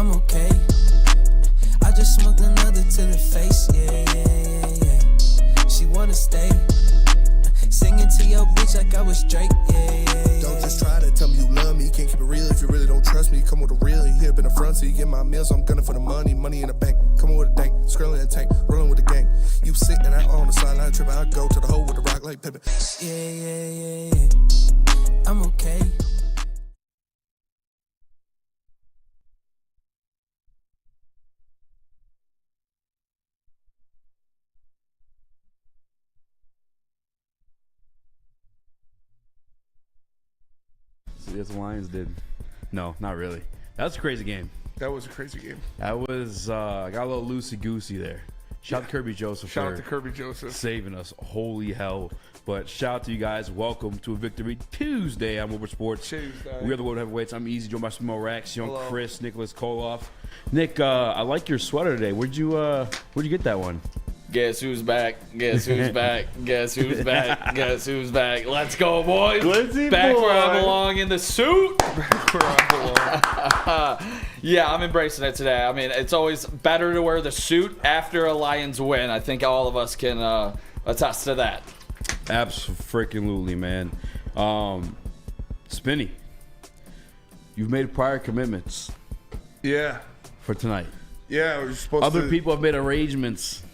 I'm okay. I just smoked another to the face, yeah. She wanna stay. Singing to your bitch like I was Drake, yeah. Don't just try to tell me you love me. Can't keep it real if you really don't trust me. Come with a real, you hip in the front, so you get my meals. I'm gunning for the money in the bank. Coming with a dank, scrolling in the tank, rolling with the gang. You sitting out on the sideline tripping, I go to the hole with the rock like Pippin. Yeah. I'm okay. See, that's what the Lions did. No, not really. That was a crazy game. That was a crazy game. That was got a little loosey-goosey there. Shout out to Kirby Joseph. Shout out to Kirby Joseph. Saving us. Holy hell. But shout out to you guys. Welcome to a Victory Tuesday on Woodward Sports. Tuesday. We are the World Heavyweights. I'm Easy, joined by Small Rax, young Hello. Chris, Nicholas Koloff. Nick, I like your sweater today. Where'd you get that one? Guess who's back? Guess who's back? Guess who's back? Guess who's back? Let's go, boys! Back boy. where I belong in the suit. Back where I belong. Yeah, I'm embracing it today. I mean, it's always better to wear the suit after a Lions win. I think all of us can attest to that. Absolutely, man. Spinny, you've made prior commitments. Yeah. For tonight. Yeah, we're supposed Other to. people have made arrangements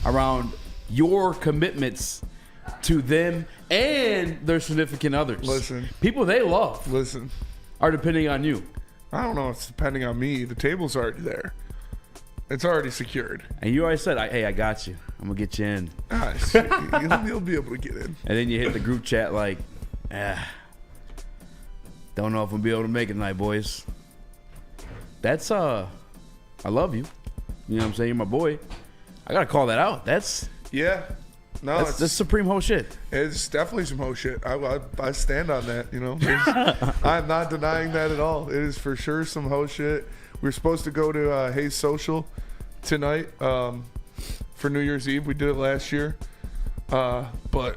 around your commitments to them and their significant others. Listen. People they love Listen. are depending on you. I don't know. It's depending on me. The table's already there. It's already secured. And you always said, hey, I got you. I'm going to get you in. Nice. You'll be able to get in. And then you hit the group chat like, don't know if I'm going to be able to make it tonight, boys. That's, I love you. You know what I'm saying? You're my boy. I got to call that out. Yeah. No, that's supreme whole shit. It's definitely some whole shit. I stand on that, you know. I'm not denying that at all. It is for sure some whole shit. We were supposed to go to Hayes Social tonight for New Year's Eve. We did it last year. But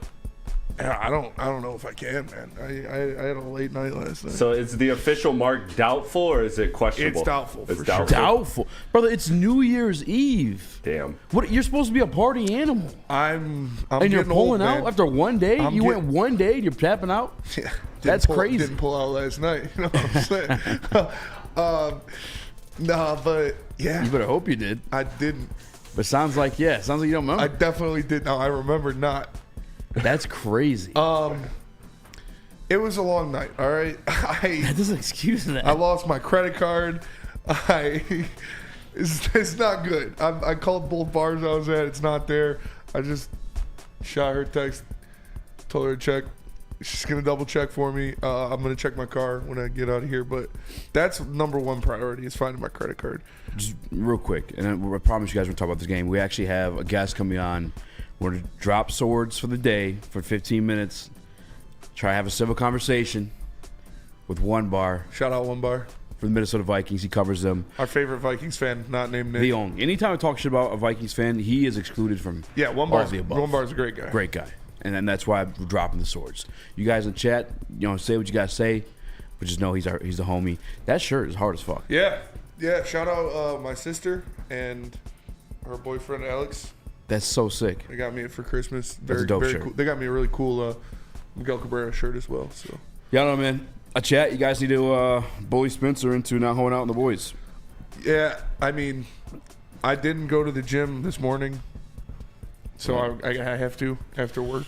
I don't know if I can, man. I had a late night last night. So is the official mark doubtful or is it questionable? It's doubtful. It's for doubtful. Sure. Doubtful. Brother, it's New Year's Eve. Damn. What? You're supposed to be a party animal. I'm and you're pulling old, out man. after one day? Went one day and you're tapping out? Yeah. That's crazy. Didn't pull out last night. You know what I'm saying? Nah, but yeah. You better hope you did. I didn't. But sounds like you don't remember. I definitely did. No, I remember not. That's crazy. It was a long night. All right, That doesn't excuse that. I lost my credit card. It's not good. I called both bars I was at. It's not there. I just shot her a text, told her to check. She's gonna double check for me. I'm gonna check my car when I get out of here. But that's number one priority is finding my credit card. Just real quick, and I promise you guys we'll talk about this game. We actually have a guest coming on. We're going to drop swords for the day for 15 minutes. Try to have a civil conversation with One Bar. Shout out One Bar. For the Minnesota Vikings. He covers them. Our favorite Vikings fan, not named Nick. The only. Anytime I talk shit about a Vikings fan, he is excluded from One all Bar's, the above. One Bar's a great guy. Great guy. And then that's why we're dropping the swords. You guys in chat, say what you got to say, but just know he's the homie. That shirt is hard as fuck. Yeah. Shout out my sister and her boyfriend Alex. That's so sick. They got me it for Christmas. That's a dope very shirt. Cool. They got me a really cool Miguel Cabrera shirt as well. So Y'all know, man. A chat. You guys need to bully Spencer into not holding out on the boys. yeah, I mean, I didn't go to the gym this morning, so I have to after work.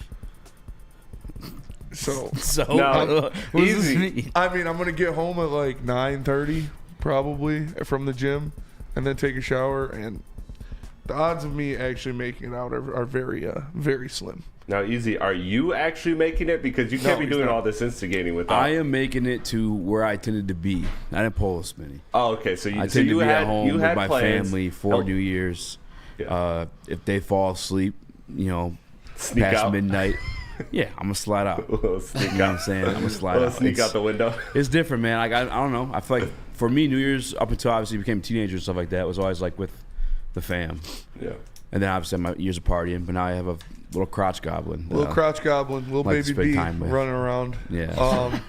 So No, what does this easy. mean? I mean, I'm gonna get home at like 9:30 probably from the gym, and then take a shower. And the odds of me actually making it out are very very slim. Now, Easy, are you actually making it? Because you can't be he's doing not. all this instigating without. I am making it to where I tended to be. I didn't pull a Smitty. Oh, okay. So I tend to be at home with my plans. family for New Year's. Yeah. If they fall asleep, Sneak past out. midnight, yeah, I'm gonna slide out. A little sneak You know what out. I'm saying? I'm gonna slide A little out. sneak out the window. It's different, man. Like I don't know. I feel like for me, New Year's up until obviously became a teenager and stuff like that was always like with the fam. Yeah. And then obviously my years of partying, but now I have a little crotch goblin. Little crotch goblin, little like to baby spend B time with. running around. Yeah.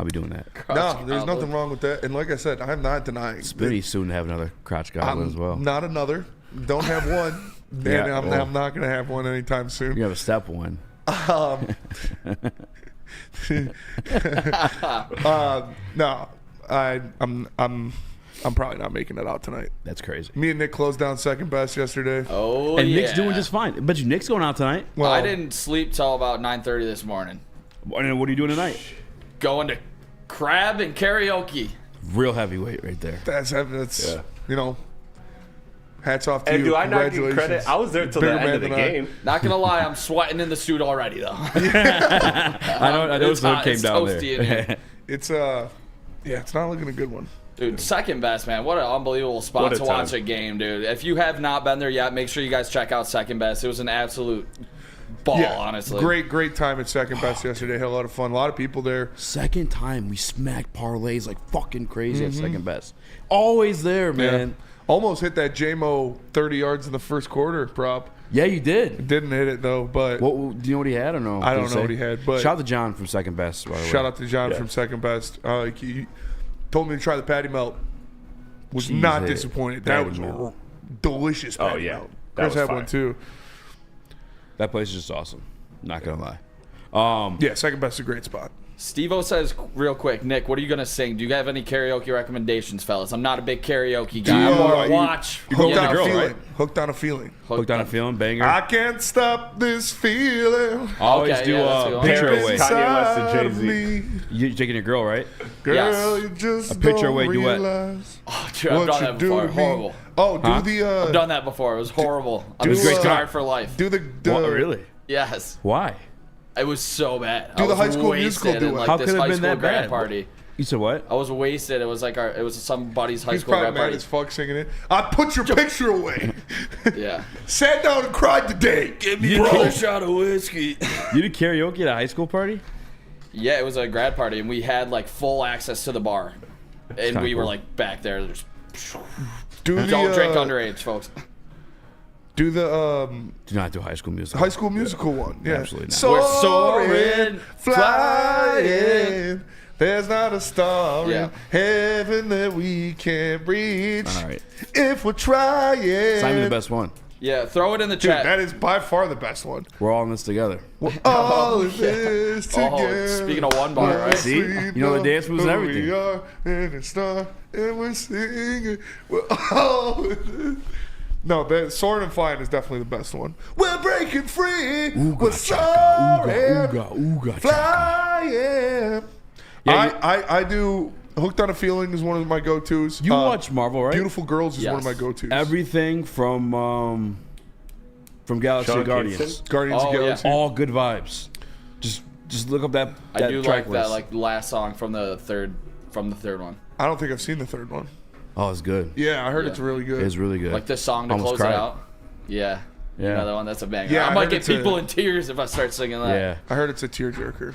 I'll be doing that. No, there's goblet. nothing wrong with that. And like I said, I'm not denying. It's pretty soon to have another crotch goblet as well. Not another. Don't have one. Yeah, And well. I'm not going to have one anytime soon. You have a step one. No, I'm probably not making it out tonight. That's crazy. Me and Nick closed down second best yesterday. Oh, And yeah. Nick's doing just fine. But you Nick's going out tonight. Well, I didn't sleep till about 9:30 this morning. And what are you doing tonight? Going to crab and karaoke. Real heavyweight right there. That's Yeah. you know. Hats off to And you. do I not get Congratulations. credit? I was there till Bigger the end man of the than I. game. Not gonna lie, I'm sweating in the suit already though. I know It's the hood hot, came it's down toasty in here. there. It's it's not looking a good one. Dude, second best, man. What an unbelievable spot What a to watch time. a game, dude. If you have not been there yet, make sure you guys check out second best. It was an absolute ball, honestly. Great time at second best yesterday. Had a lot of fun. A lot of people there. Second time we smacked parlays like fucking crazy at second best. Always there, man. Almost hit that JMO 30 yards in the first quarter prop. Yeah, you did. Didn't hit it though, but What do you know what he had or no? I Did don't say? know what he had, but- shout out to John from second best. By the way. shout out to John Yeah. from second best. He told me to try the patty melt. Was Cheese not hit. disappointed. That Patty was melt. a delicious patty Oh, yeah. melt. That Chris was had fire. one too. That place is just awesome. Not gonna lie. Yeah, second best is a great spot. Steve-O says real quick, Nick, what are you going to sing? Do you have any karaoke recommendations, fellas? I'm not a big karaoke guy. I'm more you- watch. Hooked the on girl, a feeling. right? Hooked on a feeling. Hooked on a feeling banger. I can't stop this feeling. Always Okay, do yeah, that's a good one. picture Paris, away. Kanye West and Inside of Jay-Z. me. You taking your girl, right? Girl, Yes. you just A picture don't away duet. realize Oh, dude, I've what done you that do before. to me. Horrible. Oh, do Huh? the I've done that before. It was horrible. I'm do, scarred for life. do the What, really? Yes. Why? It was so bad. Do I the was High School wasted Musical in, duet. like, How this could it have high been school that grad bad? party. You said what? I was wasted. It was like it was somebody's high He's school probably grad mad party. as fuck singing it. I put your picture away. Yeah. Sat down and cried today. Give me Another shot of whiskey. You did karaoke at a high school party? Yeah, it was a grad party, and we had like full access to the bar, and kinda we were cool. like back there. Just, Do the don't drink underage, folks. Do the Do not do High School Musical. High School Musical one. Yeah. Absolutely not. We're Soaring, soaring, flying. There's not a star Yeah. in heaven that we can't reach. All right. If we're trying. Simon the best one. Yeah, throw it in the Dude, chat. that is by far the best one. We're all in this together. All of this together. Oh, speaking of one bar, right? See? You know the dance moves and who everything. We are in a star and we're singing. We're all No, that Soaring and Flying is definitely the best one. We're breaking free. we're soaring, ooga, flying. Yeah, I do. Hooked on a Feeling is one of my go-tos. You watch Marvel, right? Beautiful Girls is one of Yes. my go-tos. Everything from Galaxy Sean Guardians. Kingston? Guardians of Oh, the yeah. Galaxy. All good vibes. Just look up that I do track like that list. like last song from the third one. I don't think I've seen the third one. Oh, it's good. Yeah, I heard Yeah. it's really good. It's really good. Like this song to Almost close cried. it out. Yeah. Yeah. Another one that's a banger. Yeah, I I might heard get it's a- people in tears if I start singing that. Yeah. I heard it's a tearjerker.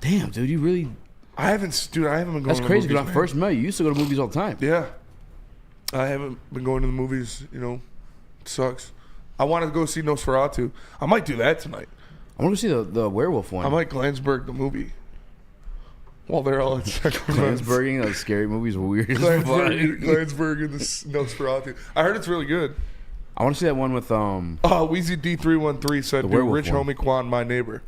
Damn, dude, you really. I haven't been going That's to crazy. the When I movies, first met you, you used to go to movies all the time. man. Yeah. I haven't been going to the movies, it sucks. I want to go see Nosferatu. I might do that tonight. I want to see the werewolf one. I might Glansburg the movie. While they're all in Sacramento. Glansburging, those scary movies, were weird as fuck. Glansburg and the Nosferatu. I heard it's really good. I want to see that one with Weezy D313 said, The "Dude, werewolf Rich one. Homie Quan, my neighbor."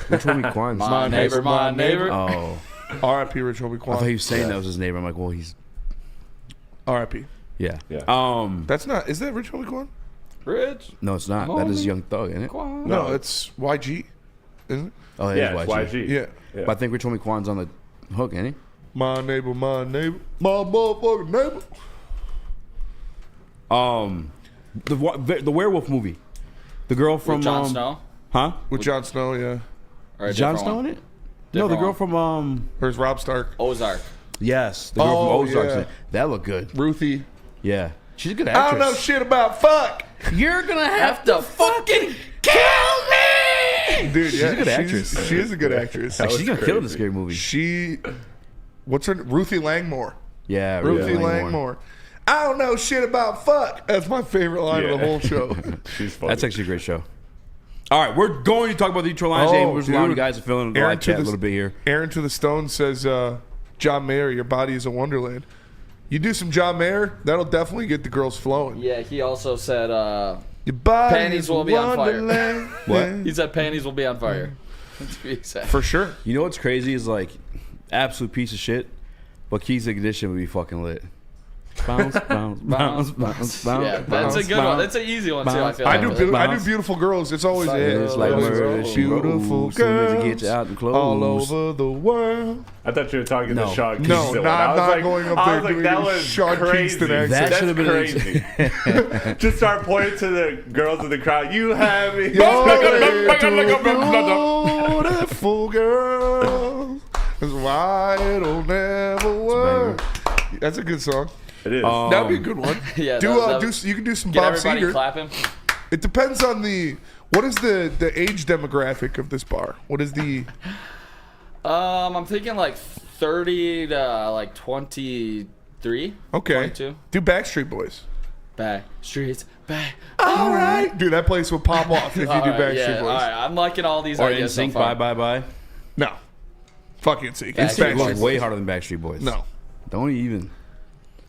which one? Quan's. My neighbor, my neighbor. Oh, R.I.P. Rich Homie I thought Quan. he was saying that was his neighbor. I'm like, well, he's R.I.P. yeah. Yeah. That's not. Is that Rich Homie Quan? Rich. No, it's not. That is Homie. Young Thug, isn't it? Quan. No, it's YG, isn't it? Oh, it Yeah, is it's YG. Yeah. Yeah. But I think Rich Homie Quan's on the hook, ain't he? My neighbor, my motherfucking neighbor. The werewolf movie. The girl from With Jon Snow. Huh? With Jon Snow, yeah. Or a Is Jon different Snow one? in it? No, the Different girl one. from There's Rob Stark. Ozark. yes, the girl Oh, from Ozark's in yeah. it. That looked good. Ruthie. Yeah, she's a good I actress. don't know shit about fuck. You're gonna have to fucking kill me. Dude, She's yeah, a good actress. She is a good actress. Like, she's was gonna kill in the crazy. scary movie. She, what's her Ruthie Langmore. Yeah, Ruthie Langmore. I don't know shit about fuck. That's my favorite line of the Yeah. whole show. She's funny. That's actually a great show. All right, we're going to talk about the Detroit Lions game. We're just allowing you guys to fill in the live chat a little bit here. Aaron to the Stone says, John Mayer, your body is a wonderland. You do some John Mayer, that'll definitely get the girls flowing. Yeah, he also said Your body panties is a will be on fire. wonderland. What? He said panties will be on fire. To be exact. For sure. You know what's crazy is like absolute piece of shit, but Keys Ignition would be fucking lit. Bounce, bounce, bounce, bounce, bounce. Yeah, that's a good one. That's an easy one too. I feel I like. do beautiful girls. It's always It's like murder, she beautiful wrote. Soon as it girls gets you out and close. all over the world. I thought you were talking No. to Sean No, Kingston. not going up there doing that a was Sean crazy. Kingston accent. That That's should have been crazy. Just start pointing to the girls in the crowd. You have me. Beautiful girl. That's why it'll never work. That's a good song. It is. That'd be a good one. Yeah, You can do some Get Bob everybody Seger. clapping. It depends on what is the age demographic of this bar? What is the I'm thinking like 30 to like 23. okay? 22. Do Backstreet Boys. Back streets, back. All right, dude, that place would pop off if you do Backstreet Yeah, Boys. all right. I'm liking all these Or ideas so NSYNC, far. bye. No, fucking NSYNC. It's NSYNC goes Backstreet way Boys. harder than Backstreet Boys. No, Don't even.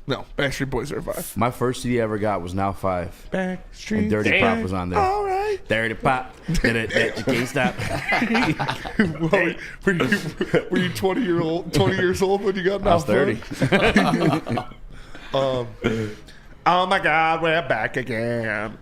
no, Backstreet Boys are a vibe. My first CD I ever got was Now 5. Backstreet. And Dirty Pop was on there. All right. Dirty Pop. Did it, you can't stop. Were you 20 years old when you got I was 30. Oh my God, we're back again.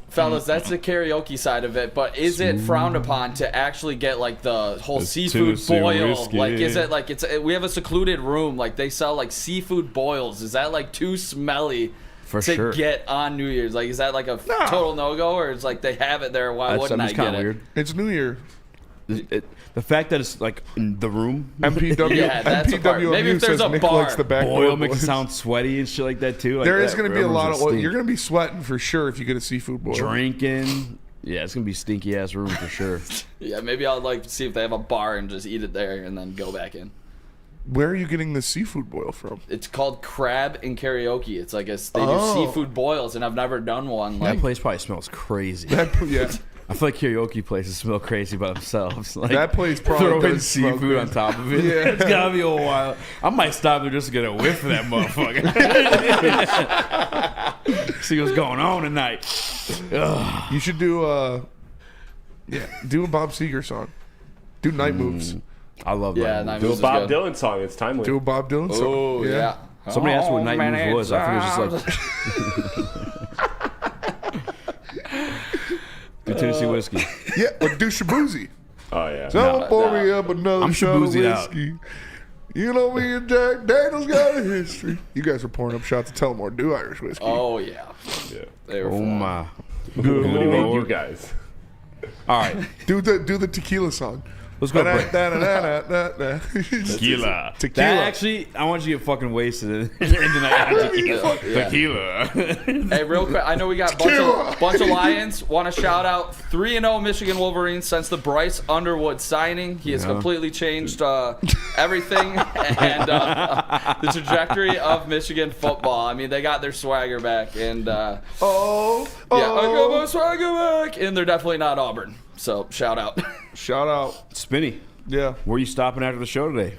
Fellas, that's the karaoke side of it, but is it frowned upon to actually get like the whole It's seafood too boil? risky. Like, is it like we have a secluded room, like they sell like seafood boils? Is that like too smelly For to sure. get on New Year's? Like, is that like a total no go, or is like they have it there? Why wouldn't I That's kind get of it? weird. It's New Year. The fact that it's like in the room, MPW. Yeah, that's a part. MPW Maybe if there's says a Nick bar. likes the back boil door makes it boys. sound sweaty and shit like that too. Like There is that, going to be a lot of oil. stink. You're going to be sweating for sure if you get a seafood boil. drinking. Yeah, it's gonna be stinky ass room for sure. Yeah, maybe I'll like see if they have a bar and just eat it there and then go back in. Where are you getting the seafood boil from? It's called Crab and Karaoke. It's like they Oh. do seafood boils, and I've never done one. That Like, place probably smells crazy. Yeah, I feel like karaoke places smell crazy by themselves. Like that place probably throwing does smell seafood on crazy. top of it. Yeah. It's gotta be a while. I might stop there just to get a whiff of that motherfucker. See what's going on tonight. Ugh. You should do do a Bob Seger song. Do Night Moves. I love Yeah, that. Night Do a Moves is Bob good. Dylan song. It's timely. Do a Bob Dylan song. Oh yeah. Somebody asked what Oh, Night man, Moves was. I think it was just like do Tennessee whiskey. Yeah, or do Shabuzi. Oh yeah. Don't pour me up another I'm shot of Shabuzi out. whiskey. You know me and Jack Daniels got a history. You guys are pouring up shots of Tullamore. Do Irish whiskey. Oh yeah. Yeah. They were Oh fun. my. Who made you Lord. guys? All right, Do the tequila song. let's go break. Tequila. That actually, I want you to get fucking wasted in the night. Tequila. Hey, real quick, I know we got bunch of Lions. Want to shout out 3-0 Michigan Wolverines since the Bryce Underwood signing. He has completely changed everything and the trajectory of Michigan football. I mean, they got their swagger back, and I got my swagger back, and they're definitely not Auburn. So shout out. Shout out. Spinny, Yeah. where are you stopping after the show today?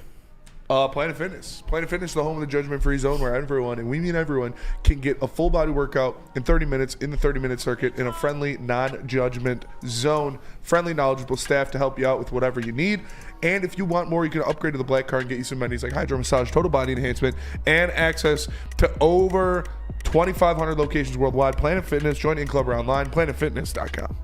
Planet Fitness. Planet Fitness, the home of the judgment-free zone where everyone, and we mean everyone, can get a full-body workout in 30 minutes in the 30-minute circuit in a friendly, non-judgment zone. Friendly, knowledgeable staff to help you out with whatever you need. And if you want more, you can upgrade to the black card and get you some amenities like hydro massage, total body enhancement, and access to over 2,500 locations worldwide. Planet Fitness. Join in club or online. PlanetFitness.com.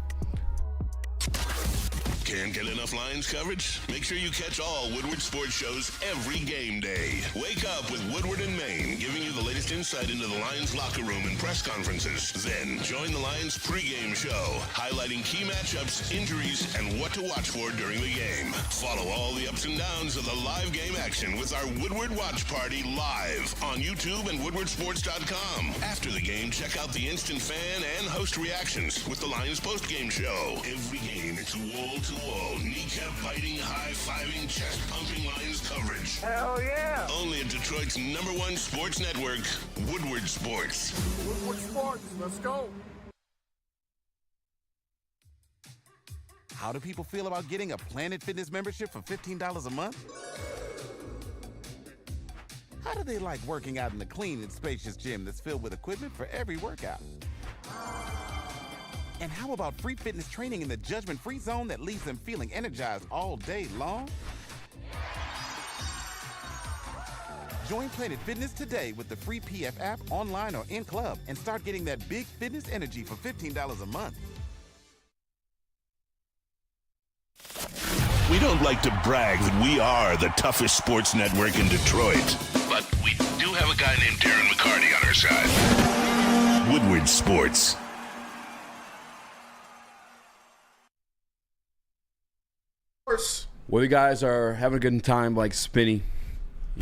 Can't get enough Lions coverage? Make sure you catch all Woodward sports shows every game day. Wake up with Woodward and Maine, giving you the latest insight into the Lions locker room and press conferences. Then join the Lions pregame show, highlighting key matchups, injuries, and what to watch for during the game. Follow all the ups and downs of the live game action with our Woodward Watch Party live on YouTube and WoodwardSports.com. After the game, check out the instant fan and host reactions with the Lions postgame show. Every game, it's wall-to-wall, kneecap-biting, high-fiving, chest-pumping Lions coverage. Hell yeah! Only at Detroit's #1 sports network, Woodward Sports. Woodward Sports, let's go. How do people feel about getting a Planet Fitness membership for $15 a month? How do they like working out in the clean and spacious gym that's filled with equipment for every workout? And how about free fitness training in the judgment-free zone that leaves them feeling energized all day long? Join Planet Fitness today with the free PF app, online or in club, and start getting that big fitness energy for $15 a month. We don't like to brag that we are the toughest sports network in Detroit, but we do have a guy named Darren McCarty on our side. Woodward Sports. Well, you guys are having a good time like Spinny.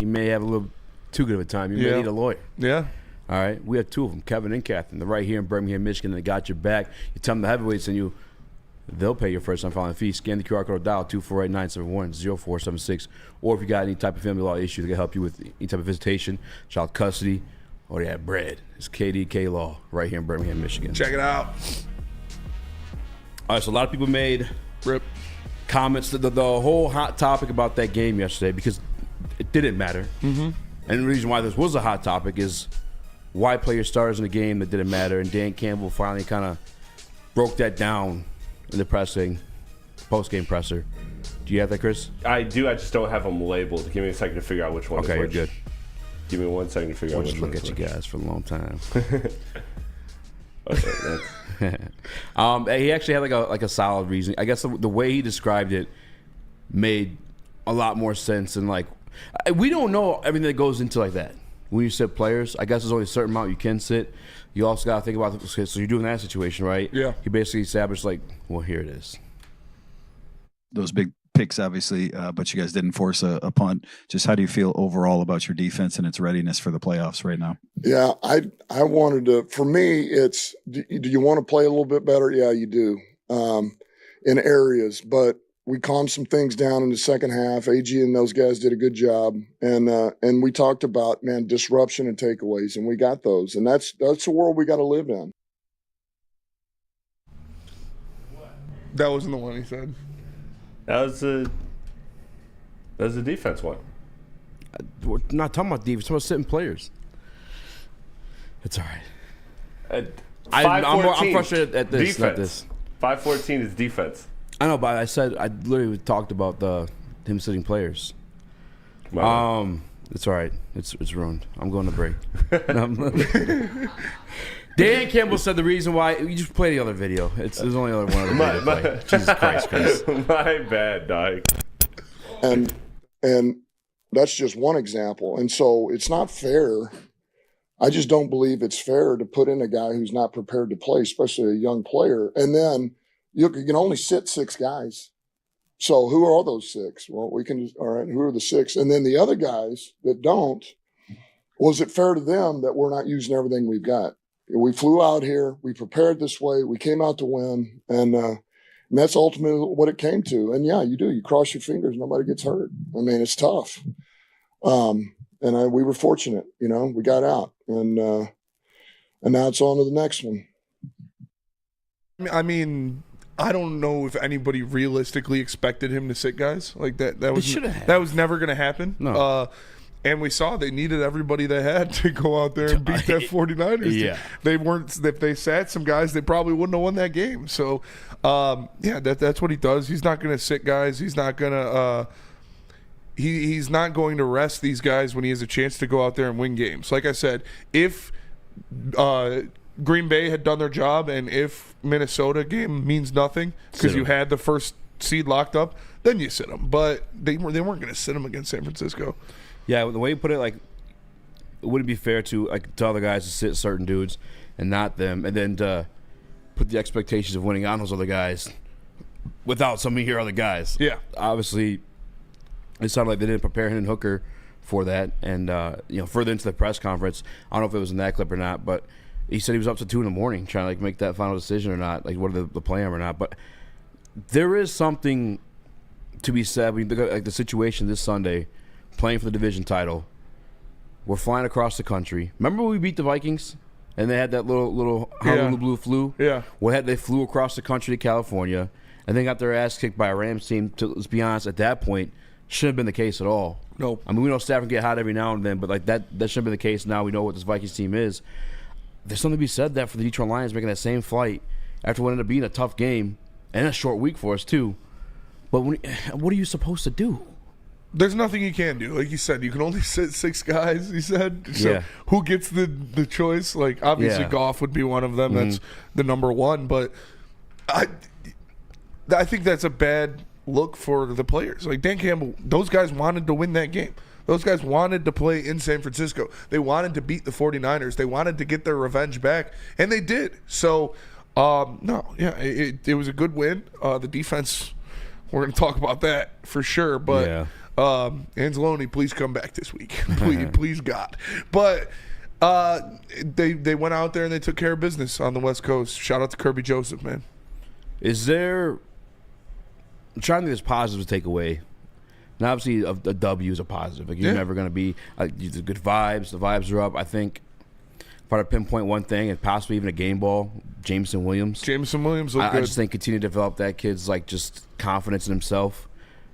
You may have a little too good of a time. You may need a lawyer. Yeah. All right. We have two of them, Kevin and Catherine. They're right here in Birmingham, Michigan. They got your back. You tell them the heavyweights and they'll pay your first time filing fee. Scan the QR code or dial 248-971-0476. Or if you got any type of family law issue, they can help you with any type of visitation, child custody, or they have bread. It's KDK Law right here in Birmingham, Michigan. Check it out. All right, so a lot of people made comments to the whole hot topic about that game yesterday because it didn't matter. Mm-hmm. And the reason why this was a hot topic is why play your starters in a game that didn't matter. And Dan Campbell finally kind of broke that down in the post-game presser. Do you have that, Chris? I do. I just don't have them labeled. Give me a second to figure out which one is which. Okay, you're good. Give me 1 second to figure out which one. We'll just look at you guys for a long time. Okay, he actually had like a solid reason. I guess the way he described it made a lot more sense. And like, we don't know everything that goes into like that. When you sit players, I guess there's only a certain amount you can sit. You also got to think about so you're doing that situation, right? Yeah. He basically established like, well, here it is. Those big picks, obviously, but you guys didn't force a punt. Just how do you feel overall about your defense and its readiness for the playoffs right now? Yeah, I wanted to. For me, it's do you want to play a little bit better? Yeah, you do in areas, but we calmed some things down in the second half. AG and those guys did a good job, and we talked about disruption and takeaways, and we got those, and that's the world we got to live in. That wasn't the one he said. That was the defense one. We're not talking about defense. We're talking about sitting players. It's all right. I'm frustrated at this. Defense. This. 514 is defense. I know, but I literally talked about him sitting players. Wow. It's all right. It's ruined. I'm going to break. Dan Campbell said the reason why you just play the other video. There's only one other video. Jesus Christ, Chris. My bad, dog. And that's just one example. And so it's not fair. I just don't believe it's fair to put in a guy who's not prepared to play, especially a young player. And then you can only sit 6 guys. So who are those 6? Well, all right, who are the 6? And then the other guys that don't, was it fair to them that we're not using everything we've got? We flew out here. We prepared this way. We came out to win. And that's ultimately what it came to. And, yeah, you do. You cross your fingers. Nobody gets hurt. I mean, it's tough. And we were fortunate. We got out. And now it's on to the next one. I mean, I don't know if anybody realistically expected him to sit guys like that. That was never going to happen. No. And we saw they needed everybody they had to go out there and beat that 49ers. Yeah. They weren't. If they sat some guys, they probably wouldn't have won that game. So, that's what he does. He's not going to sit guys. He's not going to. He's not going to rest these guys when he has a chance to go out there and win games. Like I said, if Green Bay had done their job and if Minnesota game means nothing because you had the first seed locked up, then you sit them. But they weren't going to sit them against San Francisco. Yeah, the way you put it, like, it wouldn't be fair to other guys to sit certain dudes and not them, and then to put the expectations of winning on those other guys without some of your other guys. Yeah. Obviously, it sounded like they didn't prepare Hendon Hooker for that. And, further into the press conference, I don't know if it was in that clip or not, but he said he was up to 2 in the morning trying to make that final decision or not, whether the play him or not. But there is something to be said when you look at the situation this Sunday, playing for the division title. We're flying across the country. Remember when we beat the Vikings and they had that little Honolulu Blue flu? Yeah. They flew across the country to California, and then got their ass kicked by a Rams team. Let's be honest, at that point, shouldn't have been the case at all. No. I mean, we know Stafford get hot every now and then, but like that shouldn't have been the case. Now we know what this Vikings team is. There's something to be said that for the Detroit Lions making that same flight after what ended up being a tough game and a short week for us too. But what are you supposed to do? There's nothing you can do. Like you said, you can only sit 6 guys, you said. So Yeah. who gets the choice? Like, obviously, Yeah. Goff would be one of them. That's the number one. But I think that's a bad look for the players. Like, Dan Campbell, those guys wanted to win that game. Those guys wanted to play in San Francisco. They wanted to beat the 49ers. They wanted to get their revenge back, and they did. So, it was a good win. The defense, we're going to talk about that for sure. But Yeah. Anzalone, please come back this week. please, God. But they went out there and they took care of business on the West Coast. Shout out to Kirby Joseph, man. Is there? I'm trying to think there's positives to take away. Now, obviously, a W is a positive. Like, you're never going to be the good vibes. The vibes are up. I think if I had to pinpoint one thing, and possibly even a game ball, Jameson Williams. Jameson Williams looked good. I just think continue to develop that kid's like just confidence in himself,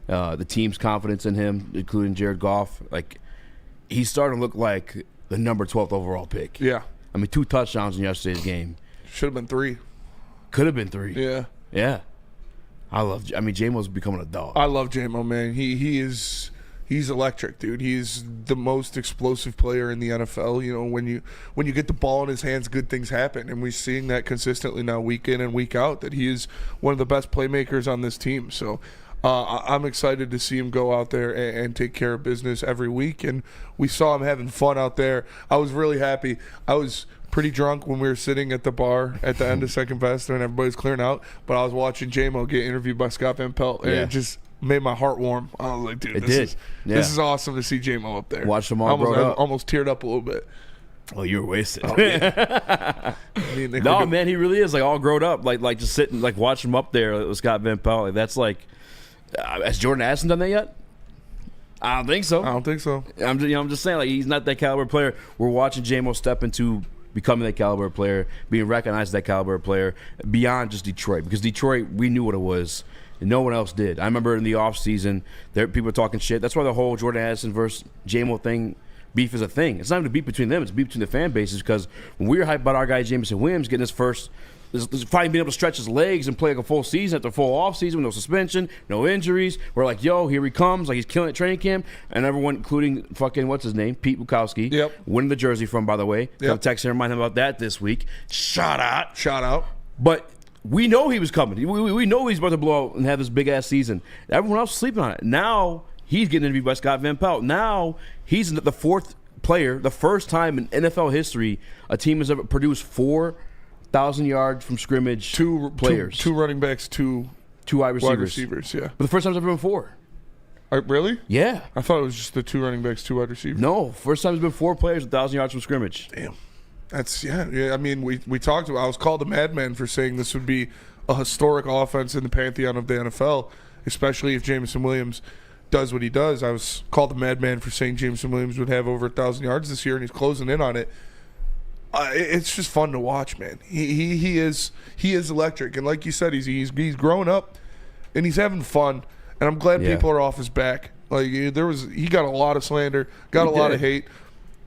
the team's confidence in him, including Jared Goff. Like, he's starting to look like the number 12th overall pick. Yeah. I mean, 2 touchdowns in yesterday's game. Should have been 3. Could have been 3. Yeah. Yeah. J-Mo's becoming a dog. I love J-Mo, man. He's electric, dude. He's the most explosive player in the NFL. You know, when you get the ball in his hands, good things happen, and we're seeing that consistently now, week in and week out. That he is one of the best playmakers on this team. So I'm excited to see him go out there and take care of business every week. And we saw him having fun out there. I was really happy. I was pretty drunk when we were sitting at the bar at the end of second best and everybody's clearing out, but I was watching J-Mo get interviewed by Scott Van Pelt, and it just made my heart warm. I was like, dude, this is awesome to see J-Mo up there. Watch them all almost teared up a little bit. Oh, you were wasted. Oh, yeah. No, man, he really is like all grown up. Like just sitting, like watching him up there with Scott Van Pelt. Like, that's like, has Jordan Addison done that yet? I don't think so. I'm just saying, like, he's not that caliber player. We're watching J-Mo step into becoming that caliber player, being recognized as that caliber player beyond just Detroit. Because Detroit, we knew what it was, and no one else did. I remember in the offseason, people were talking shit. That's why the whole Jordan Addison versus J-Mo thing, beef is a thing. It's not even a beef between them. It's a beef between the fan bases, because when we were hyped about our guy Jameson Williams getting his first, finally being able to stretch his legs and play like a full season after a full off season, no suspension, no injuries. We're like, yo, here he comes. Like, he's killing it at training camp. And everyone, including fucking, what's his name? Pete Bukowski. Winning the jersey from, by the way. Yep. Text and remind him about that this week. Shout out. But we know he was coming. We know he's about to blow out and have this big-ass season. Everyone else is sleeping on it. Now he's getting interviewed by Scott Van Pelt. Now he's the 4th player, the first time in NFL history a team has ever produced 4,000 yards from scrimmage. Two players, two running backs, two wide receivers. Wide receivers, yeah. But the first time it's ever been 4. Really? Yeah. I thought it was just the 2 running backs, 2 wide receivers. No, first time it's been 4 players, 1,000 yards from scrimmage. Damn. That's I mean, we talked about. I was called a madman for saying this would be a historic offense in the pantheon of the NFL, especially if Jameson Williams does what he does. I was called a madman for saying Jameson Williams would have over 1,000 yards this year, and he's closing in on it. It's just fun to watch, man. He is electric, and like you said, he's grown up, and he's having fun. And I'm glad people are off his back. Like, he got a lot of slander, got a lot of hate,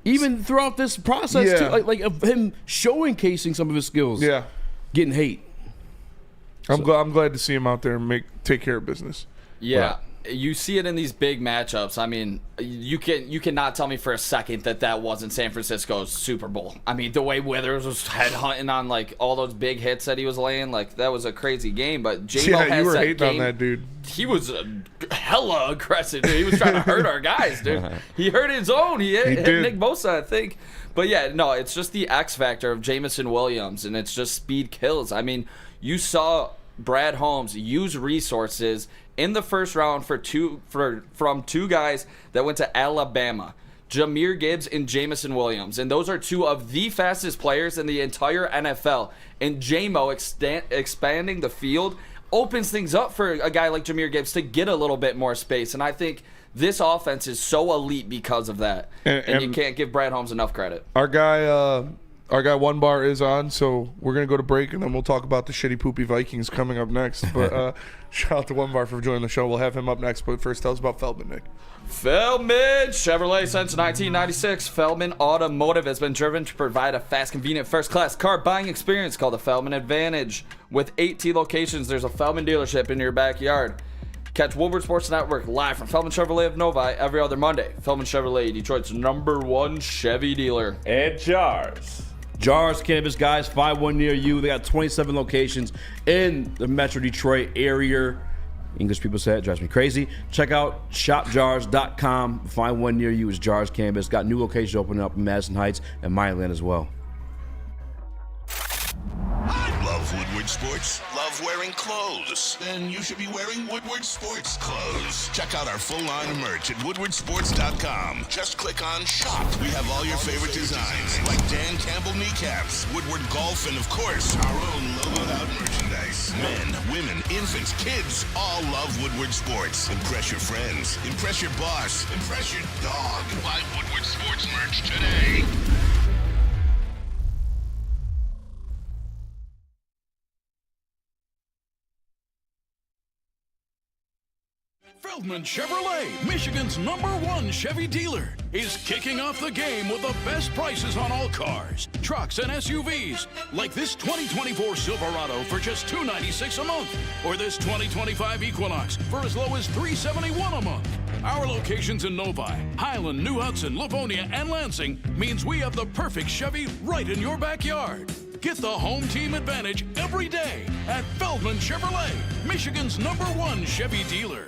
even throughout this process too, like of him showcasing some of his skills. Yeah, getting hate. I'm glad to see him out there and take care of business. Yeah. Right. You see it in these big matchups. I mean, you cannot tell me for a second that wasn't San Francisco's Super Bowl. I mean, the way Withers was headhunting on like all those big hits that he was laying, like that was a crazy game. But J-Mo has you were that hating game. on that dude. He was hella aggressive, dude. He was trying to hurt our guys, dude. He hurt his own. He hit Nick Bosa, I think. But yeah, no, it's just the X factor of Jameson Williams, and it's just speed kills. I mean, you saw Brad Holmes use resources in the first round from 2 guys that went to Alabama, Jahmyr Gibbs and Jameson Williams. And those are 2 of the fastest players in the entire NFL. And J-Mo expanding the field opens things up for a guy like Jahmyr Gibbs to get a little bit more space. And I think this offense is so elite because of that. And you can't give Brad Holmes enough credit. Our guy Our guy One Bar is on, so we're going to go to break, and then we'll talk about the shitty, poopy Vikings coming up next. But shout out to One Bar for joining the show. We'll have him up next, but first tell us about Feldman, Nick. Feldman Chevrolet since 1996. Feldman Automotive has been driven to provide a fast, convenient, first-class car buying experience called the Feldman Advantage. With 18 locations, there's a Feldman dealership in your backyard. Catch Woodward Sports Network live from Feldman Chevrolet of Novi every other Monday. Feldman Chevrolet, Detroit's #1 Chevy dealer. And Jars. Jars Cannabis, guys, 5-1 near you. They got 27 locations in the Metro Detroit area. English people say it drives me crazy. Check out shopjars.com. Find one near you is Jars Cannabis. Got new locations opening up in Madison Heights and Milan as well. Love Woodward Sports? Love wearing clothes? Then you should be wearing Woodward Sports clothes. Check out our full line of merch at woodwardsports.com. Just click on shop. We have all your favorite designs, like Dan Campbell kneecaps, Woodward Golf, and of course, our own logoed out merchandise. Men, women, infants, kids all love Woodward Sports. Impress your friends. Impress your boss. Impress your dog. Buy Woodward Sports merch today. Feldman Chevrolet, Michigan's #1 Chevy dealer, is kicking off the game with the best prices on all cars, trucks, and SUVs, like this 2024 Silverado for just $296 a month, or this 2025 Equinox for as low as $371 a month. Our locations in Novi, Highland, New Hudson, Livonia, and Lansing means we have the perfect Chevy right in your backyard. Get the home team advantage every day at Feldman Chevrolet, Michigan's #1 Chevy dealer.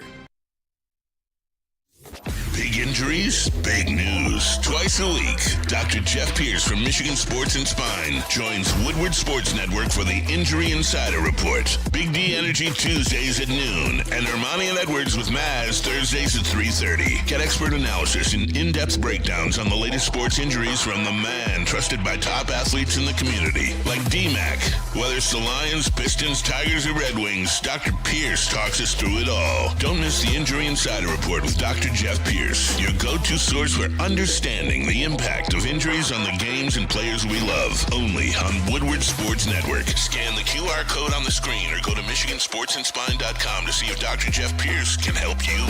Big injuries, big news. Twice a week, Dr. Jeff Pierce from Michigan Sports and Spine joins Woodward Sports Network for the Injury Insider Report. Big D Energy Tuesdays at noon, and Ermanni and Edwards with Maz Thursdays at 3:30. Get expert analysis and in-depth breakdowns on the latest sports injuries from the man trusted by top athletes in the community, like D-Mac. Whether it's the Lions, Pistons, Tigers, or Red Wings, Dr. Pierce talks us through it all. Don't miss the Injury Insider Report with Dr. Jeff Pierce, your go-to source for understanding the impact of injuries on the games and players we love. Only on Woodward Sports Network. Scan the QR code on the screen or go to MichiganSportsandSpine.com to see if Dr. Jeff Pierce can help you.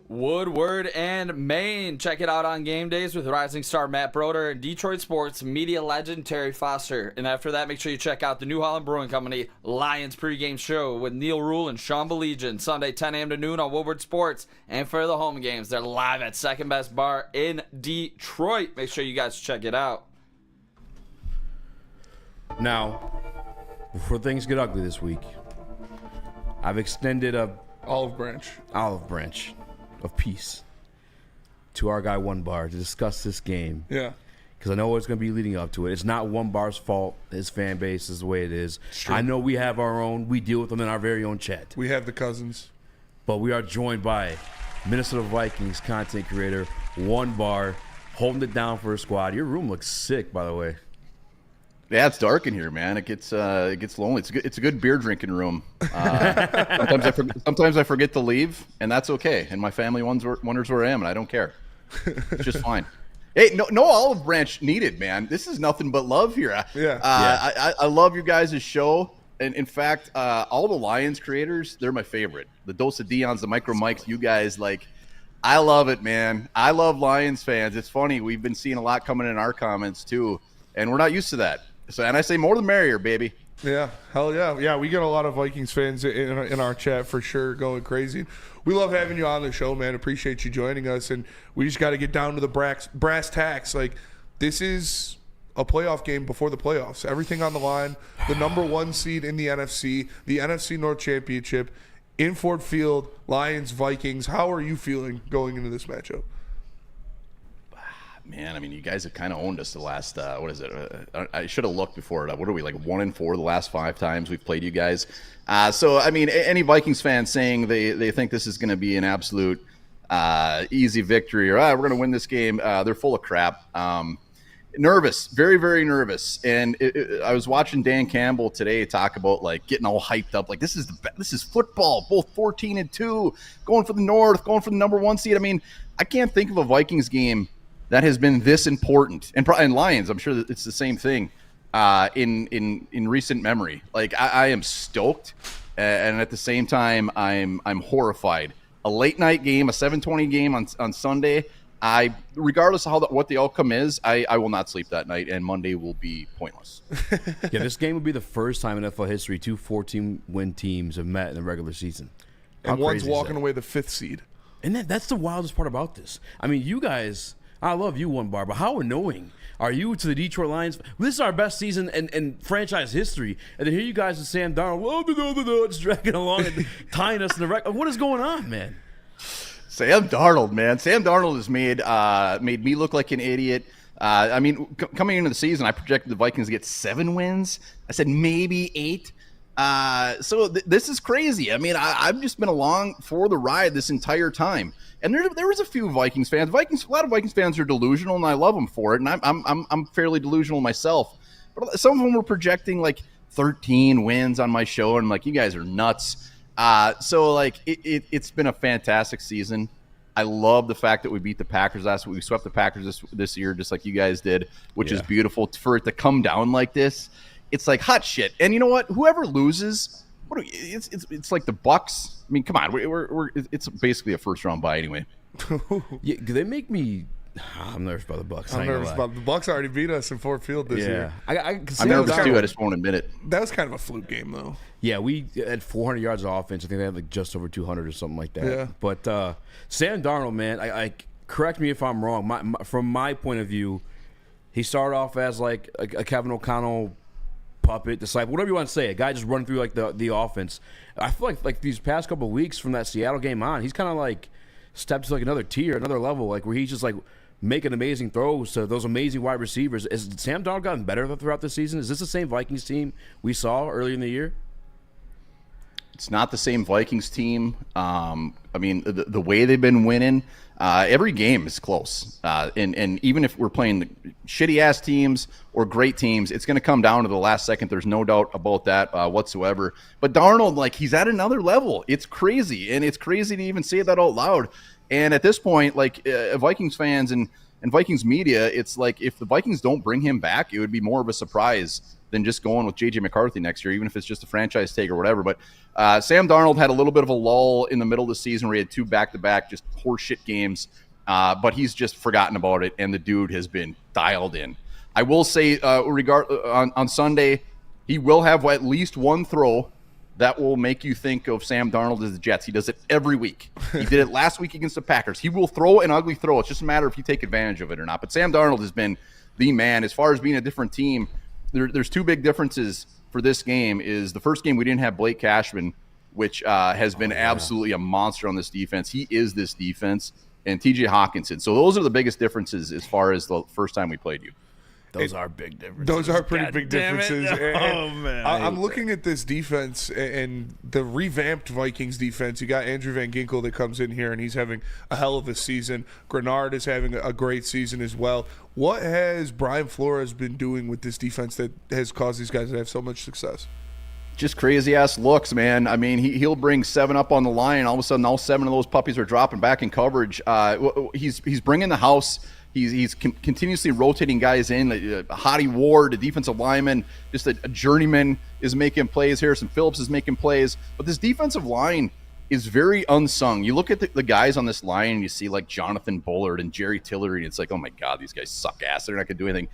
Woodward and Maine. Check it out on game days with rising star Matt Broder and Detroit sports media legend Terry Foster. And after that, make sure you check out the New Holland Brewing Company Lions pregame show with Neil Rule and Sean Belegian Sunday 10 a.m. to noon on Woodward Sports. And for the home games, they're live at Second Best Bar in Detroit. Make sure you guys check it out. Now, before things get ugly this week, I've extended a olive branch of peace to our guy One Bar to discuss this game. Yeah. Because I know what's going to be leading up to it. It's not One Bar's fault. His fan base is the way it is. I know we have our own. We deal with them in our very own chat. We have the cousins. But we are joined by Minnesota Vikings content creator One Bar, holding it down for his squad. Your room looks sick, by the way. Yeah, it's dark in here, man. It gets lonely. It's a good beer drinking room. Sometimes I forget to leave, and that's okay. And my family wonders where I am, and I don't care. It's just fine. Hey, no olive branch needed, man. This is nothing but love here. I love you guys' show. And in fact, all the Lions creators, they're my favorite. The Dos of Dion's, the Micro Mikes, you guys, like, I love it, man. I love Lions fans. It's funny. We've been seeing a lot coming in our comments, too, and we're not used to that. So, and I say more the merrier, baby. Yeah, hell yeah. Yeah, we get a lot of Vikings fans in our chat for sure, going crazy. We love having you on the show, man. Appreciate you joining us. And we just got to get down to the brass tacks. Like, this is a playoff game before the playoffs. Everything on the line. The #1 seed in the NFC, the NFC North Championship, in Ford Field, Lions, Vikings. How are you feeling going into this matchup? Man, I mean, you guys have kind of owned us the last, what is it? I should have looked before. What are we, like 1-4 the last 5 times we've played you guys? So, I mean, any Vikings fans saying they think this is going to be an absolute easy victory or we're going to win this game, they're full of crap. Nervous, very, very nervous. And I was watching Dan Campbell today talk about like getting all hyped up. Like this is football, both 14-2, going for the North, going for the number 1 seed. I mean, I can't think of a Vikings game that has been this important. And Lions, I'm sure that it's the same thing in recent memory. Like I am stoked, and at the same time, I'm horrified. A late night game, a 7:20 game on Sunday. Regardless of what the outcome is, I will not sleep that night, and Monday will be pointless. Yeah, this game would be the first time in NFL history 2 14-win teams have met in the regular season. And one's walking away the 5th seed. And that's the wildest part about this. I mean, you guys, I love you, One Bar, but how annoying are you to the Detroit Lions? This is our best season in franchise history, and then here you guys with Sam Darnold, just dragging along and tying us in the record. What is going on, man? Sam Darnold, man. Sam Darnold has made me look like an idiot. I mean, coming into the season, I projected the Vikings to get 7 wins. I said maybe 8. So this is crazy. I mean, I've just been along for the ride this entire time. And there was a few Vikings fans. A lot of Vikings fans are delusional, and I love them for it. And I'm fairly delusional myself. But some of them were projecting like 13 wins on my show, and I'm like, you guys are nuts. So like it's been a fantastic season. I love the fact that we beat the Packers last week. We swept the Packers this year, just like you guys did, which is beautiful. For it to come down like this, it's like hot shit. And you know what? Whoever loses, it's like the Bucks. I mean, come on, it's basically a first round bye anyway. Yeah, they make me. I'm nervous about the Bucks. I'm nervous about the Bucks. Already beat us in Ford Field this year. I'm nervous too. I just won't admit it. That was kind of a fluke game, though. Yeah, we had 400 yards of offense. I think they had like just over 200 or something like that. Yeah. But Sam Darnold, man, I correct me if I'm wrong. From my point of view, he started off as like a Kevin O'Connell puppet, disciple, whatever you want to say. A guy just running through like the offense. I feel like these past couple of weeks from that Seattle game on, he's kind of like stepped to like another tier, another level, like where he's just like making amazing throws to those amazing wide receivers. Has Sam Darnold gotten better throughout the season? Is this the same Vikings team we saw earlier in the year? It's not the same Vikings team. I mean, the way they've been winning, every game is close. And even if we're playing shitty-ass teams or great teams, it's going to come down to the last second. There's no doubt about that whatsoever. But Darnold, like, he's at another level. It's crazy, and it's crazy to even say that out loud. And at this point, like, Vikings fans and Vikings media, it's like if the Vikings don't bring him back, it would be more of a surprise than just going with J.J. McCarthy next year, even if it's just a franchise tag or whatever. But Sam Darnold had a little bit of a lull in the middle of the season where he had 2 back-to-back just horseshit games, but he's just forgotten about it, and the dude has been dialed in. I will say on Sunday, he will have at least one throw that will make you think of Sam Darnold as the Jets. He does it every week. He did it last week against the Packers. He will throw an ugly throw. It's just a matter if you take advantage of it or not. But Sam Darnold has been the man. As far as being a different team, there's 2 big differences for this game. Is the first game we didn't have Blake Cashman, which has been absolutely a monster on this defense. He is this defense. And TJ Hawkinson. So those are the biggest differences as far as the first time we played you. Those are big differences. Those are pretty big differences. Oh, man. I'm looking at this defense and the revamped Vikings defense. You got Andrew Van Ginkel that comes in here, and he's having a hell of a season. Grenard is having a great season as well. What has Brian Flores been doing with this defense that has caused these guys to have so much success? Just crazy-ass looks, man. I mean, he'll bring 7 up on the line, and all of a sudden all 7 of those puppies are dropping back in coverage. He's bringing the house. He's continuously rotating guys in. Hottie Ward, a defensive lineman, just a journeyman, is making plays. Harrison Phillips is making plays. But this defensive line is very unsung. You look at the guys on this line, and you see like Jonathan Bullard and Jerry Tillery, and it's like, oh my God, these guys suck ass. They're not gonna do anything.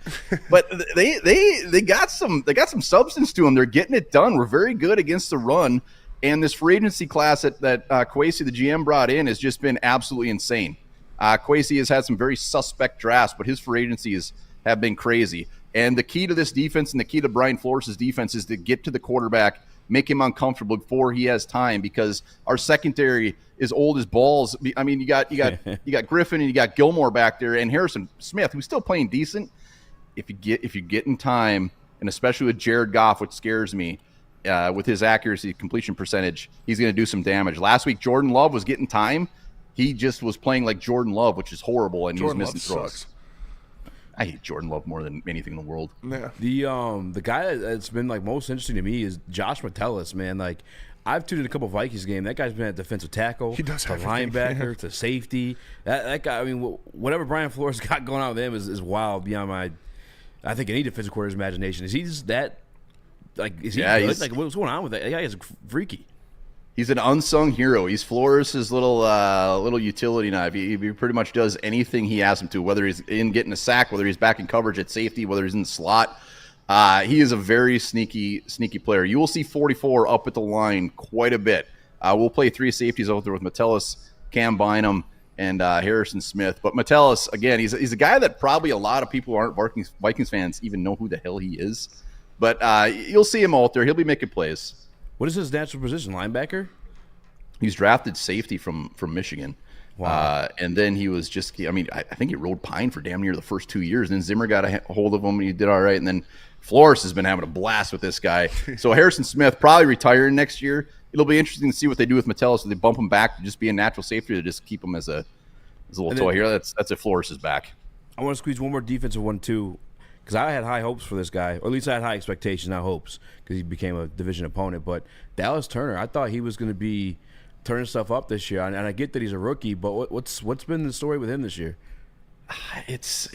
But they got some substance to them. They're getting it done. We're very good against the run. And this free agency class that Kwesi, the GM, brought in has just been absolutely insane. Kwesi has had some very suspect drafts, but his free agencies have been crazy. And the key to this defense and the key to Brian Flores' defense is to get to the quarterback, make him uncomfortable before he has time, because our secondary is old as balls. I mean, you got Griffin and you got Gilmore back there, and Harrison Smith, who's still playing decent. If you get in time, and especially with Jared Goff, which scares me, with his accuracy, completion percentage, he's going to do some damage. Last week, Jordan Love was getting time. He just was playing like Jordan Love, which is horrible, and Jordan he was missing throws. I hate Jordan Love more than anything in the world. Yeah. The guy that's been like most interesting to me is Josh Metellus, man. Like I've tuned in a couple Vikings games. That guy's been at defensive tackle, He does to everything. linebacker, to safety. That guy. I mean, whatever Brian Flores got going on with him is wild beyond I think any defensive coordinator's imagination. Is he just that? Like, is he good? Like, what's going on with that? That guy is freaky. He's an unsung hero. He's Flores' little utility knife. He pretty much does anything he asks him to, whether he's in getting a sack, whether he's back in coverage at safety, whether he's in the slot. He is a very sneaky player. You will see 44 up at the line quite a bit. We'll play 3 safeties out there with Metellus, Cam Bynum, and Harrison Smith. But Metellus, again, he's a guy that probably a lot of people who aren't Vikings fans even know who the hell he is. But you'll see him out there. He'll be making plays. What is his natural position? Linebacker? He's drafted safety from Michigan. Wow. And then he was just, I mean, I think he rode Pine for damn near the first 2 years. Then Zimmer got a hold of him, and he did all right. And then Flores has been having a blast with this guy. So Harrison Smith probably retiring next year. It'll be interesting to see what they do with Metellus. If they bump him back to just be a natural safety, or just keep him as a little toy here. That's if Flores is back. I want to squeeze one more defensive one, too, because I had high hopes for this guy, or at least I had high expectations, not hopes, because he became a division opponent. But Dallas Turner, I thought he was going to be turning stuff up this year, and I get that he's a rookie, but what's been the story with him this year? It's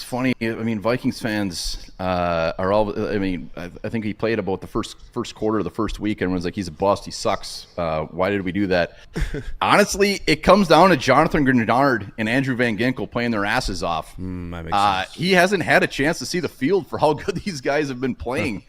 funny. I mean, Vikings fans are all. I mean, I think he played about the first quarter of the first week, and was like, "He's a bust. He sucks. Why did we do that?" Honestly, it comes down to Jonathan Grenard and Andrew Van Ginkel playing their asses off. That makes sense. He hasn't had a chance to see the field for how good these guys have been playing.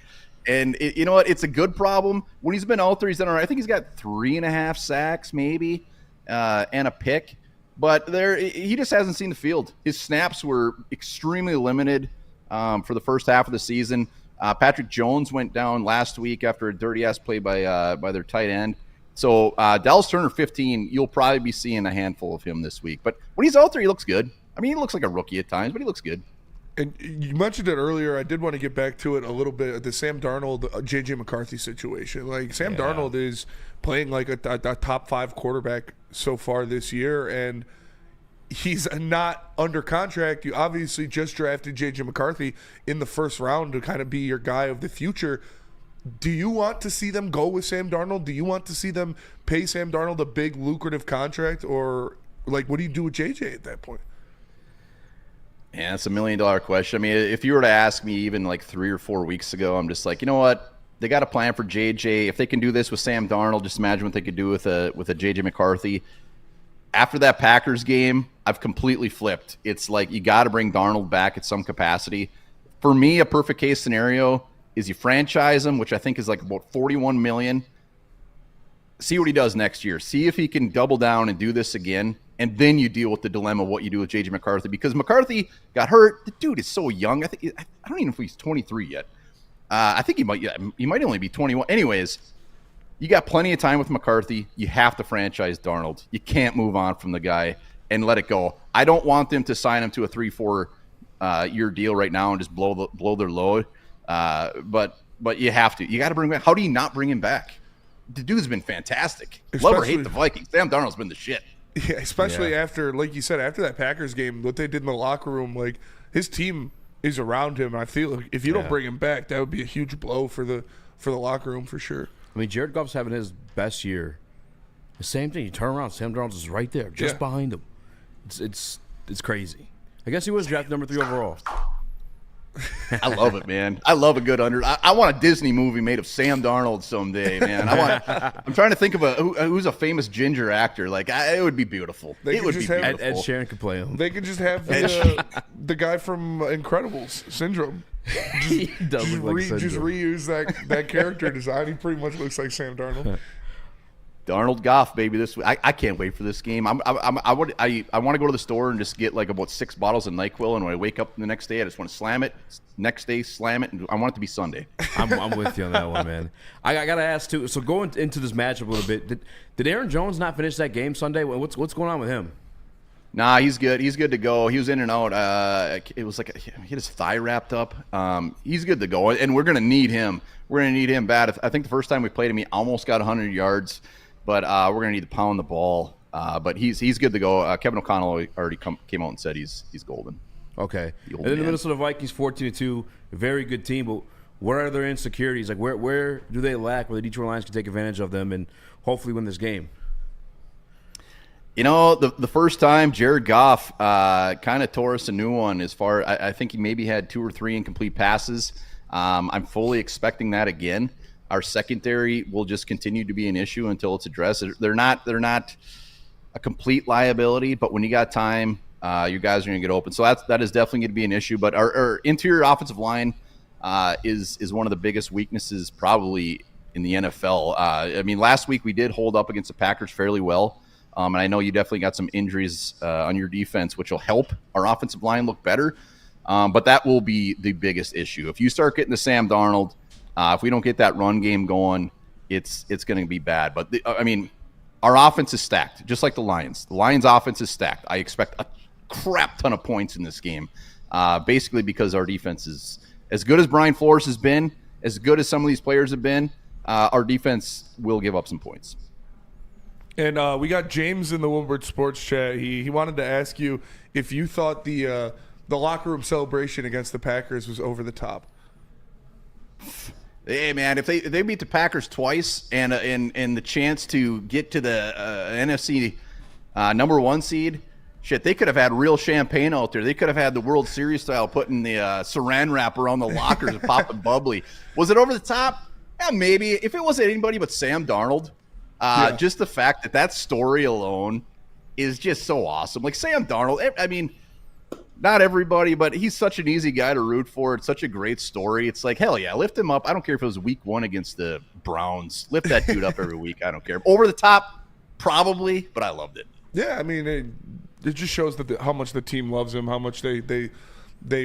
And you know what? It's a good problem. When he's been out there, he's done all right. I think he's got 3.5 sacks, maybe, and a pick. But he just hasn't seen the field. His snaps were extremely limited for the first half of the season. Patrick Jones went down last week after a dirty-ass play by their tight end. So Dallas Turner, 15, you'll probably be seeing a handful of him this week. But when he's out there, he looks good. I mean, he looks like a rookie at times, but he looks good. And you mentioned it earlier. I did want to get back to it a little bit. The Sam Darnold, J.J. McCarthy situation. Like, Sam Darnold is playing like a top 5 quarterback so far this year, and he's not under contract. You obviously just drafted J.J. McCarthy in the first round to kind of be your guy of the future. Do you want to see them go with Sam Darnold? Do you want to see them pay Sam Darnold a big, lucrative contract? Or, like, what do you do with J.J. at that point? Yeah, that's $1 million question. I mean, if you were to ask me even like 3 or 4 weeks ago, I'm just like, you know what? They got a plan for JJ. If they can do this with Sam Darnold, just imagine what they could do with a JJ McCarthy. After that Packers game, I've completely flipped. It's like you got to bring Darnold back at some capacity. For me, a perfect case scenario is you franchise him, which I think is like about $41 million. See what he does next year. See if he can double down and do this again. And then you deal with the dilemma of what you do with J.J. McCarthy, because McCarthy got hurt. The dude is so young. I don't even know if he's 23 yet. I think he might only be 21. Anyways, you got plenty of time with McCarthy. You have to franchise Darnold. You can't move on from the guy and let it go. I don't want them to sign him to a 3-4 year deal right now and just blow their load. But you have to. You got to bring him back. How do you not bring him back? The dude's been fantastic. Love or hate the Vikings, Sam Darnold's been the shit. Yeah, especially after, like you said, after that Packers game, what they did in the locker room, like, his team is around him. I feel like if you don't bring him back, that would be a huge blow for the locker room for sure. I mean, Jared Goff's having his best year. The same thing. You turn around, Sam Darnold is right there, just behind him. It's crazy. I guess he was drafted number 3 overall. I love it, man. I love a good under. I want a Disney movie made of Sam Darnold someday, man. I'm trying to think of who's a famous ginger actor. Like, it would be beautiful. It would be beautiful. Ed Sheeran could play him. They could just have the guy from Incredibles, Syndrome. He does look like Syndrome. Just reuse that character design. He pretty much looks like Sam Darnold. Darnold Goff, baby, this week. I can't wait for this game. I want to go to the store and just get like about 6 bottles of NyQuil, and when I wake up the next day, I just want to slam it. Next day, slam it, and I want it to be Sunday. I'm with you on that one, man. I got to ask too. So going into this matchup a little bit, did Aaron Jones not finish that game Sunday? What's going on with him? Nah, he's good. He's good to go. He was in and out. It was like he had his thigh wrapped up. He's good to go, and we're gonna need him. We're gonna need him bad. I think the first time we played him, he almost got 100 yards. But we're going to need to pound the ball. But he's good to go. Kevin O'Connell already came out and said he's golden. Okay. The old And then the man. Minnesota Vikings 14-2, very good team, but what are their insecurities? Like where do they lack where the Detroit Lions can take advantage of them and hopefully win this game? You know, the first time Jared Goff kind of tore us a new one as far I think he maybe had 2 or 3 incomplete passes. I'm fully expecting that again. Our secondary will just continue to be an issue until it's addressed. They're not a complete liability, but when you got time, you guys are going to get open. So that is definitely going to be an issue. But our interior offensive line is one of the biggest weaknesses probably in the NFL. I mean, last week we did hold up against the Packers fairly well. And I know you definitely got some injuries on your defense, which will help our offensive line look better. But that will be the biggest issue. If you start getting to Sam Darnold, if we don't get that run game going, it's going to be bad. But, I mean, our offense is stacked, just like the Lions. The Lions' offense is stacked. I expect a crap ton of points in this game, basically because our defense is as good as Brian Flores has been, as good as some of these players have been, our defense will give up some points. And we got James in the Woodward Sports Chat. He wanted to ask you if you thought the locker room celebration against the Packers was over the top. Hey man, if they beat the Packers twice and the chance to get to the NFC number 1 seed, shit, they could have had real champagne out there. They could have had the World Series style, putting the Saran wrap around the lockers and popping bubbly. Was it over the top? Yeah, maybe. If it wasn't anybody but Sam Darnold. Just the fact that story alone is just so awesome. Like Sam Darnold, I mean, not everybody, but he's such an easy guy to root for. It's such a great story. It's like, hell yeah, lift him up. I don't care if it was week 1 against the Browns. Lift that dude up every week. I don't care. Over the top, probably, but I loved it. Yeah, I mean, it just shows that how much the team loves him, how much they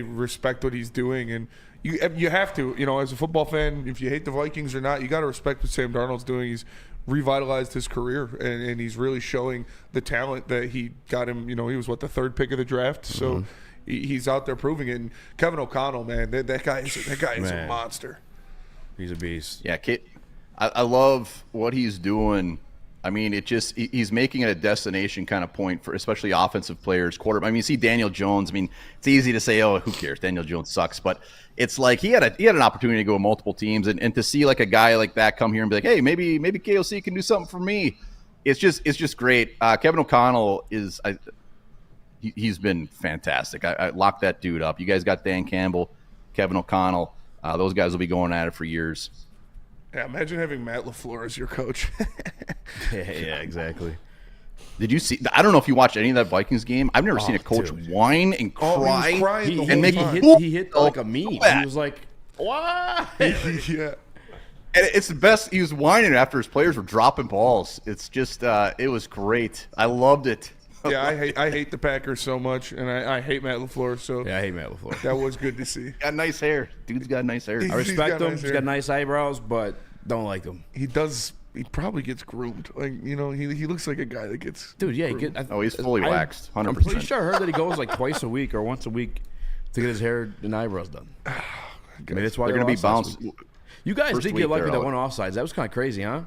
respect what he's doing. And you have to, as a football fan, if you hate the Vikings or not, you got to respect what Sam Darnold's doing. He's revitalized his career, and he's really showing the talent that he got him. He was the 3rd pick of the draft, so he's out there proving it. And Kevin O'Connell, man, that guy is a monster. He's a beast. Yeah, I love what he's doing. I mean, he's making it a destination kind of point for especially offensive players, quarterback. I mean, you see Daniel Jones. I mean, it's easy to say, oh, who cares? Daniel Jones sucks. But it's like he had an opportunity to go with multiple teams, and to see like a guy like that come here and be like, hey, maybe KOC can do something for me. It's just great. Kevin O'Connell he's been fantastic. I locked that dude up. You guys got Dan Campbell, Kevin O'Connell. Those guys will be going at it for years. Yeah, imagine having Matt LaFleur as your coach. yeah, exactly. Did you see? I don't know if you watched any of that Vikings game. I've never seen a coach whine and cry. He was crying and make he hit like a meme. He was like, "What?" Yeah. And it's the best. He was whining after his players were dropping balls. It's just, it was great. I loved it. Yeah, I hate the Packers so much, and I hate Matt LaFleur. So yeah, I hate Matt LaFleur. That was good to see. Got nice hair. Dude's got nice hair. I respect him. He's got nice eyebrows, but don't like him. He does. He probably gets groomed. Like he looks like a guy that gets. Dude, yeah. He's fully waxed. 100%. I'm pretty sure I heard that he goes like twice a week or once a week to get his hair and eyebrows done. I mean, that's why they're going to be bounced. You guys did get lucky with that one offsides. That was kind of crazy, huh?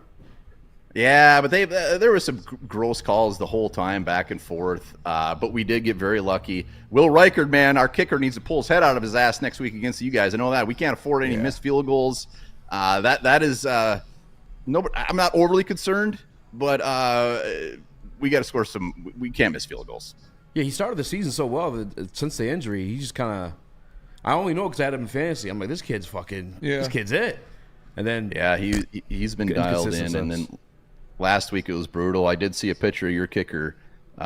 Yeah, but there was some gross calls the whole time, back and forth. But we did get very lucky. Will Reichard, man, our kicker, needs to pull his head out of his ass next week against you guys. I know that. We can't afford any missed field goals. That is no. I'm not overly concerned, but we got to score some. We can't miss field goals. Yeah, he started the season so well that since the injury, he just kind of. I only know because I had him in fantasy. I'm like, this kid's fucking. Yeah. This kid's it. And then he's been dialed in, and then. Last week it was brutal. I did see a picture of your kicker.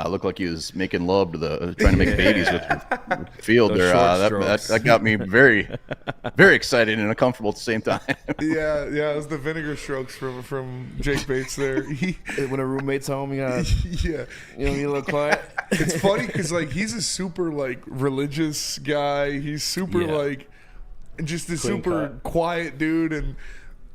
Looked like he was making love to trying to make babies with the field there. That got me very, very excited and uncomfortable at the same time. Yeah, it was the vinegar strokes from Jake Bates there. When a roommate's home, yeah, be a little quiet. It's funny because he's a super religious guy. He's super just a super quiet dude, and.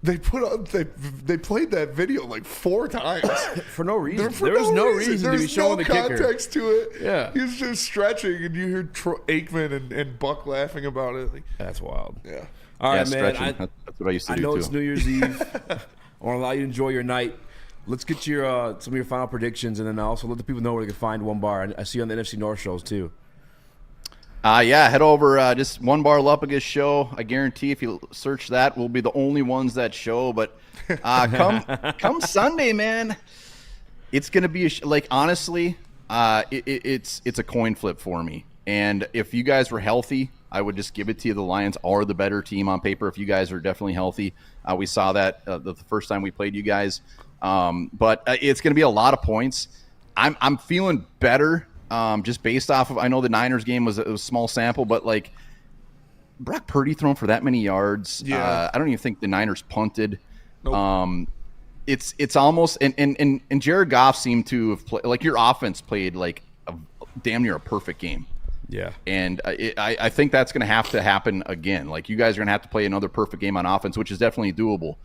They played that video 4 times for no reason. There was no reason to be showing the kicker. There's no context to it. Yeah, he was just stretching, and you hear Aikman and Buck laughing about it. That's wild. Yeah. All right, man. That's what I used to do. I know too. It's New Year's Eve. I want to allow you to enjoy your night. Let's get your some of your final predictions, and then also let the people know where they can find One Bar. I see you on the NFC North shows too. Yeah, head over just One Bar Lupagus show. I guarantee if you search that, we'll be the only ones that show. But come Sunday, man, it's gonna be honestly, it's a coin flip for me. And if you guys were healthy, I would just give it to you. The Lions are the better team on paper. If you guys are definitely healthy, we saw that the first time we played you guys. But it's gonna be a lot of points. I'm feeling better. Just based off of, I know the Niners game was a small sample, but like Brock Purdy thrown for that many yards. Yeah. I don't even think the Niners punted. Nope. It's almost and Jared Goff seemed to have played, like, your offense played like a damn near a perfect game. Yeah. And I think that's going to happen again. Like, you guys are going to have to play another perfect game on offense, which is definitely doable.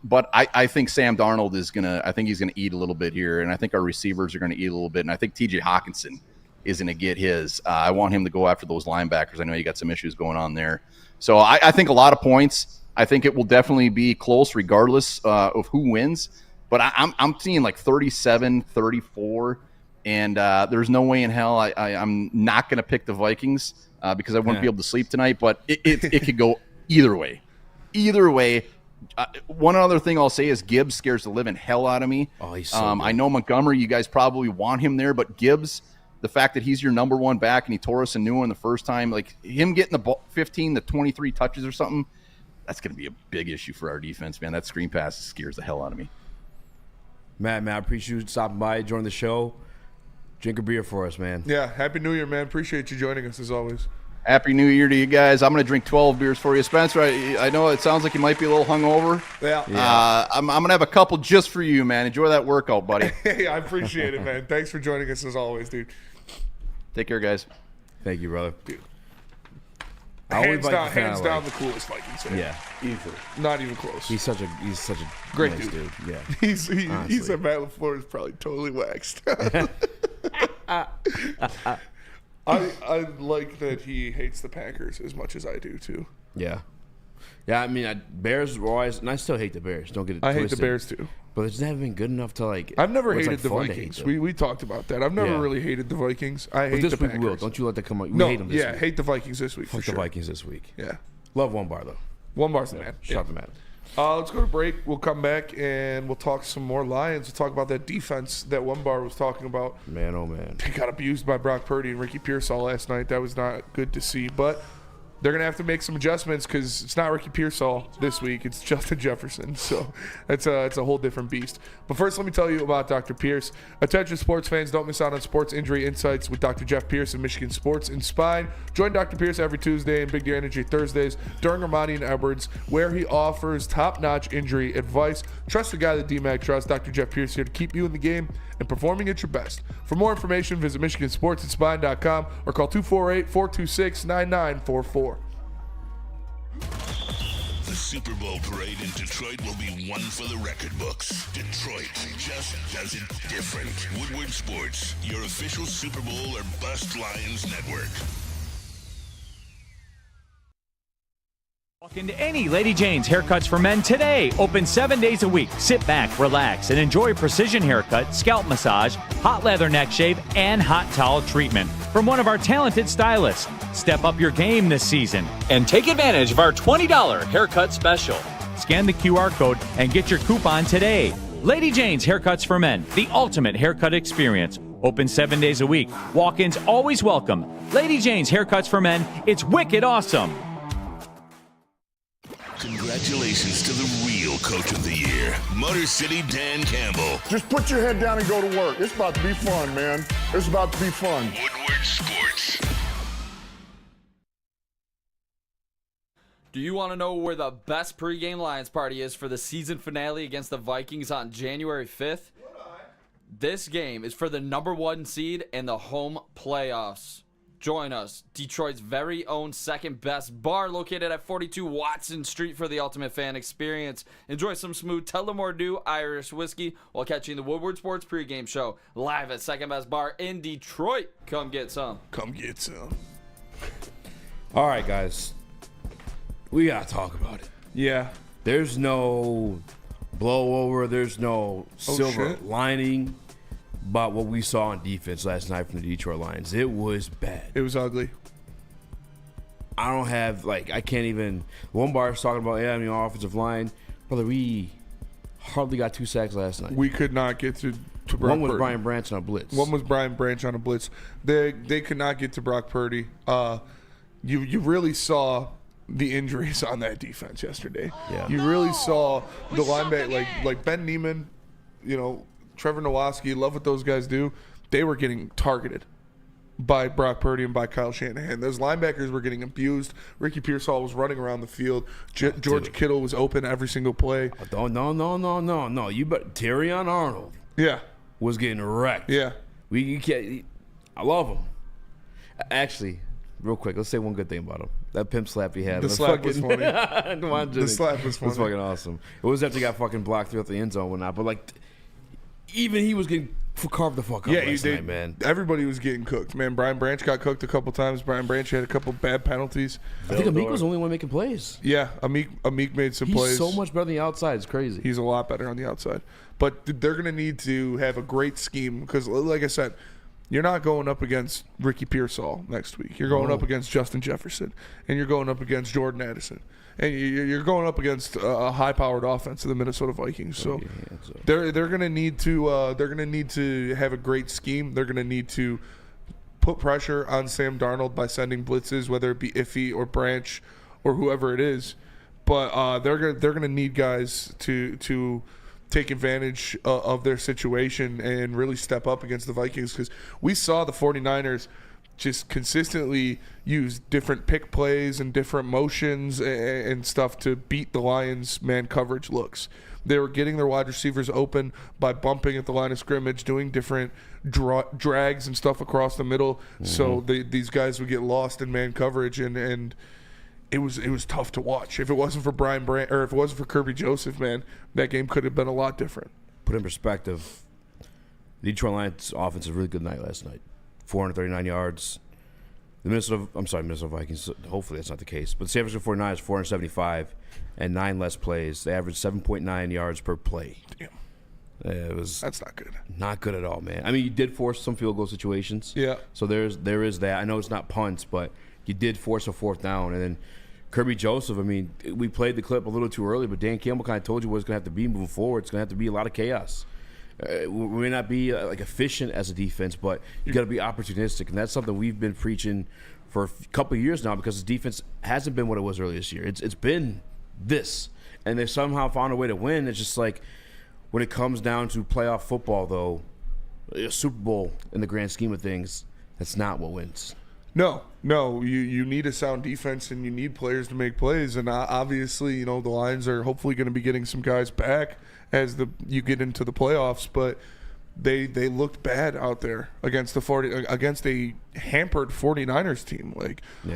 But I think Sam Darnold he's going to eat a little bit here. And I think our receivers are going to eat a little bit. And I think TJ Hawkinson is going to get his. I want him to go after those linebackers. I know you got some issues going on there. So I think a lot of points. I think it will definitely be close regardless of who wins. But I'm seeing like 37-34. And there's no way in hell I'm not going to pick the Vikings because I wouldn't be able to sleep tonight. But it could go either way. Either way. One other thing I'll say is Gibbs scares the living hell out of me. Oh, he's so good. I know Montgomery, you guys probably want him there, but Gibbs, the fact that he's your number one back and he tore us a new one the first time, like him getting the 15 to 23 touches or something, that's going to be a big issue for our defense, man. That screen pass scares the hell out of me. Man, I appreciate you stopping by, joining the show. Drink a beer for us, man. Yeah, Happy New Year, man. Appreciate you joining us as always. Happy New Year to you guys. I'm going to drink 12 beers for you. Spencer, I know it sounds like you might be a little hungover. Yeah. I'm going to have a couple just for you, man. Enjoy that workout, buddy. Hey, I appreciate it, man. Thanks for joining us as always, dude. Take care, guys. Thank you, brother. Dude. Hands down the coolest Vikings fan. Yeah, easily. Not even close. He's such a great nice dude. Yeah, he said Matt LaFleur is probably totally waxed. I like that he hates the Packers as much as I do too. Yeah. I mean, Bears were always, and I still hate the Bears. Don't get it I twisted. hate the Bears too. But it's never been good enough to like. I've never where it's, hated the fun to Vikings. hate them. We talked about that. I've never really hated the Vikings. I hate this the week Packers. we will. Don't you let that come out. We No, hate them this week. hate the Vikings this week. Fuck for sure. the Vikings this week. Yeah. Love One Bar though. One Bar's the man. Shout out to Matt. Let's go to break. We'll come back and we'll talk some more Lions. We'll talk about that defense that One Bar was talking about. Man, oh man. They got abused by Brock Purdy and Ricky Pearsall last night. That was not good to see. But they're going to have to make some adjustments because it's not Ricky Pearsall this week. It's Justin Jefferson. So it's a whole different beast. But first, let me tell you about Dr. Pierce. Attention sports fans, don't miss out on sports injury insights with Dr. Jeff Pierce of Michigan Sports and Spine. Join Dr. Pierce every Tuesday and Big Deal Energy Thursdays during Ermanni and Edwards, where he offers top-notch injury advice. Trust the guy that DMAC trusts. Dr. Jeff Pierce here to keep you in the game and performing at your best. For more information, visit MichiganSportsAndSpine.com or call 248-426-9944. The Super Bowl parade in Detroit will be one for the record books. Detroit just does it different. Woodward Sports, your official Super Bowl or bust Lions network. Walk into any Lady Jane's Haircuts for Men today. Open 7 days a week. Sit back, relax, and enjoy precision haircut, scalp massage, hot leather neck shave, and hot towel treatment from one of our talented stylists. Step up your game this season and take advantage of our $20 haircut special. Scan the QR code and get your coupon today. Lady Jane's Haircuts for Men, the ultimate haircut experience. Open 7 days a week. Walk-ins always welcome. Lady Jane's Haircuts for Men. It's wicked awesome. Congratulations to the real Coach of the Year, Motor City Dan Campbell. Just put your head down and go to work. It's about to be fun, man. It's about to be fun. Woodward Sports. Do you want to know where the best pregame Lions party is for the season finale against the Vikings on January 5th? This game is for the #1 seed and the home playoffs. Join us, Detroit's very own second best bar located at 42 Watson Street for the ultimate fan experience. Enjoy some smooth Tullamore Irish whiskey while catching the Woodward Sports pregame show live at Second Best Bar in Detroit. Come get some. Come get some. All right, guys. We got to talk about it. Yeah. There's no blowover. There's no silver lining about what we saw on defense last night from the Detroit Lions. It was bad. It was ugly. I don't have, like, I can't even. One bar is talking about, offensive line. Brother, we hardly got 2 sacks last night. We could not get to Brock One was Purdy. Brian Branch on a blitz. One was Brian Branch on a blitz. They could not get to Brock Purdy. You really saw the injuries on that defense yesterday. Yeah. You really saw the linebacker, like Ben Neiman, Trevor Nowaski, love what those guys do. They were getting targeted by Brock Purdy and by Kyle Shanahan. Those linebackers were getting abused. Ricky Pearsall was running around the field. George Kittle was open every single play. Oh, no. You bet Terrion Arnold. Yeah. Was getting wrecked. Yeah. You can't. I love him. Actually, real quick, let's say one good thing about him. That pimp slap he had. The slap was funny. Come on, the slap was funny. It was fucking awesome. It was after he got fucking blocked throughout the end zone and whatnot, but like, even he was getting carved the fuck up last night, man. Everybody was getting cooked, man. Brian Branch got cooked a couple times. Brian Branch had a couple bad penalties. I think Amik was the only one making plays. Yeah, Amik made some plays. He's so much better on the outside. It's crazy. He's a lot better on the outside. But they're going to need to have a great scheme because, like I said, you're not going up against Ricky Pearsall next week. You're going up against Justin Jefferson, and you're going up against Jordan Addison. And you're going up against a high-powered offense of the Minnesota Vikings. So they're going to need to have a great scheme. They're going to need to put pressure on Sam Darnold by sending blitzes, whether it be Iffy or Branch or whoever it is. But they're going to need guys to take advantage of their situation and really step up against the Vikings because we saw the 49ers just consistently use different pick plays and different motions and stuff to beat the Lions' man coverage looks. They were getting their wide receivers open by bumping at the line of scrimmage, doing different drags and stuff across the middle. Mm-hmm. So these guys would get lost in man coverage, and it was tough to watch. If it wasn't for Brian Brandt or if it wasn't for Kirby Joseph, man, that game could have been a lot different. Put in perspective, the Detroit Lions offense had a really good night last night. 439 yards. The Minnesota Vikings, hopefully that's not the case, but the San Francisco 49ers, 475 and 9 less plays. They averaged 7.9 yards per play. Damn. That's not good. Not good at all, man. I mean, you did force some field goal situations. Yeah. So there is that. I know it's not punts, but you did force a fourth down. And then Kirby Joseph, I mean, we played the clip a little too early, but Dan Campbell kind of told you what it's going to have to be moving forward. It's going to have to be a lot of chaos. We may not be efficient as a defense, but you got to be opportunistic, and that's something we've been preaching for a couple of years now because the defense hasn't been what it was earlier this year. It's been this, and they somehow found a way to win. It's just like when it comes down to playoff football, though, a Super Bowl in the grand scheme of things, that's not what wins. No, you need a sound defense and you need players to make plays, and obviously, the Lions are hopefully going to be getting some guys back as you get into the playoffs, but they looked bad out there against a hampered 49ers team.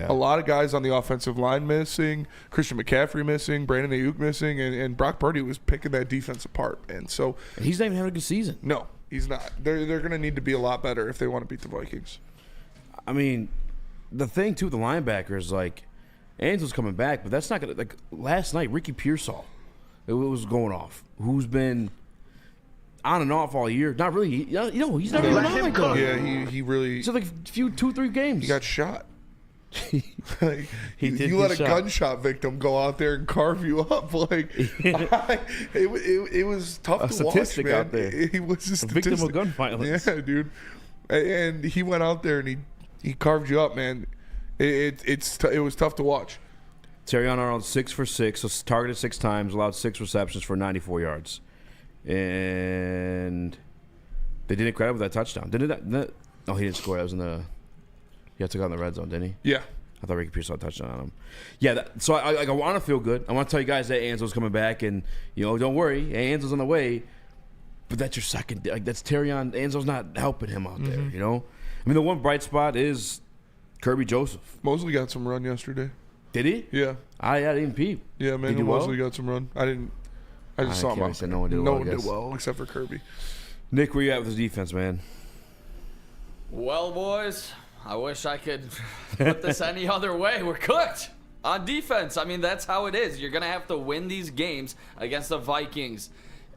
A lot of guys on the offensive line missing, Christian McCaffrey missing, Brandon Ayuk missing, and Brock Purdy was picking that defense apart. And so he's not even having a good season. No, he's not. They're going to need to be a lot better if they want to beat the Vikings. I mean, the thing too with the linebackers, Angel's coming back, but that's not going to last night. Ricky Pearsall, it was going off. Who's been on and off all year? Not really. He's not really on like that. Yeah, he really. It's 2-3 games. He got shot. He did. You let a gunshot victim go out there and carve you up. It was tough to watch, man. Out there. He was a victim of gun violence. Yeah, dude. And he went out there and he carved you up, man. It was tough to watch. Terrion Arnold 6 for 6, so targeted 6 times, allowed 6 receptions for 94 yards, and they didn't credit with that touchdown. He didn't score. That was in the. He took out in the red zone, didn't he? Yeah. I thought Ricky Pierce saw a touchdown on him. Yeah. So I want to feel good. I want to tell you guys that Anzo's coming back, and don't worry, Anzo's on the way. But that's your second. That's Terrion. Anzo's not helping him out there. I mean, the one bright spot is Kirby Joseph. Mosley got some run yesterday. Did he? Yeah. I didn't peep. Yeah, man. Mosley got some run. I just saw him out there. No one did well. No one did well except for Kirby. Nick, where you at with this defense, man? Well, boys, I wish I could put this any other way. We're cooked on defense. I mean, that's how it is. You're going to have to win these games against the Vikings,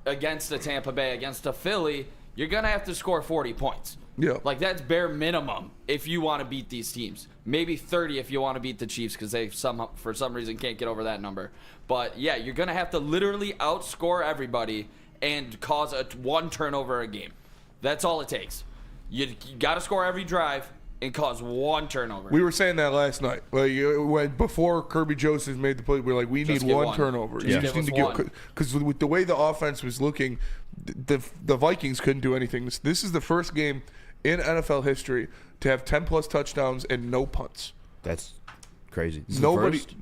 against the Tampa Bay, against the Philly. you're going to have to score 40 points. Yeah. Like, that's bare minimum if you want to beat these teams. Maybe 30 if you want to beat the Chiefs because they, for some reason, can't get over that number. But, yeah, you're going to have to literally outscore everybody and cause one turnover a game. That's all it takes. You got to score every drive and cause one turnover. We were saying that last night. Like, before Kirby Joseph made the play, we were like, we need one turnover. You just need to get because with the way the offense was looking, the Vikings couldn't do anything. This is the first game in NFL history to have 10-plus touchdowns and no punts. That's crazy.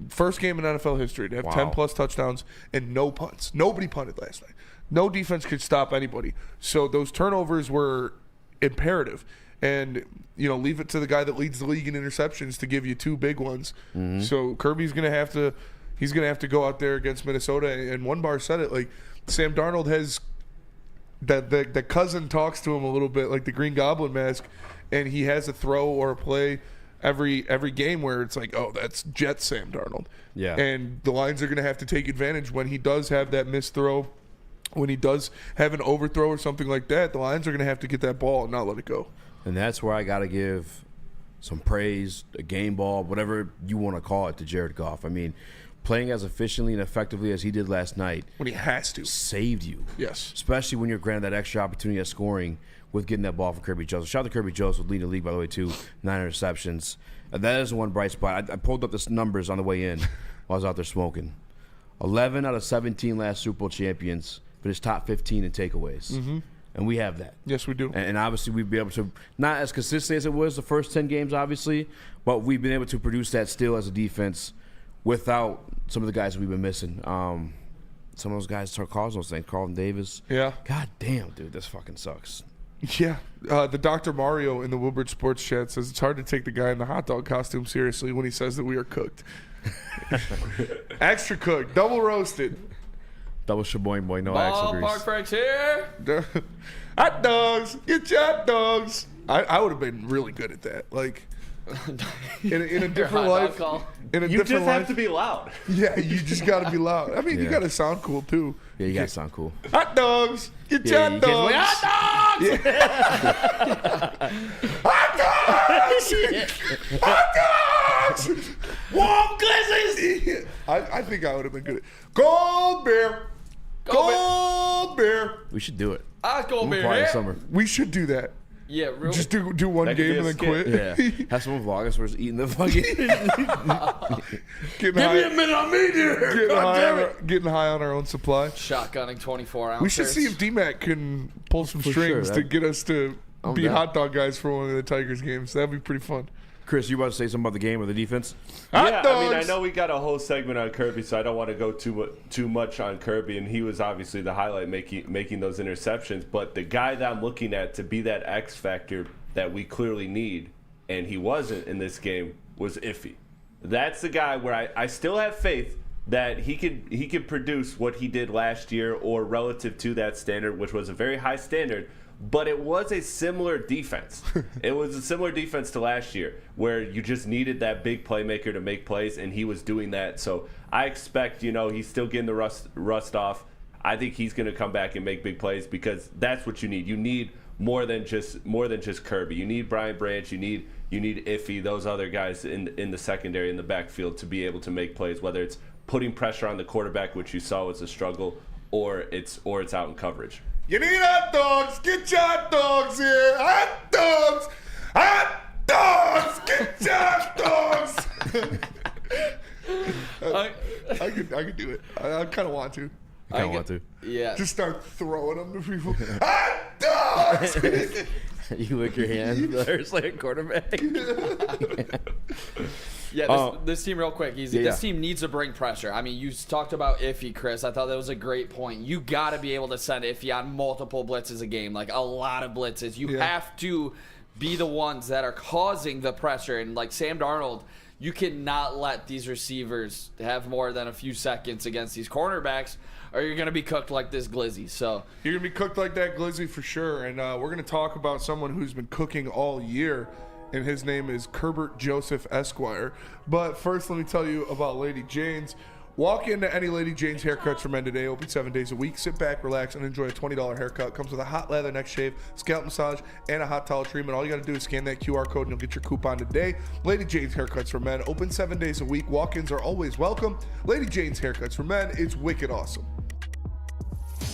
First game in NFL history to have 10-plus touchdowns and no punts. Nobody punted last night. No defense could stop anybody. So those turnovers were imperative. And, leave it to the guy that leads the league in interceptions to give you 2 big ones. Mm-hmm. So Kirby's going to have to go out there against Minnesota. And one bar said it, like, Sam Darnold has the cousin talks to him a little bit like the Green Goblin mask, and he has a throw or a play every game where it's like, oh, that's Jet Sam Darnold. Yeah. And the Lions are going to have to take advantage when he does have that missed throw, when he does have an overthrow or something like that. The Lions are going to have to get that ball and not let it go. And that's where I got to give some praise, a game ball, whatever you want to call it, to Jared Goff. I mean, playing as efficiently and effectively as he did last night, when he has to, saved you. Yes. Especially when you're granted that extra opportunity at scoring with getting that ball from Kirby Joseph. Shout out to Kirby Joseph, leading the league, by the way, too. 9 interceptions. That is one bright spot. I pulled up the numbers on the way in while I was out there smoking. 11 out of 17 last Super Bowl champions, but it's top 15 in takeaways. Mm-hmm. And we have that. Yes, we do. And obviously we'd be able to, not as consistent as it was the first 10 games, obviously, but we've been able to produce that still as a defense without some of the guys we've been missing. Some of those guys start causing those things. Carlton Davis. Yeah. God damn, dude, this fucking sucks. Yeah. The Dr. Mario in the Woodward Sports Chat says it's hard to take the guy in the hot dog costume seriously when he says that we are cooked. Extra cooked. Double roasted. Double shaboing boy. No axle grease. Ballpark Frank's here. Hot dogs. Get your hot dogs. I would have been really good at that. Like, in a different life. You just have to be loud. Yeah, you just got to be loud. I mean, you got to sound cool, too. Yeah, you got to sound cool. Hot dogs. Get your hot dogs. Hot dogs. Yeah. Hot dogs. Hot dogs. Warm glizzies. I think I would have been good at Gold Bear. Gold Bear. We should do it. Gold Bear. Summer. We should do that. Yeah, really. Just do one game and then quit. Yeah. Have someone vlog us. We're just eating the fucking. Give me a minute, I'm eating here. Getting high on our own supply. Shotgunning 24 ounces. We should see if D-Mac can pull some strings to get us to be hot dog guys for one of the Tigers games. That'd be pretty fun. Chris, you about to say something about the game or the defense? Yeah, I mean, I know we got a whole segment on Kirby, so I don't want to go too much on Kirby, and he was obviously the highlight making those interceptions. But the guy that I'm looking at to be that X factor that we clearly need, and he wasn't in this game, was Iffy. That's the guy where I still have faith that he could produce what he did last year or relative to that standard, which was a very high standard. But it was a similar defense. It was a similar defense to last year where you just needed that big playmaker to make plays, and he was doing that. So I expect, he's still getting the rust off. I think he's going to come back and make big plays because that's what you need. You need more than just Kirby. You need Brian Branch. You need Iffy, those other guys in the secondary, in the backfield to be able to make plays, whether it's putting pressure on the quarterback, which you saw was a struggle, or it's out in coverage. You need hot dogs. Get your hot dogs here. Hot dogs. Hot dogs. Get your hot dogs. I could do it. I kind of want to. I want to. Yeah. Just start throwing them to people. Hot dogs. You lick your hand. There's like a quarterback. Yeah, this team, real quick, Easy. Yeah. This team needs to bring pressure. I mean, you talked about Iffy, Chris. I thought that was a great point. You got to be able to send Iffy on multiple blitzes a game, like a lot of blitzes. You have to be the ones that are causing the pressure. And like Sam Darnold, you cannot let these receivers have more than a few seconds against these cornerbacks, or you're going to be cooked like this glizzy. So you're going to be cooked like that glizzy for sure. And we're going to talk about someone who's been cooking all year, and his name is Kerbert Joseph Esquire. But first, let me tell you about Lady Jane's. Walk into any Lady Jane's Haircuts for Men today. Open 7 days a week. Sit back, relax, and enjoy a $20 haircut. Comes with a hot leather neck shave, scalp massage, and a hot towel treatment. All you got to do is scan that QR code and you'll get your coupon today. Lady Jane's Haircuts for Men. Open 7 days a week. Walk-ins are always welcome. Lady Jane's Haircuts for Men. It's wicked awesome.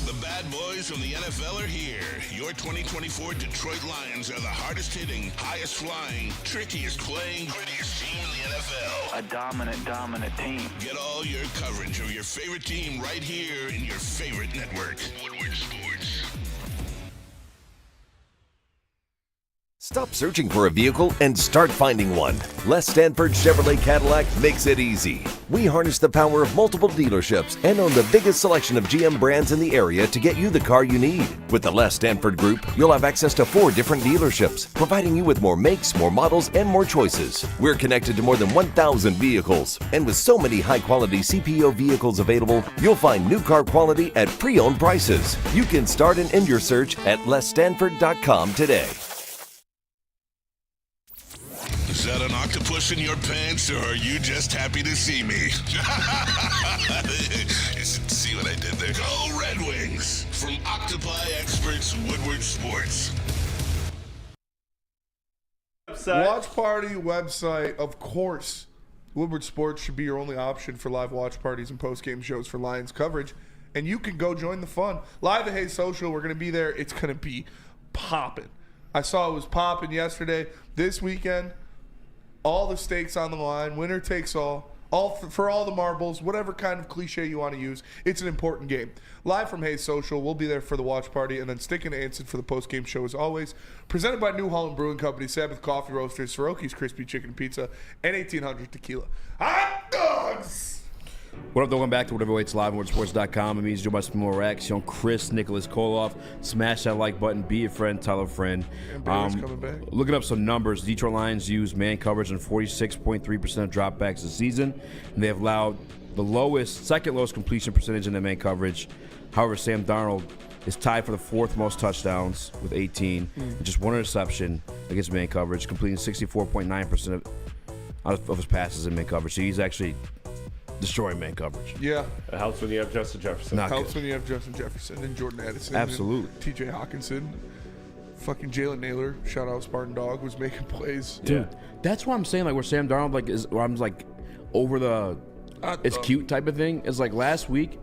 The bad boys from the NFL are here. Your 2024 Detroit Lions are the hardest hitting, highest flying, trickiest playing, grittiest team in the NFL. A dominant team. Get all your coverage of your favorite team right here in your favorite network. Woodward Sports. Stop searching for a vehicle and start finding one. Les Stanford Chevrolet Cadillac makes it easy. We harness the power of multiple dealerships and own the biggest selection of GM brands in the area to get you the car you need. With the Les Stanford Group, you'll have access to 4 different dealerships, providing you with more makes, more models, and more choices. We're connected to more than 1,000 vehicles. And with so many high-quality CPO vehicles available, you'll find new car quality at pre-owned prices. You can start and end your search at lesstanford.com today. Is that an octopus in your pants, or are you just happy to see me? You should see what I did there. Go Red Wings! From Octopi Experts, Woodward Sports. Watch Party website, of course. Woodward Sports should be your only option for live watch parties and post-game shows for Lions coverage. And you can go join the fun. Live at Hey Social, we're going to be there. It's going to be popping. I saw it was popping yesterday. This weekend, all the stakes on the line, winner takes all for all the marbles, whatever kind of cliche you want to use. It's an important game. Live from Hayes Social, we'll be there for the watch party, and then sticking to Anson for the post-game show as always. Presented by New Holland Brewing Company, Sabbath Coffee Roasters, Soroki's Crispy Chicken Pizza, and 1800 Tequila. Hot dogs! What up, welcome back to Whatever Waits Live on WoodsportsCom. It means Joe Buster More Rax, young Chris, Nicholas Koloff. Smash that like button, be a friend, tell a friend. Coming back. Looking up some numbers, Detroit Lions use man coverage on 46.3% of dropbacks this season. And they have allowed the second lowest completion percentage in the man coverage. However, Sam Darnold is tied for the 4th most touchdowns with 18. And just 1 interception against man coverage, completing 64.9% of his passes in man coverage. So he's actually destroying man coverage. Yeah. It helps when you have Justin Jefferson. When you have Justin Jefferson and Jordan Addison. Absolutely. And TJ Hawkinson. Fucking Jalen Naylor. Shout out Spartan Dog was making plays. Dude, that's why I'm saying like where Sam Darnold where I'm like over the it's cute type of thing. It's like last week,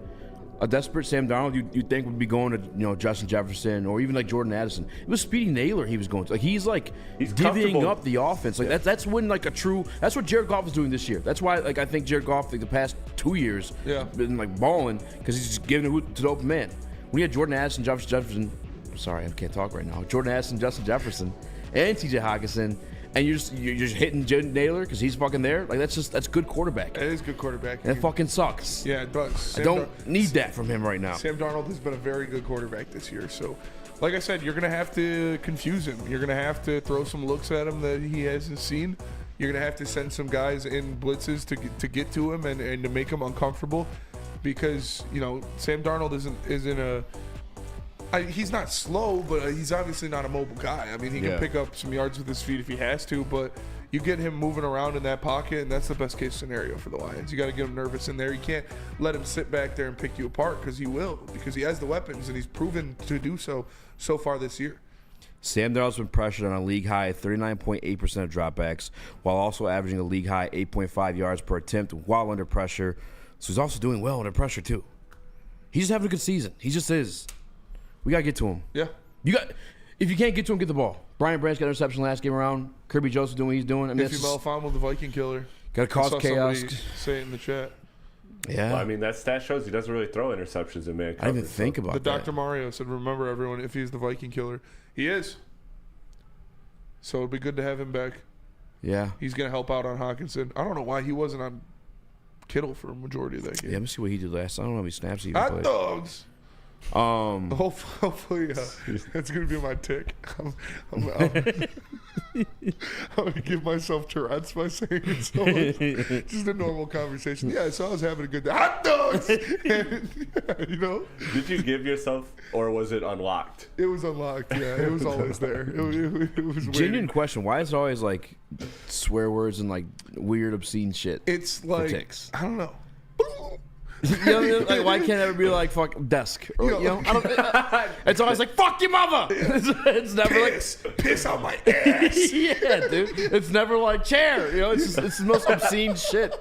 a desperate Sam Darnold you'd think would be going to Justin Jefferson or even like Jordan Addison. It was Speedy Naylor he was going to. Like he's divvying up the offense. Like that's when like that's what Jared Goff is doing this year. That's why like I think Jared Goff like the past 2 years been like balling because he's just giving it to the open man. When you had Jordan Addison, Jefferson, sorry I can't talk right now. Jordan Addison, Justin Jefferson, and TJ Hawkinson. And you're just hitting Jaden Naylor because he's fucking there. Like that's good quarterback. It is good quarterback. And it fucking sucks. Yeah, it does. I don't need that from him right now. Sam Darnold has been a very good quarterback this year. So, like I said, you're gonna have to confuse him. You're gonna have to throw some looks at him that he hasn't seen. You're gonna have to send some guys in blitzes to get to him and to make him uncomfortable, because Sam Darnold isn't a. He's not slow, but he's obviously not a mobile guy. I mean, he can pick up some yards with his feet if he has to, but you get him moving around in that pocket, and that's the best case scenario for the Lions. You got to get him nervous in there. You can't let him sit back there and pick you apart because he will, because he has the weapons, and he's proven to do so far this year. Sam Darnold's been pressured on a league-high 39.8% of dropbacks, while also averaging a league-high 8.5 yards per attempt while under pressure. So he's also doing well under pressure, too. He's just having a good season. He just is. We got to get to him. Yeah. If you can't get to him, get the ball. Brian Branch got an interception last game around. Kirby Joseph doing what he's doing. I mean, If you Malafamo, the Viking killer. Got to cause chaos. Say it in the chat. Yeah. Well, I mean, that stat shows he doesn't really throw interceptions in man coverage. I didn't even think about that. Dr. Mario said, remember everyone, if he's the Viking killer. He is. So it'd be good to have him back. Yeah. He's going to help out on Hawkinson. I don't know why he wasn't on Kittle for a majority of that game. Yeah, let me see what he did last. I don't know how many snaps he even Hot played. dogs. Hopefully that's gonna be my tick. I'm gonna give myself Tourette's by saying it so much. Just a normal conversation. Yeah, so I was having a good day. Hot dogs. And, Did you give yourself, or was it unlocked? It was unlocked. Yeah, it was always there. It was genuine question. Why is it always like swear words and like weird obscene shit? It's like I don't know. You know what I mean? Like, why can't it ever be like fuck desk? Or, you know, I don't, it's always like fuck your mother. It's never piss on my ass. Yeah, dude. It's never like chair. You know, it's the most obscene shit.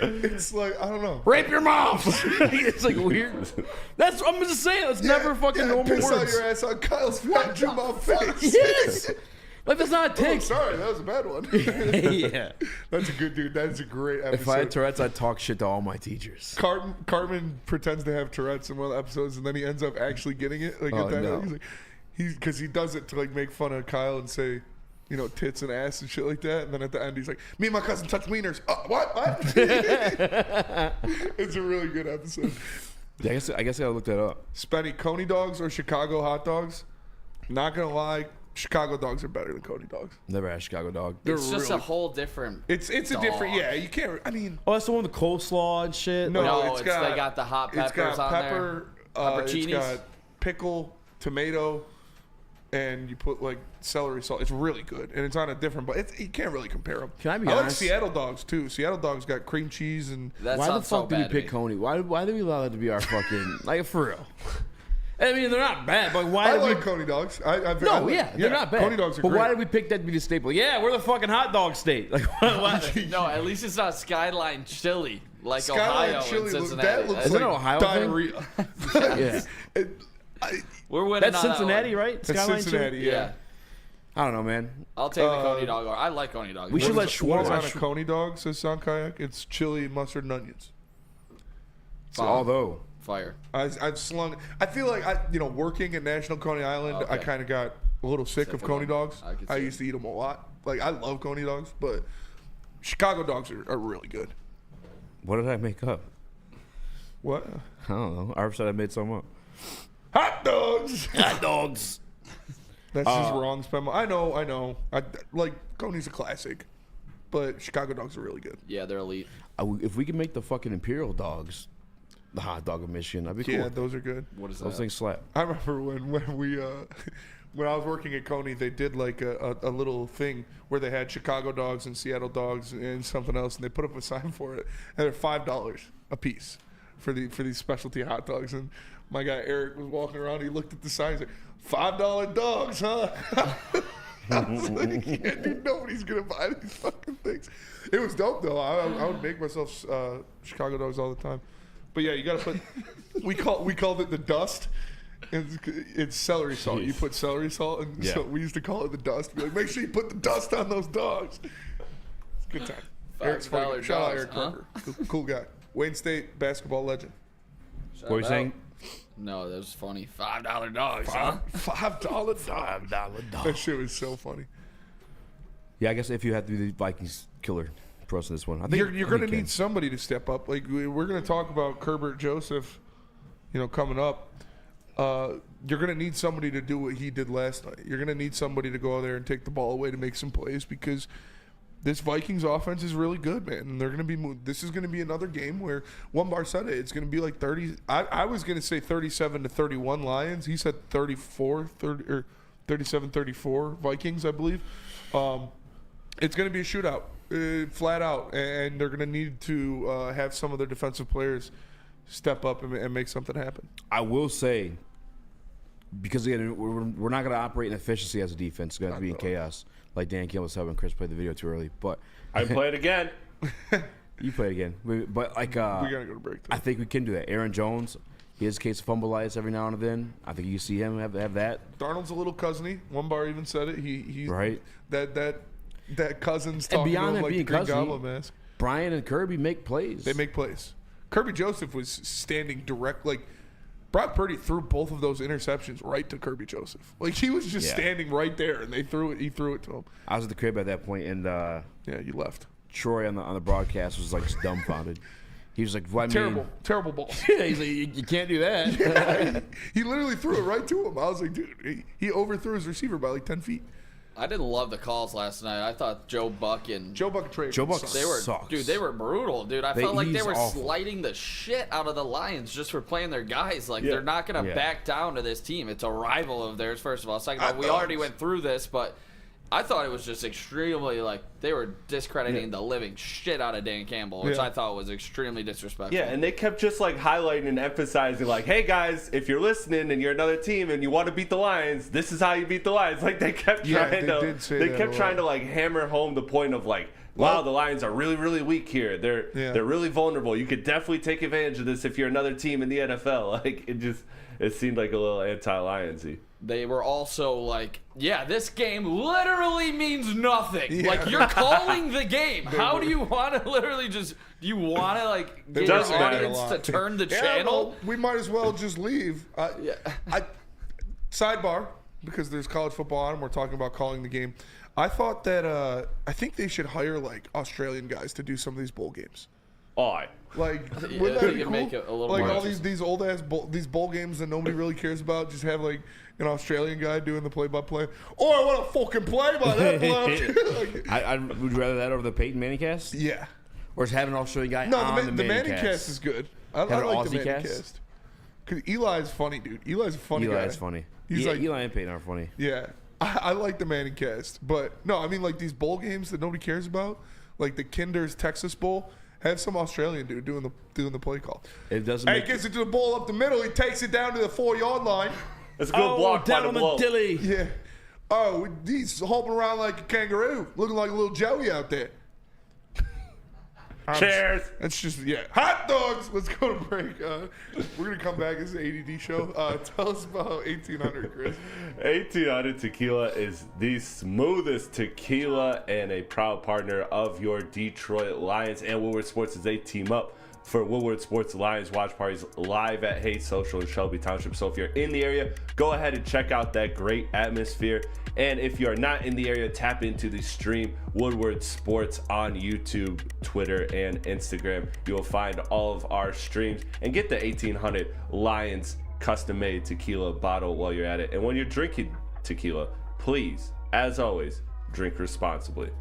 It's like, I don't know. Rape your mom. It's like weird. That's I'm just saying. It's never fucking normal piss words. on your ass on Kyle's fat Juma face. Yes. Like that's not a tick. Oh, sorry, that was a bad one. Yeah. That's a good dude. That's a great episode. If I had Tourette's, I'd talk shit to all my teachers. Cartman pretends to have Tourette's in one of the episodes, and then he ends up actually getting it. Like Oh, at that no. he's like, because he does it to like make fun of Kyle and say, you know, tits and ass and shit like that. And then at the end, he's like, me and my cousin touch wieners. What? It's a really good episode. Yeah, I guess I gotta look that up. Spenny, Coney dogs or Chicago hot dogs? Not gonna lie, Chicago dogs are better than Coney dogs. Never had a Chicago dog. It's just a whole different. It's a dog. different. Yeah, you can't. I mean, Oh, that's the one with the coleslaw and shit. No, they got the hot peppers it's got on pepper, there. it's Pepperoncinis. got pickle, tomato, and you put like celery salt. It's really good, and it's on a different. But you can't really compare them. Can I be I like honest? Seattle dogs too. Seattle dogs got cream cheese and. That Why the sounds so fuck did we bad to pick me. Coney? Why did we allow that to be our fucking like for real? I mean, they're not bad, but why? I did like we... Coney dogs. No, they're not bad. Coney dogs are but great. why did we pick that to be the staple? Yeah, we're the fucking hot dog state. Like, why? No, at least it's not Skyline Chili like Skyline Ohio chili and Cincinnati. that looks Is like it an Ohio diarrhea. Yeah, We're winning. that's on that Cincinnati, one. right? That's Skyline Cincinnati. Chili? Yeah. I don't know, man. I'll take the Coney dog. I like Coney dogs. We should let What is Schwartz on a Coney dog? Says Sound Kayak. It's chili, mustard, and onions. Although fire. I've slung. I feel like working at National Coney Island, I Okay. kind of got a little sick of Coney them. dogs. I could I see used to eat them a lot. Like I love Coney dogs, but Chicago dogs are really good. what did I make up? What? I don't know. Arv said I made some up. Hot dogs. Hot dogs. That's just wrong. I know. I like Coney's a classic, but Chicago dogs are really good. Yeah, they're elite. If we can make the fucking Imperial dogs the hot dog of Michigan, that'd be cool. Yeah, those are good. What is Those that? things slap. I remember when we when I was working at Coney, they did like a little thing where they had Chicago dogs and Seattle dogs and something else, and they put up a sign for it, and they're $5 a piece for these specialty hot dogs. And my guy Eric was walking around, he looked at the sign, he's like, $5 dogs, huh? I was like, yeah, dude, nobody's gonna buy these fucking things. It was dope though. I would make myself Chicago dogs all the time. But yeah, you gotta put. we called it the dust. It's celery salt. You put celery salt, and so we used to call it the dust. Be like, make sure you put the dust on those dogs. It's a good time. Eric's funny. $5 Shout out dogs, Eric huh? Croker. Cool guy. Wayne State basketball legend. Shout What are you out. saying? No, that was funny. $5 dogs, huh? $5 dogs. $5 That dog. shit was so funny. Yeah, I guess if you have to be the Vikings killer for us in this one, I think You're going to need somebody to step up. Like we're going to talk about Herbert Joseph, coming up. You're going to need somebody to do what he did last night. You're going to need somebody to go out there and take the ball away to make some plays because this Vikings offense is really good, man. And they're going to be. This is going to be another game where one bar said it. It's going to be like 30. I was going to say 37-31 Lions. He said 37-34 Vikings, I believe. It's going to be a shootout, flat out, and they're going to need to have some of their defensive players step up and make something happen. I will say, because again, we're not going to operate in efficiency as a defense. It's going to be in chaos, like Dan Campbell said when Chris played the video too early. But I play it again. You play it again, but like we gotta go to break. I think we can do that. Aaron Jones, he has a case of fumbleitis every now and then. I think you see him have that. Darnold's a little cousiny. One bar even said it. He right. That Cousins And talking to beyond him that like being the Green cousiny, Goblin mask. Brian and Kirby make plays. They make plays. Kirby Joseph was standing direct, like Brock Purdy threw both of those interceptions right to Kirby Joseph. Like he was just standing right there, and he threw it to him. I was at the crib at that point, and you left. Troy on the broadcast was like just dumbfounded. He was like, "What? Terrible ball." Yeah, he's like, "You can't do that." Yeah, he literally threw it right to him. I was like, dude, he overthrew his receiver by like 10 feet. I didn't love the calls last night. I thought Joe Buck and Trey, sucks. They were brutal, dude. I felt like they were sliding the shit out of the Lions just for playing their guys. Like they're not gonna back down to this team. It's a rival of theirs. First of all, second of all, we already went through this, but I thought it was just extremely, like, they were discrediting the living shit out of Dan Campbell, which I thought was extremely disrespectful. Yeah, and they kept just, like, highlighting and emphasizing, like, hey, guys, if you're listening and you're another team and you want to beat the Lions, this is how you beat the Lions. Like, they kept trying to, like, hammer home the point of, like, wow, the Lions are really, really weak here. They're really vulnerable. You could definitely take advantage of this if you're another team in the NFL. Like, it seemed like a little anti-Lionsy. They were also like, yeah, this game literally means nothing. Yeah. Like, you're calling the game. How do you want to literally just, do you want to, like, get your audience to turn the channel? Well, we might as well just leave. Sidebar, because there's college football on and we're talking about calling the game. I thought that, I think they should hire, like, Australian guys to do some of these bowl games. Like, wouldn't that be cool? Make it a little like more all these old ass bowl games that nobody really cares about, just have like an Australian guy doing the play-by-play. Oh, I want to fucking play by that. I would rather that over the Peyton Manning cast. Yeah, or just have an Australian guy. No, on the Manning cast is good. I like the Manning cast. Cause Eli's funny, dude. Eli's a funny guy. Eli's funny. He's like, Eli and Peyton are funny. Yeah, I like the Manning cast, but no, I mean like these bowl games that nobody cares about, like the Kinder's Texas Bowl. Have some Australian dude doing the play call. It doesn't. He gets it to the ball up the middle. He takes it down to the 4-yard line. That's a good block by the blow. Dilly. Yeah. Oh, he's hopping around like a kangaroo, looking like a little Joey out there. Cheers. That's just hot dogs. Let's go to break. We're gonna come back. This is an ADD show. Tell us about 1800, Chris. 1800 Tequila is the smoothest tequila and a proud partner of your Detroit Lions and Woodward Sports as they team up for Woodward Sports Lions watch parties live at Hayes Social in Shelby Township. So if you're in the area, go ahead and check out that great atmosphere. And if you're not in the area, tap into the stream Woodward Sports on YouTube, Twitter, and Instagram. You'll find all of our streams and get the 1800 Lions custom-made tequila bottle while you're at it. And when you're drinking tequila, please, as always, drink responsibly.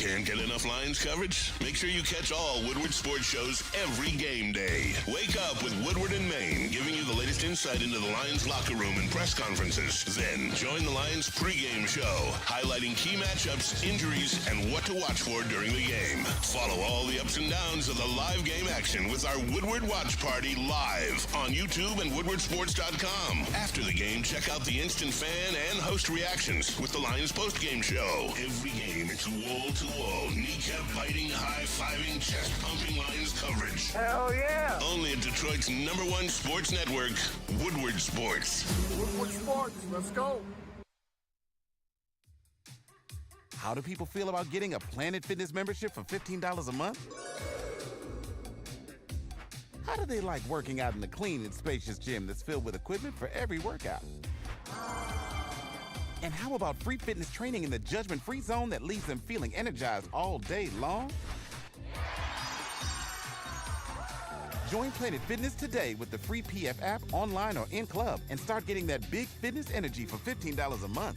Can't get enough Lions coverage? Make sure you catch all Woodward sports shows every game day. Wake up with Woodward and Maine, giving you the latest insight into the Lions locker room and press conferences. Then join the Lions pregame show, highlighting key matchups, injuries, and what to watch for during the game. Follow all the ups and downs of the live game action with our Woodward Watch Party live on YouTube and WoodwardSports.com. After the game, check out the instant fan and host reactions with the Lions postgame show. Every game, it's wall-to-wall, kneecap-biting, high-fiving, chest-pumping Lions coverage. Hell yeah! Only at Detroit's #1 sports network, Woodward Sports. Woodward Sports, let's go! How do people feel about getting a Planet Fitness membership for $15 a month? How do they like working out in the clean and spacious gym that's filled with equipment for every workout? And how about free fitness training in the judgment-free zone that leaves them feeling energized all day long? Join Planet Fitness today with the free PF app, online or in club, and start getting that big fitness energy for $15 a month.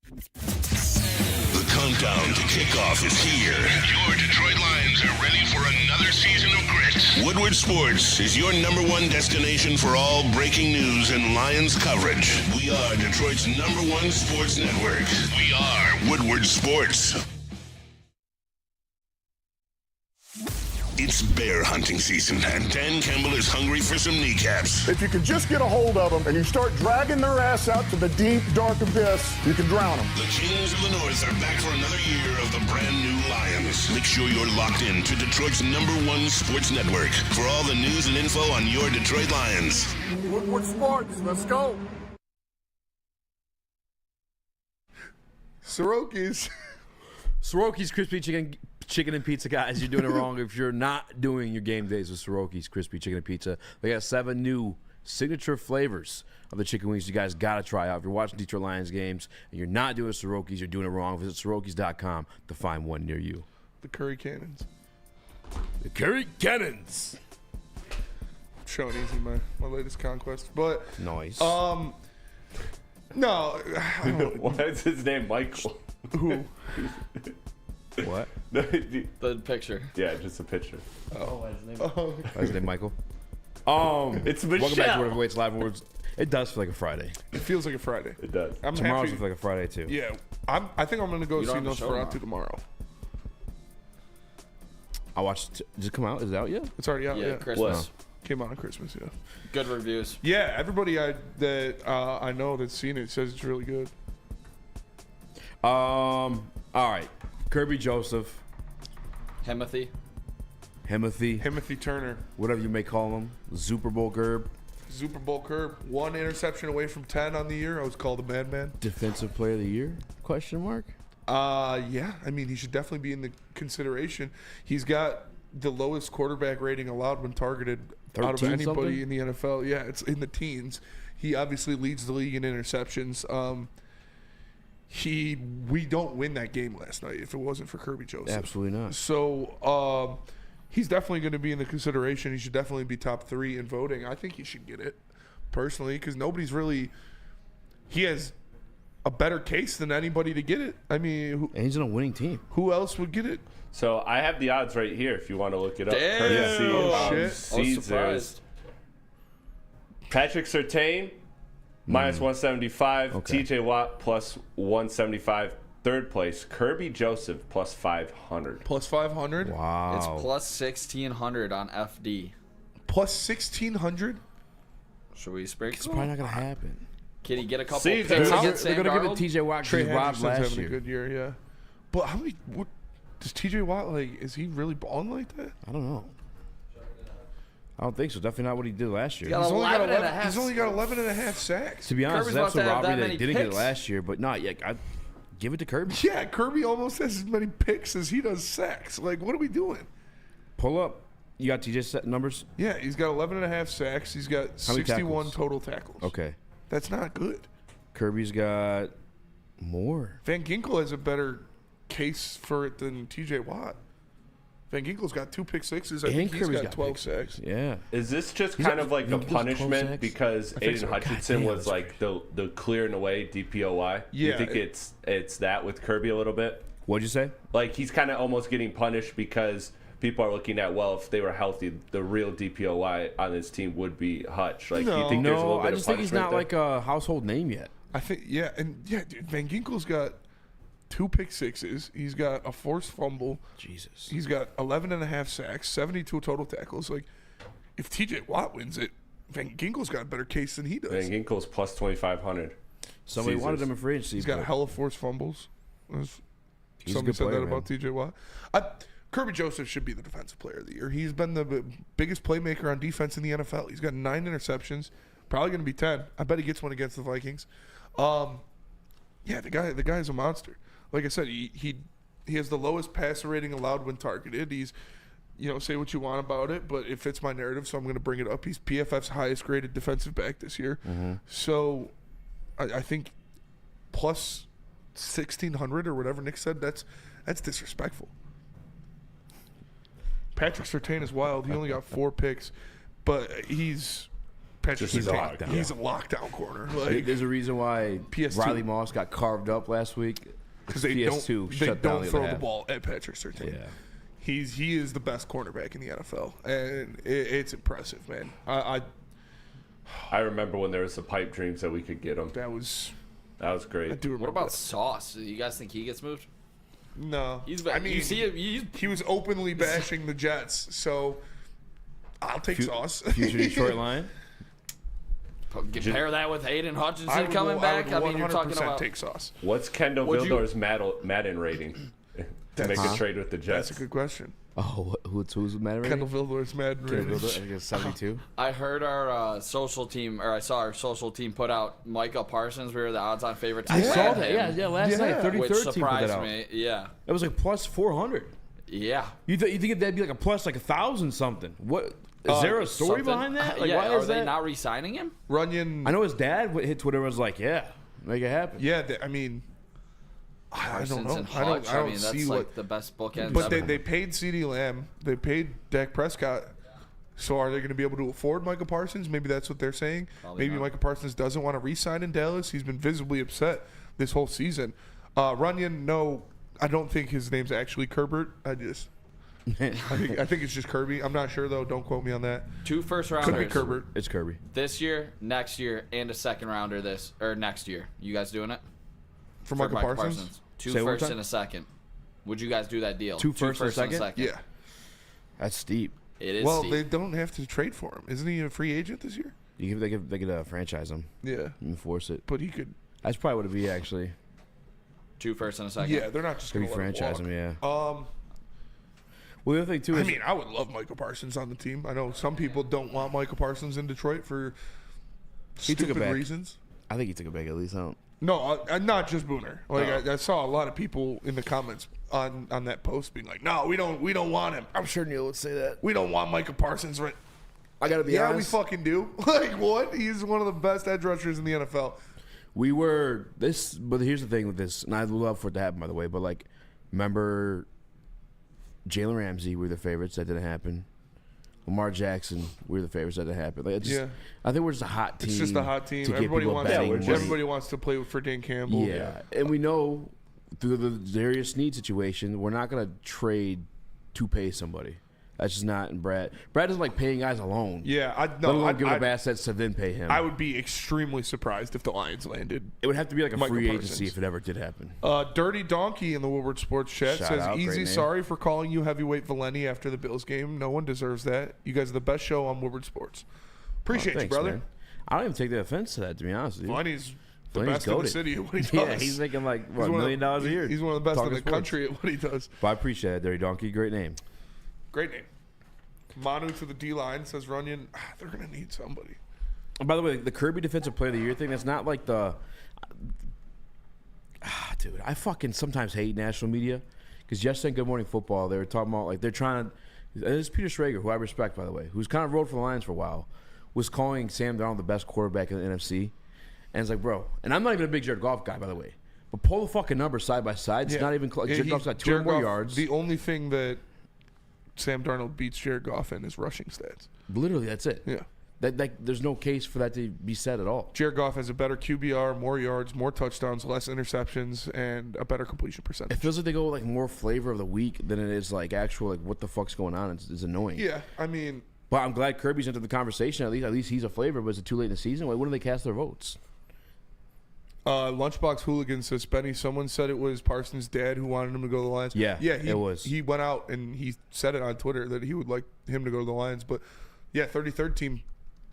The countdown to kickoff is here. Your Detroit Lions are ready for another season of grit. Woodward Sports is your #1 destination for all breaking news and Lions coverage. We are Detroit's #1 sports network. We are Woodward Sports. It's bear hunting season, and Dan Campbell is hungry for some kneecaps. If you can just get a hold of them and you start dragging their ass out to the deep, dark abyss, you can drown them. The Kings of the North are back for another year of the brand new Lions. Make sure you're locked in to Detroit's #1 sports network for all the news and info on your Detroit Lions. Woodward Sports, let's go. Soroki's crispy chicken and pizza, guys. You're doing it wrong if you're not doing your game days with Soroki's crispy chicken and pizza. They got 7 new signature flavors of the chicken wings you guys got to try out. If you're watching Detroit Lions games and you're not doing Soroki's, you're doing it wrong. Visit Sorokis.com to find one near you. The curry cannons. The curry cannons. Showing Easy my latest conquest, but nice. No. Why is his name Michael? Who? What? The picture. Yeah, just a picture. Oh, his name. His name Michael. It's Michelle. Welcome back to Whatever Waits Live Awards. It does feel like a Friday. It feels like a Friday. It does. I'm Tomorrow's happy. feel like a Friday too. Yeah, I think I'm gonna go You don't see have a show Nosferatu tomorrow. I watched. Did it come out? Is it out yet? It's already out. Yeah, Christmas. Came out on Christmas. Yeah. Good reviews. Yeah, everybody I know that's seen it says it's really good. All right, Kirby Joseph, Himothy Turner, whatever you may call him, Super Bowl Gerb, Super Bowl Curb, 1 interception away from 10 on the year. I was called a madman. Defensive Player of the Year? Question mark. Yeah, I mean he should definitely be in the consideration. He's got the lowest quarterback rating allowed when targeted out of anybody something? in the NFL. Yeah, it's in the teens. He obviously leads the league in interceptions. We don't win that game last night if it wasn't for Kirby Joseph. Absolutely not. So he's definitely going to be in the consideration. He should definitely be top 3 in voting. I think he should get it personally because nobody's really. He has a better case than anybody to get it. I mean, and he's on a winning team. Who else would get it? So I have the odds right here if you want to look it up. Damn. Courtesy Oh, of shit. Seeds. I was surprised. Patrick Surtain minus 175. Okay. TJ Watt plus 175. Third place, Kirby Joseph plus 500. Plus 500? Wow. It's plus 1,600 on FD. Plus 1,600? Should we sprinkle? It's probably not gonna happen. Can he get a couple See, picks they're against They're Sam gonna give it Darnold? to TJ Watt Trey because he robbed Hendrickson's last having year. a good year, yeah. But how many? What does TJ Watt like? Is he really balling like that? I don't know. I don't think so. Definitely not what he did last year. He's got 11 and a half. He's only got 11 and a half sacks. To be honest, Kirby's that's about a to have robbery that that he many didn't get it picks. last year. But not yet. I give it to Kirby. Yeah, Kirby almost has as many picks as he does sacks. Like, what are we doing? Pull up. You got TJ's set numbers? Yeah, he's got 11 and a half sacks. He's got How many 61 tackles? total tackles. Okay. That's not good. Kirby's got more. Van Ginkel has a better case for it than TJ Watt. Van Ginkel's got 2 pick sixes. I And think he's Kirby's got got 12 pick sacks. Yeah. Is this just He's kind got- of like a Van Ginkel's 12 punishment sacks? because I think Aiden so. Hutchinson God damn, was that's like the clear and away DPOY? Yeah. You think it's that with Kirby a little bit? What'd you say? Like he's kind of almost getting punished because people are looking at, well, if they were healthy, the real DPOY on this team would be Hutch. Like, do you think there's a little No, bit I of just think he's punishment not there? like a household name yet. I think, yeah. And, yeah, dude, Van Ginkel's got 2 pick sixes. He's got a forced fumble. Jesus. He's got 11 and a half sacks, 72 total tackles. Like, if TJ Watt wins it, Van Ginkel's got a better case than he does. Van Ginkel's plus 2,500. Somebody wanted him in free agency. He's got but hella forced fumbles. He's a Somebody good said player, that about man. TJ Watt. Kirby Joseph should be the defensive player of the year. He's been the biggest playmaker on defense in the NFL. He's got 9 interceptions, probably going to be 10. I bet he gets one against the Vikings. Yeah, the guy's a monster. Like I said, he has the lowest passer rating allowed when targeted. He's, say what you want about it, but it fits my narrative, so I'm going to bring it up. He's PFF's highest graded defensive back this year. Mm-hmm. So I think plus 1,600 or whatever Nick said, that's disrespectful. Patrick Surtain is wild. He only got 4 picks, but he's Patrick Just Surtain. lockdown. He's a lockdown corner. Like, There's a reason why PS2. Riley Moss got carved up last week. because they PS2 don't shut down the throw other the half. ball at Patrick Surtain. Yeah. He is the best cornerback in the NFL, and it's impressive, man. I remember when there was some pipe dreams that we could get him. That was great. I do remember. What about that. Sauce? Do you guys think he gets moved? No, I mean, you see it. He was openly bashing the Jets, so I'll take Sauce. Future Detroit Lion. Compare that with Aiden I Hutchinson would- coming back. I I would mean, you're talking 100% about take Sauce. What's Kendall Would you- Vildor's Madden rating to make a trade with the Jets? That's a good question. Oh, who's mad at Kendall Vildor's mad. Kendall Vildor, I think it's 72. I heard our social team, or I saw our social team put out Micah Parsons. We were the odds-on favorite. I saw him, that. Yeah, last night, 33rd which team put that surprised out. me. Yeah, It was like plus 400. yeah. You think that'd be like a plus like 1,000 something? What is there a story Something- behind that? Like, yeah, why are is they that? not re-signing him? Runyon. I know his dad hit Twitter and was like, "Yeah, make it happen." Yeah, I mean, I don't Parsons know. and I don't Hutch, I mean, see that's what. like the best bookends But ever. they paid CeeDee Lamb. They paid Dak Prescott. So are they going to be able to afford Micah Parsons? Maybe that's what they're saying. Probably Maybe not. Micah Parsons doesn't want to re-sign in Dallas. He's been visibly upset this whole season. Runyon, no, I don't think his name's actually Kerbert. I think it's just Kirby. I'm not sure though. Don't quote me on that. 2 first rounders. Could be Herbert. It's Kirby. This year, next year, and a second rounder next year. You guys doing it? For Micah Parsons? 2 Say one firsts time? and a second. Would you guys do that deal? 2 firsts and a second? Yeah. That's steep. It is Well, steep. they don't have to trade for him. Isn't he a free agent this year? They could franchise him. Yeah. And force it. But he could. That's probably what it'd be, actually. 2 firsts and a second. Yeah, they're not just going to franchise him, yeah. Well, the other thing, too, is... I mean, I would love Micah Parsons on the team. I know some people don't want Micah Parsons in Detroit for stupid reasons. I think he took it back at least. I don't... No, not just Booner. Like I saw a lot of people in the comments on that post being like, "No, we don't want him." I'm sure Neil would say that. We don't want Micah Parsons. Right? I gotta be honest. Yeah, we fucking do. Like what? He's one of the best edge rushers in the NFL. We were this, but here's the thing with this, and I'd love for it to happen, by the way. But like, remember, Jalen Ramsey, we were the favorites. That didn't happen. Lamar Jackson, we were the favorites. That didn't happen. Like, I think we're just a hot team. It's just a hot team. Everybody wants to play for Dan Campbell. Yeah, and we know through the Darius Sneed situation, we're not gonna trade to pay somebody. That's just not. And Brad doesn't like paying guys alone. Yeah, Let alone give up assets to then pay him. I would be extremely surprised if the Lions landed. It would have to be like a Micah free Parsons. agency if it ever did happen. Dirty Donkey in the Woodward Sports chat Shout says, out, great "Easy, name. sorry for calling you heavyweight Valenti after the Bills game. No one deserves that. You guys are the best show on Woodward Sports. Appreciate Thanks, you, brother." man. I don't even take the offense to that, to be honest with you. Valenti's the best in the city at what he does. Yeah, he's making like $1 million a year. He's one of the best in Talking the sports. country at what he does. But I appreciate it, Dirty Donkey. Great name. Great name. Manu to the D line says Runyon. They're gonna need somebody. And by the way, the Kirby Defensive Player of the Year thing, that's not like the... dude, I fucking sometimes hate national media. Because yesterday in Good Morning Football, they were talking about, like, they're trying to... This is Peter Schrager, who I respect, by the way, who's kind of rode for the Lions for a while, was calling Sam Darnold the best quarterback in the NFC. And it's like, bro... And I'm not even a big Jared Goff guy, by the way. But pull the fucking numbers side by side. It's not even close. Jared Goff's got 200 more yards. The only thing that Sam Darnold beats Jared Goff in is rushing stats. Literally, that's it. Yeah. There's no case for that to be said at all. Jared Goff has a better QBR, more yards, more touchdowns, less interceptions, and a better completion percentage. It feels like they go like more flavor of the week than it is like actual like what the fuck's going on. It's annoying. Yeah, I mean, but I'm glad Kirby's into the conversation. At least he's a flavor. But is it too late in the season? Why wouldn't they cast their votes? Lunchbox Hooligan says, Benny, someone said it was Parsons' dad who wanted him to go to the Lions. Yeah, it was. He went out and he said it on Twitter that he would like him to go to the Lions. But yeah, 33rd team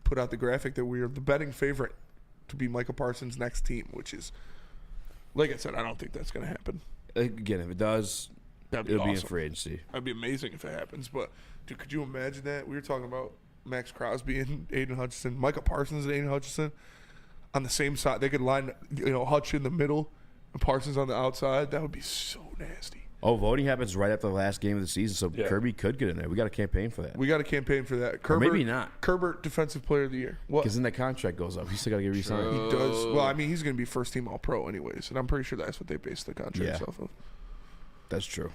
put out the graphic that we are the betting favorite to be Micah Parsons' next team, which is, like I said, I don't think that's going to happen. Again, if it does, it'll be in awesome. free agency. That'd be amazing if it happens. But dude, could you imagine that? We were talking about Max Crosby and Aiden Hutchinson, Micah Parsons and Aiden Hutchinson on the same side. They could line, Hutch in the middle and Parsons on the outside. That would be so nasty. Oh, voting happens right after the last game of the season, so Kirby could get in there. We got a campaign for that. We got a campaign for that. Or maybe not. Kerbert, Defensive Player of the Year. What? Because then that contract goes up. He's still got to get re-signed. He does. Well, I mean, he's going to be first team All-Pro anyways, and I'm pretty sure that's what they based the contract off of. That's true.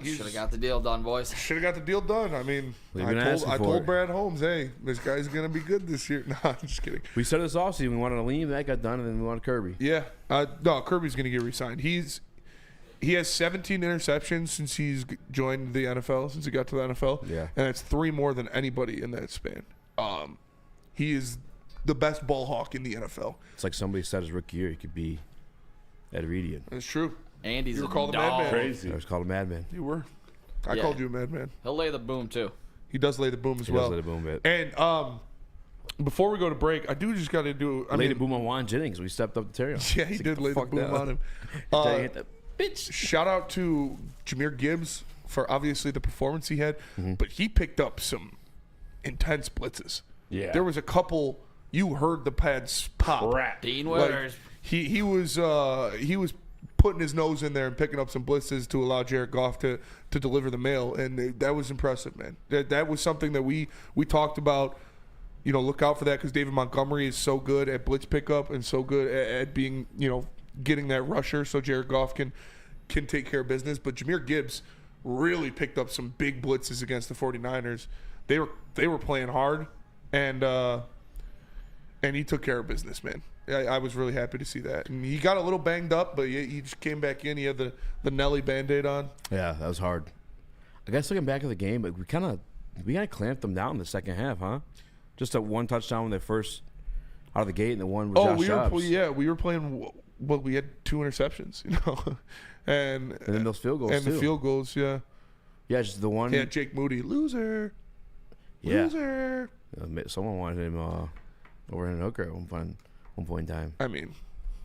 Should have got the deal done, boys. Should have got the deal done. I mean, I told Brad Holmes, hey, this guy's going to be good this year. No, I'm just kidding. We said this offseason. We wanted to lean. That got done, and then we wanted Kirby. Yeah. No, Kirby's going to get re-signed. He has 17 interceptions since he's joined the NFL, since he got to the NFL. Yeah. And it's 3 more than anybody in that span. He is the best ball hawk in the NFL. It's like somebody said his rookie year, he could be Ed Reedian. That's true. And he's you were a called dog. a madman. Crazy. I was called a madman. You were. I called you a madman. He'll lay the boom, too. He does lay the boom as He well. does lay the boom bit. And before we go to break, I do just got to do. Lay the boom on Juan Jennings. We stepped up to Terry. Yeah, he did lay the boom on him. Bitch. Shout out to Jahmyr Gibbs for obviously the performance he had, but he picked up some intense blitzes. Yeah. There was a couple. You heard the pads pop. Dean Withers. He was putting his nose in there and picking up some blitzes to allow Jared Goff to deliver the mail, and that was impressive, man. That was something that we talked about. Look out for that because David Montgomery is so good at blitz pickup and so good at being, getting that rusher so Jared Goff can take care of business. But Jahmyr Gibbs really picked up some big blitzes against the 49ers. They were playing hard, and he took care of business, man. I was really happy to see that. And he got a little banged up, but he just came back in. He had the Nelly Band-Aid on. Yeah, that was hard. I guess looking back at the game, we kind of clamped them down in the second half, huh? Just a one touchdown when they first out of the gate, and the one was Josh Dobbs. We were playing. Well, we had 2 interceptions, and then those field goals and too. the field goals, yeah. Yeah, just the one. Yeah, Jake Moody, loser. Yeah. Loser. Someone wanted him over in Hooker at one point in time. I mean,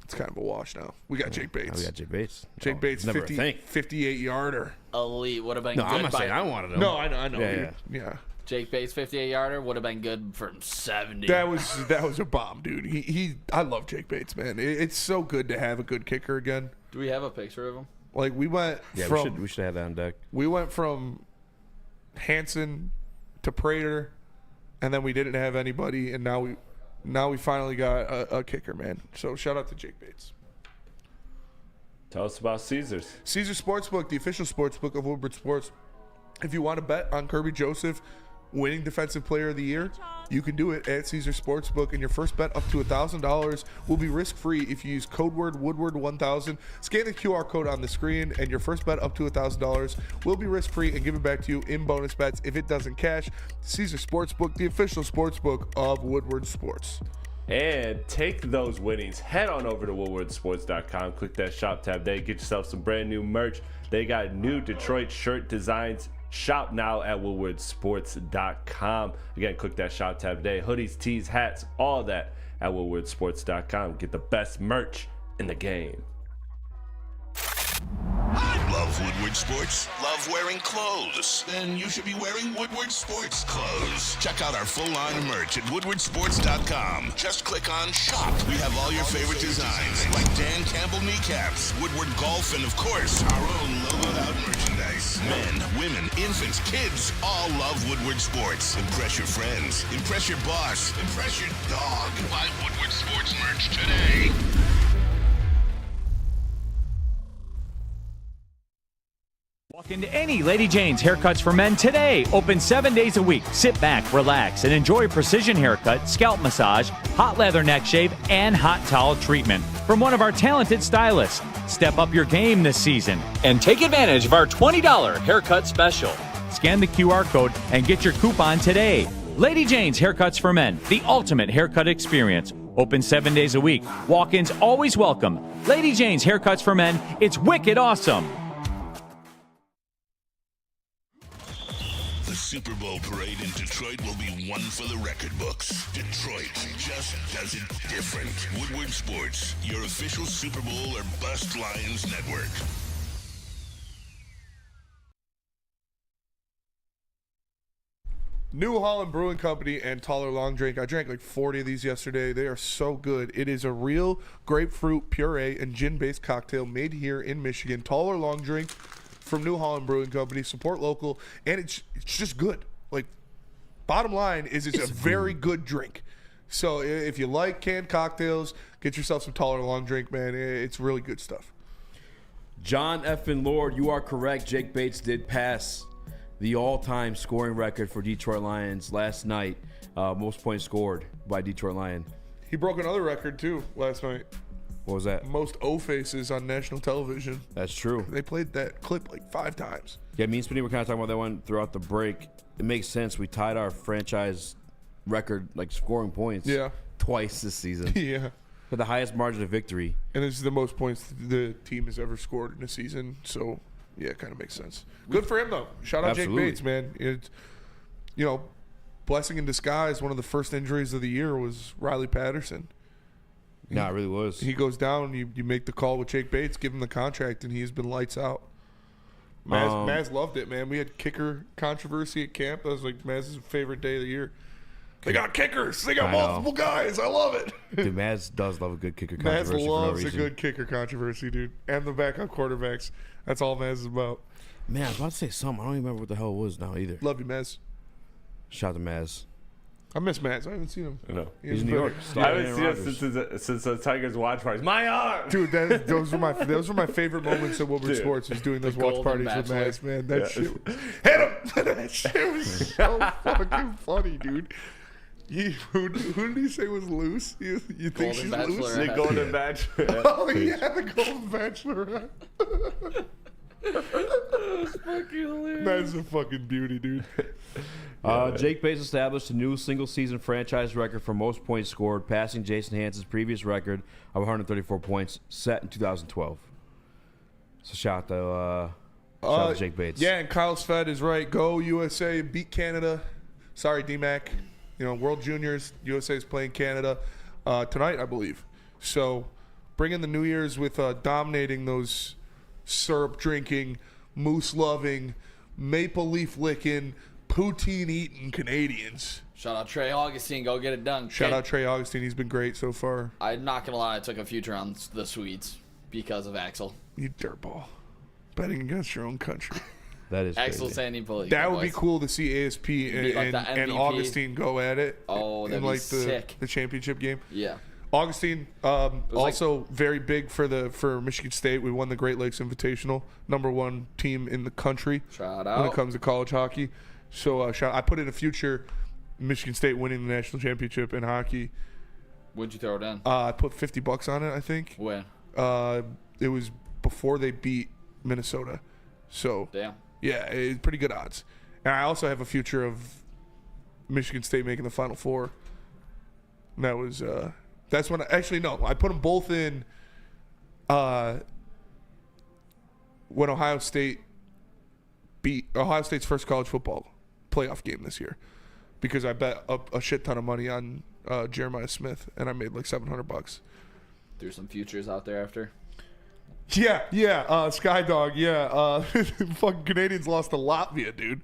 it's kind of a wash now. We got Jake Bates. We got Jake Bates. Jake Bates, never a thing. 58-yarder. Elite. Would have been No, good. I'm not saying I wanted him. No, I know. Yeah. Jake Bates, 58-yarder, would have been good from 70. That was a bomb, dude. I love Jake Bates, man. It's so good to have a good kicker again. Do we have a picture of him? Like we went we should have that on deck. We went from Hansen to Prater, and then we didn't have anybody, and now we finally got a kicker, man. So shout out to Jake Bates. Tell us about Caesars. Caesars Sportsbook, the official sportsbook of Woodward Sports. If you want to bet on Kirby Joseph winning Defensive Player of the Year, you can do it at Caesars Sportsbook, and your first bet up to $1,000 will be risk-free if you use code word Woodward1000. Scan the QR code on the screen, and your first bet up to $1,000 will be risk-free and given back to you in bonus bets if it doesn't cash. Caesars Sportsbook, the official sportsbook of Woodward Sports. And take those winnings. Head on over to woodwardsports.com. Click that shop tab there. Get yourself some brand new merch. They got new Detroit shirt designs. Shop now at woodwardsports.com. Again, click that shop tab today. Hoodies, tees, hats, all that at woodwardsports.com. Get the best merch in the game. Love Woodward Sports? Love wearing clothes? Then you should be wearing Woodward Sports clothes. Check out our full line of merch at woodwardsports.com. Just click on shop. We have all your favorite designs, like Dan Campbell kneecaps, Woodward golf, and of course, our own logoed out merchandise. Men, women, infants, kids all love Woodward Sports. Impress your friends. Impress your boss. Impress your dog. Buy Woodward Sports merch today. Walk into any Lady Jane's Haircuts for Men today. Open 7 days a week. Sit back, relax, and enjoy precision haircut, scalp massage, hot leather neck shave, and hot towel treatment from one of our talented stylists. Step up your game this season and take advantage of our $20 haircut special. Scan the QR code and get your coupon today. Lady Jane's Haircuts for Men, the ultimate haircut experience. Open 7 days a week. Walk-ins always welcome. Lady Jane's Haircuts for Men, it's wicked awesome. The Super Bowl parade in Detroit will be one for the record books. Detroit just does it different. Woodward Sports, your official Super Bowl or Bust Lions network. New Holland Brewing Company and Taller Long Drink. I drank like 40 of these yesterday. They are so good. It is a real grapefruit puree and gin-based cocktail made here in Michigan. Taller Long Drink from New Holland Brewing Company. Support local, and it's just good. Like, bottom line is it's a very good drink. So if you like canned cocktails, get yourself some Taller Long Drink, man. It's really good stuff. John effing Lord, you are correct. Jake Bates did pass the all-time scoring record for Detroit Lions last night. Most points scored by Detroit Lion. He broke another record, too, last night. What was that? Most O-faces on national television. That's true. They played that clip like 5 times. Yeah, me and Spinny were kind of talking about that one throughout the break. It makes sense. We tied our franchise record, like scoring points, twice this season. Yeah. For the highest margin of victory. And this is the most points the team has ever scored in a season. So, yeah, it kind of makes sense. Good for him, though. Shout out Absolutely. Jake Bates, man. It's, blessing in disguise. One of the first injuries of the year was Riley Patterson. No, it really was. He goes down, you make the call with Jake Bates, give him the contract, and he's been lights out. Maz loved it, man. We had kicker controversy at camp. That was like Maz's favorite day of the year. They got kickers. They got multiple guys. I love it. Dude, Maz does love a good kicker controversy. Maz loves for no a good kicker controversy, dude. And the backup quarterbacks. That's all Maz is about. Man, I was about to say something. I don't even remember what the hell it was now either. Love you, Maz. Shout out to Maz. I miss Maz. I haven't seen him. I know. He's in New York. I haven't seen him since the Tigers watch parties. My arm! Dude, those were my favorite moments at Woodward Sports, was doing those watch parties with Maz, man. That shit was, hit him! That shit was so fucking funny, dude. Who did he say was loose? You think she's loose? The Golden Bachelor. Oh, yeah, the Golden Bachelor. That's a fucking beauty, dude. Jake Bates established a new single-season franchise record for most points scored, passing Jason Hanson's previous record of 134 points set in 2012. So shout out to Jake Bates. Yeah, and Kyle Svet is right. Go USA, beat Canada. Sorry, D-Mac. World Juniors, USA is playing Canada tonight, I believe. So bring in the New Year's with dominating those syrup-drinking, moose-loving, maple leaf-licking, poutine-eating Canadians. Shout out Trey Augustine. Go get it done. Shout out Trey Augustine. He's been great so far. I'm not going to lie. I took a future on the Swedes because of Axel. You dirtball. Betting against your own country. That is Axel crazy. Sandy Bully. That would be cool to see ASP and Augustine go at it. Oh, that'd be sick. The championship game. Yeah. Augustine also very big for Michigan State. We won the Great Lakes Invitational, #1 team in the country. Shout when out. it comes to college hockey. So I put in a future Michigan State winning the national championship in hockey. What'd you throw down? I put $50 on it, I think. When? It was before they beat Minnesota. So damn. Yeah, it's pretty good odds. And I also have a future of Michigan State making the Final Four. And that was that's when I put them both in when Ohio State beat Ohio State's first college football playoff game this year, because I bet a shit ton of money on Jeremiah Smith, and I made like $700. Threw some futures out there after. Yeah, Skydog, yeah. Fucking Canadians lost to Latvia, dude.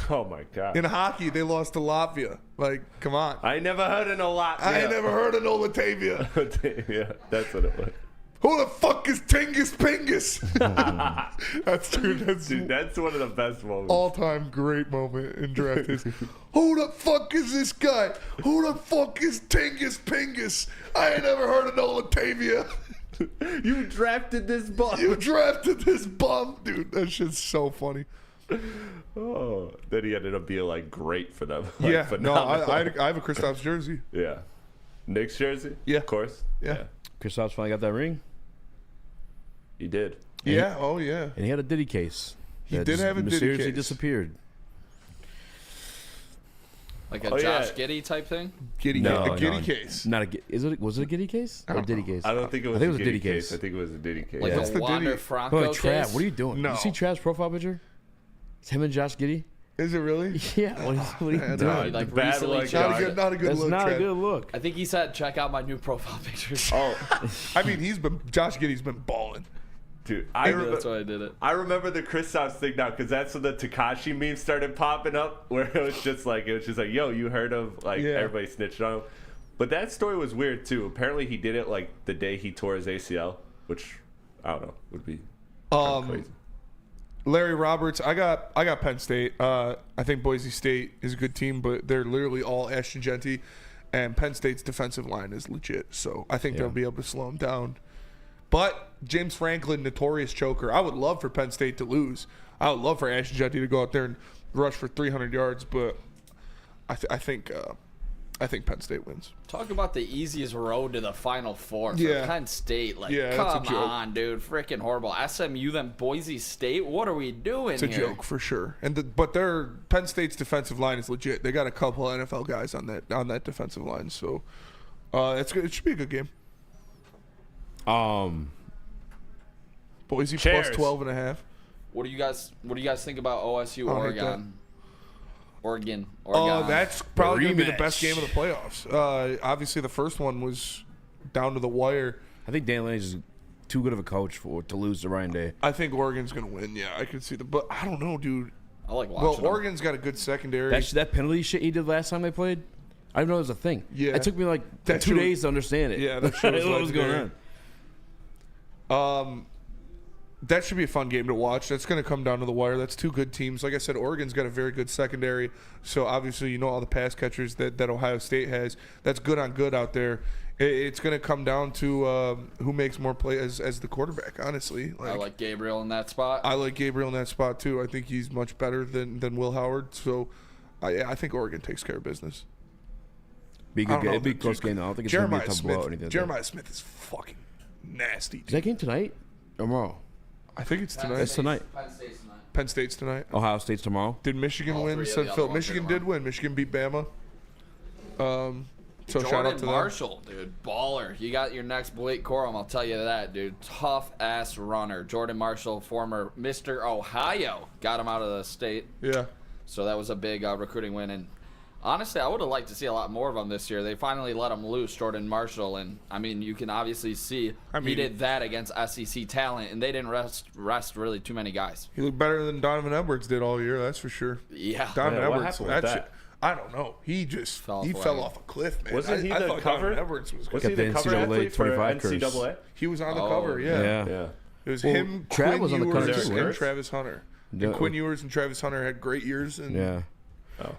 Oh my god. In hockey, they lost to Latvia. Like, come on. I never heard of no Latvia. I ain't never heard of no Latavia. Yeah, that's what it was. Who the fuck is Tingus Pingus? That's one of the best moments. All-time great moment in draft history. Who the fuck is this guy? Who the fuck is Tingus Pingus? I ain't never heard of no Latavia. You drafted this bum. Dude. That shit's so funny. Oh, then he ended up being like great for them. Like, Yeah, no, phenomenal. I have a Kristaps jersey. Yeah, Knicks jersey. Yeah, of course. Yeah. Kristaps finally got that ring. He did. Yeah. Oh yeah. And he had a Diddy case. He that did just have a Diddy mysteriously case. disappeared. Like a Josh Giddey type thing? Giddey case. Not a. Was it a Giddey case or a Diddy case? I don't think it was. I think it was a Diddy case. I think it was a Diddy case. Like a Wander Franco Trav, case? what are you doing? No. You see Trav's profile picture? It's him and Josh Giddey. Is it really? Yeah. What are you doing? He, like Bad recently luck, checked. Not a good That's look. not a Trav. good look. I think he said, check out my new profile pictures. Oh, I mean, Josh Giddey's been balling. dude, That's why I did it. I remember the Kristaps thing now because that's when the Tekashi meme started popping up, where it was just like, yo, you heard of everybody snitched on him. But that story was weird too. Apparently, he did it like the day he tore his ACL, which I don't know would be crazy. Larry Roberts, I got Penn State. I think Boise State is a good team, but they're literally all Ashton Genty, and Penn State's defensive line is legit. So I think they'll be able to slow him down. But James Franklin, notorious choker. I would love for Penn State to lose. I would love for Ashton Genty to go out there and rush for 300 yards, but I think Penn State wins. Talk about the easiest road to the Final Four for Penn State. Like, come on, dude. Freaking horrible. SMU, then Boise State. What are we doing It's a here? joke for sure. But their Penn State's defensive line is legit. They got a couple NFL guys on that defensive line, so it's good. It should be a good game. Boise plus 12.5. What do you guys think about OSU Oregon? Oregon. That's probably going to be the best game of the playoffs. Obviously, the first one was down to the wire. I think Dan Lanning is too good of a coach to lose to Ryan Day. I think Oregon's going to win. Yeah, I can see that. But I don't know, dude. I like watching Oregon's got a good secondary. That penalty shit he did last time they played, I didn't know it was a thing. Yeah. It took me like That 2 shit- days to understand it. Yeah, that I shit didn't know what was going legendary. on. That should be a fun game to watch. That's going to come down to the wire. That's two good teams. Like I said, Oregon's got a very good secondary. So obviously, all the pass catchers that Ohio State has. That's good on good out there. It's going to come down to who makes more plays as the quarterback. Honestly, I like Gabriel in that spot. I like Gabriel in that spot too. I think he's much better than Will Howard. So I think Oregon takes care of business. Be a good game. It'd be a close game though. I don't think it's going to be a tough blowout or anything. Jeremiah Smith is fucking nasty. Is that game tonight or tomorrow? I think it's tonight. It's tonight. Penn State's tonight. Ohio State's tomorrow. Did Michigan win? Said Phil. Michigan did win. Michigan beat Bama. So shout out to Marshall, dude, baller. You got your next Blake Corum, I'll tell you that, dude. Tough ass runner. Jordan Marshall, former Mr. Ohio, got him out of the state. Yeah. So that was a big recruiting win. And honestly, I would have liked to see a lot more of him this year. They finally let him loose, Jordan Marshall, and I mean, you can obviously see he did that against SEC talent, and they didn't rest really too many guys. He looked better than Donovan Edwards did all year. That's for sure. Yeah. Donovan what Edwards. happened with that? I don't know. He just fell off a cliff, man. Wasn't he I the thought cover? Donovan Edwards was Was he the cover athlete for NCAA? He was on the cover. Yeah. It was him, Trav Quinn was on the cover Ewers, too. and Travis Hunter. And Quinn Ewers and Travis Hunter had great years. And Yeah.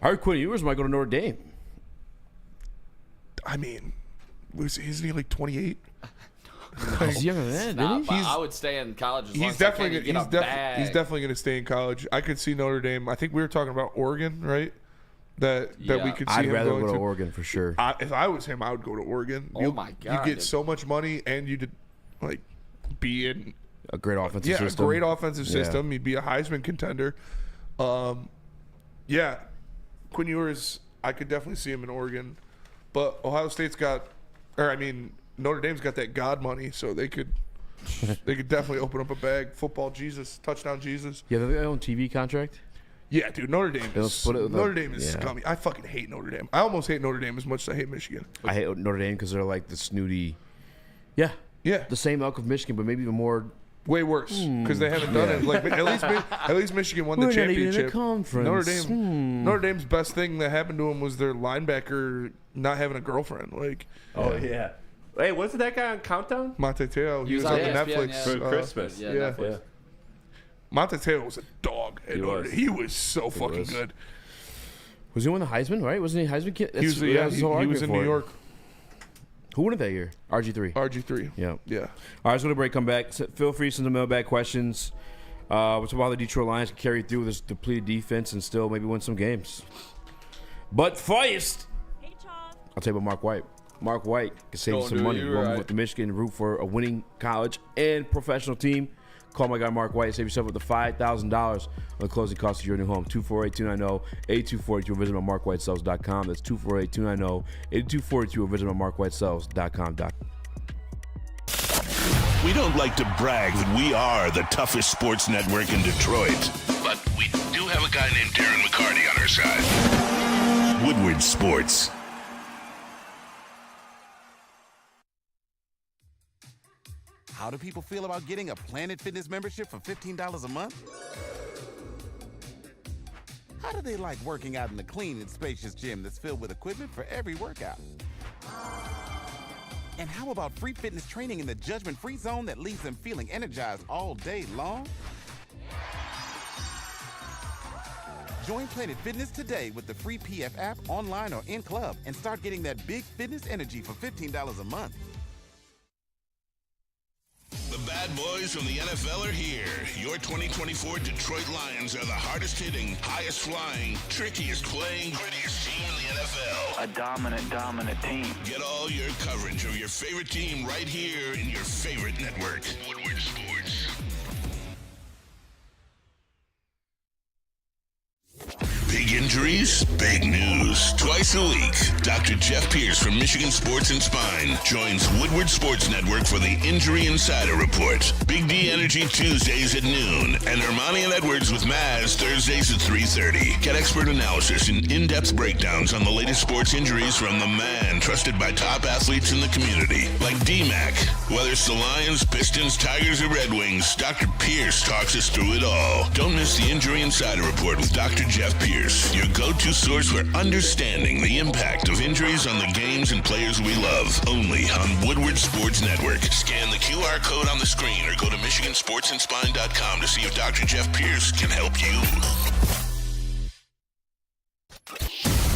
I heard Quinn Ewers might go to Notre Dame. I mean, isn't he like 28? He's younger than that, isn't he? I would stay in college as long He's as I definitely can get a bag. he's definitely going to stay in college. I could see Notre Dame. I think we were talking about Oregon, right? That we could see I'd him rather going go to Oregon for sure. If I was him, I would go to Oregon. Oh my God. You get so much money, and you did like be in a great offensive system. a great offensive system. You'd be a Heisman contender. Yeah, Quinn Ewers, I could definitely see him in Oregon, but Ohio State's got, Notre Dame's got that God money, so they could definitely open up a bag. Football Jesus, touchdown Jesus. Yeah, they own TV contract. Yeah, dude, Notre Dame is Yeah. scummy. I fucking hate Notre Dame. I almost hate Notre Dame as much as I hate Michigan. I hate Notre Dame because they're like the snooty. Yeah, the same ilk of Michigan, but maybe even more. Way worse because they haven't done it. Like at least Michigan won the We're not even in a championship. conference. Notre Dame's best thing that happened to him was their linebacker not having a girlfriend. Like, yeah. Hey, wasn't that guy on Countdown? Monte Teo. He was on the Netflix for Christmas. Yeah. Monte Teo was a dog. He was so fucking good. Was he won the Heisman? Right? Wasn't he a Heisman kid? He was in New York. Who won it that year? RG3. RG3. Yeah. All right, let's go to break. Come back. Feel free to send the mailbag questions. What's about the Detroit Lions can carry through with this depleted defense and still maybe win some games. But first, I'll tell you about Mark White. Mark White can save you some money. Run with the Michigan root for a winning college and professional team. Call my guy Mark White and save yourself up to $5,000 on the closing costs of your new home. 248-290-8242 or visit my markwhitesells.com. That's 248-290-8242 or visit my markwhitesells.com. We don't like to brag that we are the toughest sports network in Detroit, but we do have a guy named Darren McCarty on our side. Woodward Sports. How do people feel about getting a Planet Fitness membership for $15 a month? How do they like working out in a clean and spacious gym that's filled with equipment for every workout? And how about free fitness training in the judgment-free zone that leaves them feeling energized all day long? Join Planet Fitness today with the free PF app, online or in club, and start getting that big fitness energy for $15 a month. The bad boys from the NFL are here. Your 2024 Detroit Lions are the hardest hitting, highest flying, trickiest playing, grittiest team in the NFL. A dominant team. Get all your coverage of your favorite team right here in your favorite network. Woodward Sports. Big injuries, big news. Twice a week, Dr. Jeff Pierce from Michigan Sports and Spine joins Woodward Sports Network for the Injury Insider Report. Big D Energy Tuesdays at noon, and Ermanni and Edwards with Maz Thursdays at 3:30. Get expert analysis and in-depth breakdowns on the latest sports injuries from the man trusted by top athletes in the community, like D-Mac. Whether it's the Lions, Pistons, Tigers, or Red Wings, Dr. Pierce talks us through it all. Don't miss the Injury Insider Report with Dr. Jeff Pierce, your go-to source for understanding the impact of injuries on the games and players we love. Only on Woodward Sports Network. Scan the QR code on the screen or go to MichiganSportsandSpine.com to see if Dr. Jeff Pierce can help you.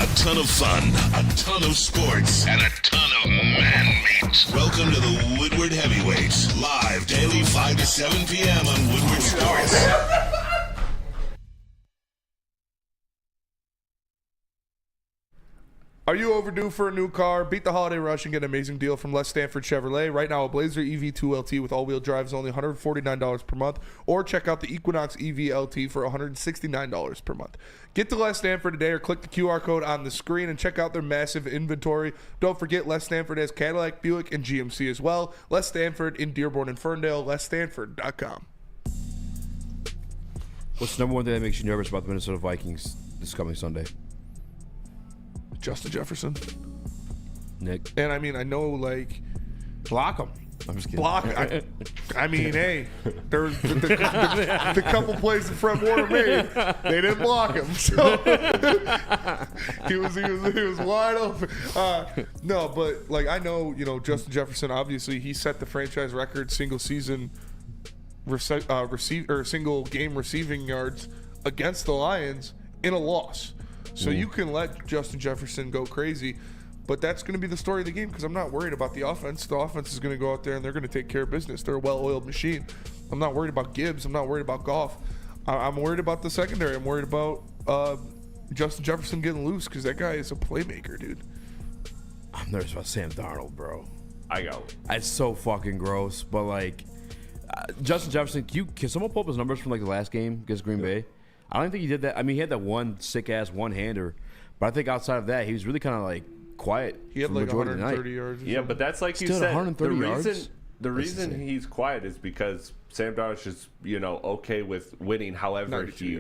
A ton of fun, a ton of sports, and a ton of man-meat. Welcome to the Woodward Heavyweights, live daily 5 to 7 p.m. on Woodward Sports. Are you overdue for a new car? Beat the holiday rush and get an amazing deal from Les Stanford Chevrolet. Right now, a Blazer EV2 LT with all-wheel drive is only $149 per month, or check out the Equinox EV LT for $169 per month. Get to Les Stanford today or click the QR code on the screen and check out their massive inventory. Don't forget, Les Stanford has Cadillac, Buick, and GMC as well. Les Stanford in Dearborn and Ferndale, lesstanford.com. What's the number one thing that makes you nervous about the Minnesota Vikings this coming Sunday? Justin Jefferson. Nick. And I mean, I know, like, block him. I'm just kidding. Block. I mean, hey, there's the couple plays that Fred Warner made, they didn't block him, so he was wide open. No, but like I know, Justin Jefferson. Obviously, he set the franchise record single season single game receiving yards against the Lions in a loss. So you can let Justin Jefferson go crazy, but that's going to be the story of the game because I'm not worried about the offense. The offense is going to go out there and they're going to take care of business. They're a well-oiled machine. I'm not worried about Gibbs. I'm not worried about Goff. I'm worried about the secondary. I'm worried about Justin Jefferson getting loose because that guy is a playmaker, dude. I'm nervous about Sam Darnold, bro. I go. It's so fucking gross, but like Justin Jefferson, can someone pull up his numbers from like the last game against Green Bay? I don't think he did that. I mean, he had that one sick-ass one-hander, but I think outside of that, he was really kind of like quiet. He had like 130 yards. Yeah, but that's like you Still said. 130 yards? The reason he's quiet is because Sam Darnold's just okay with winning however he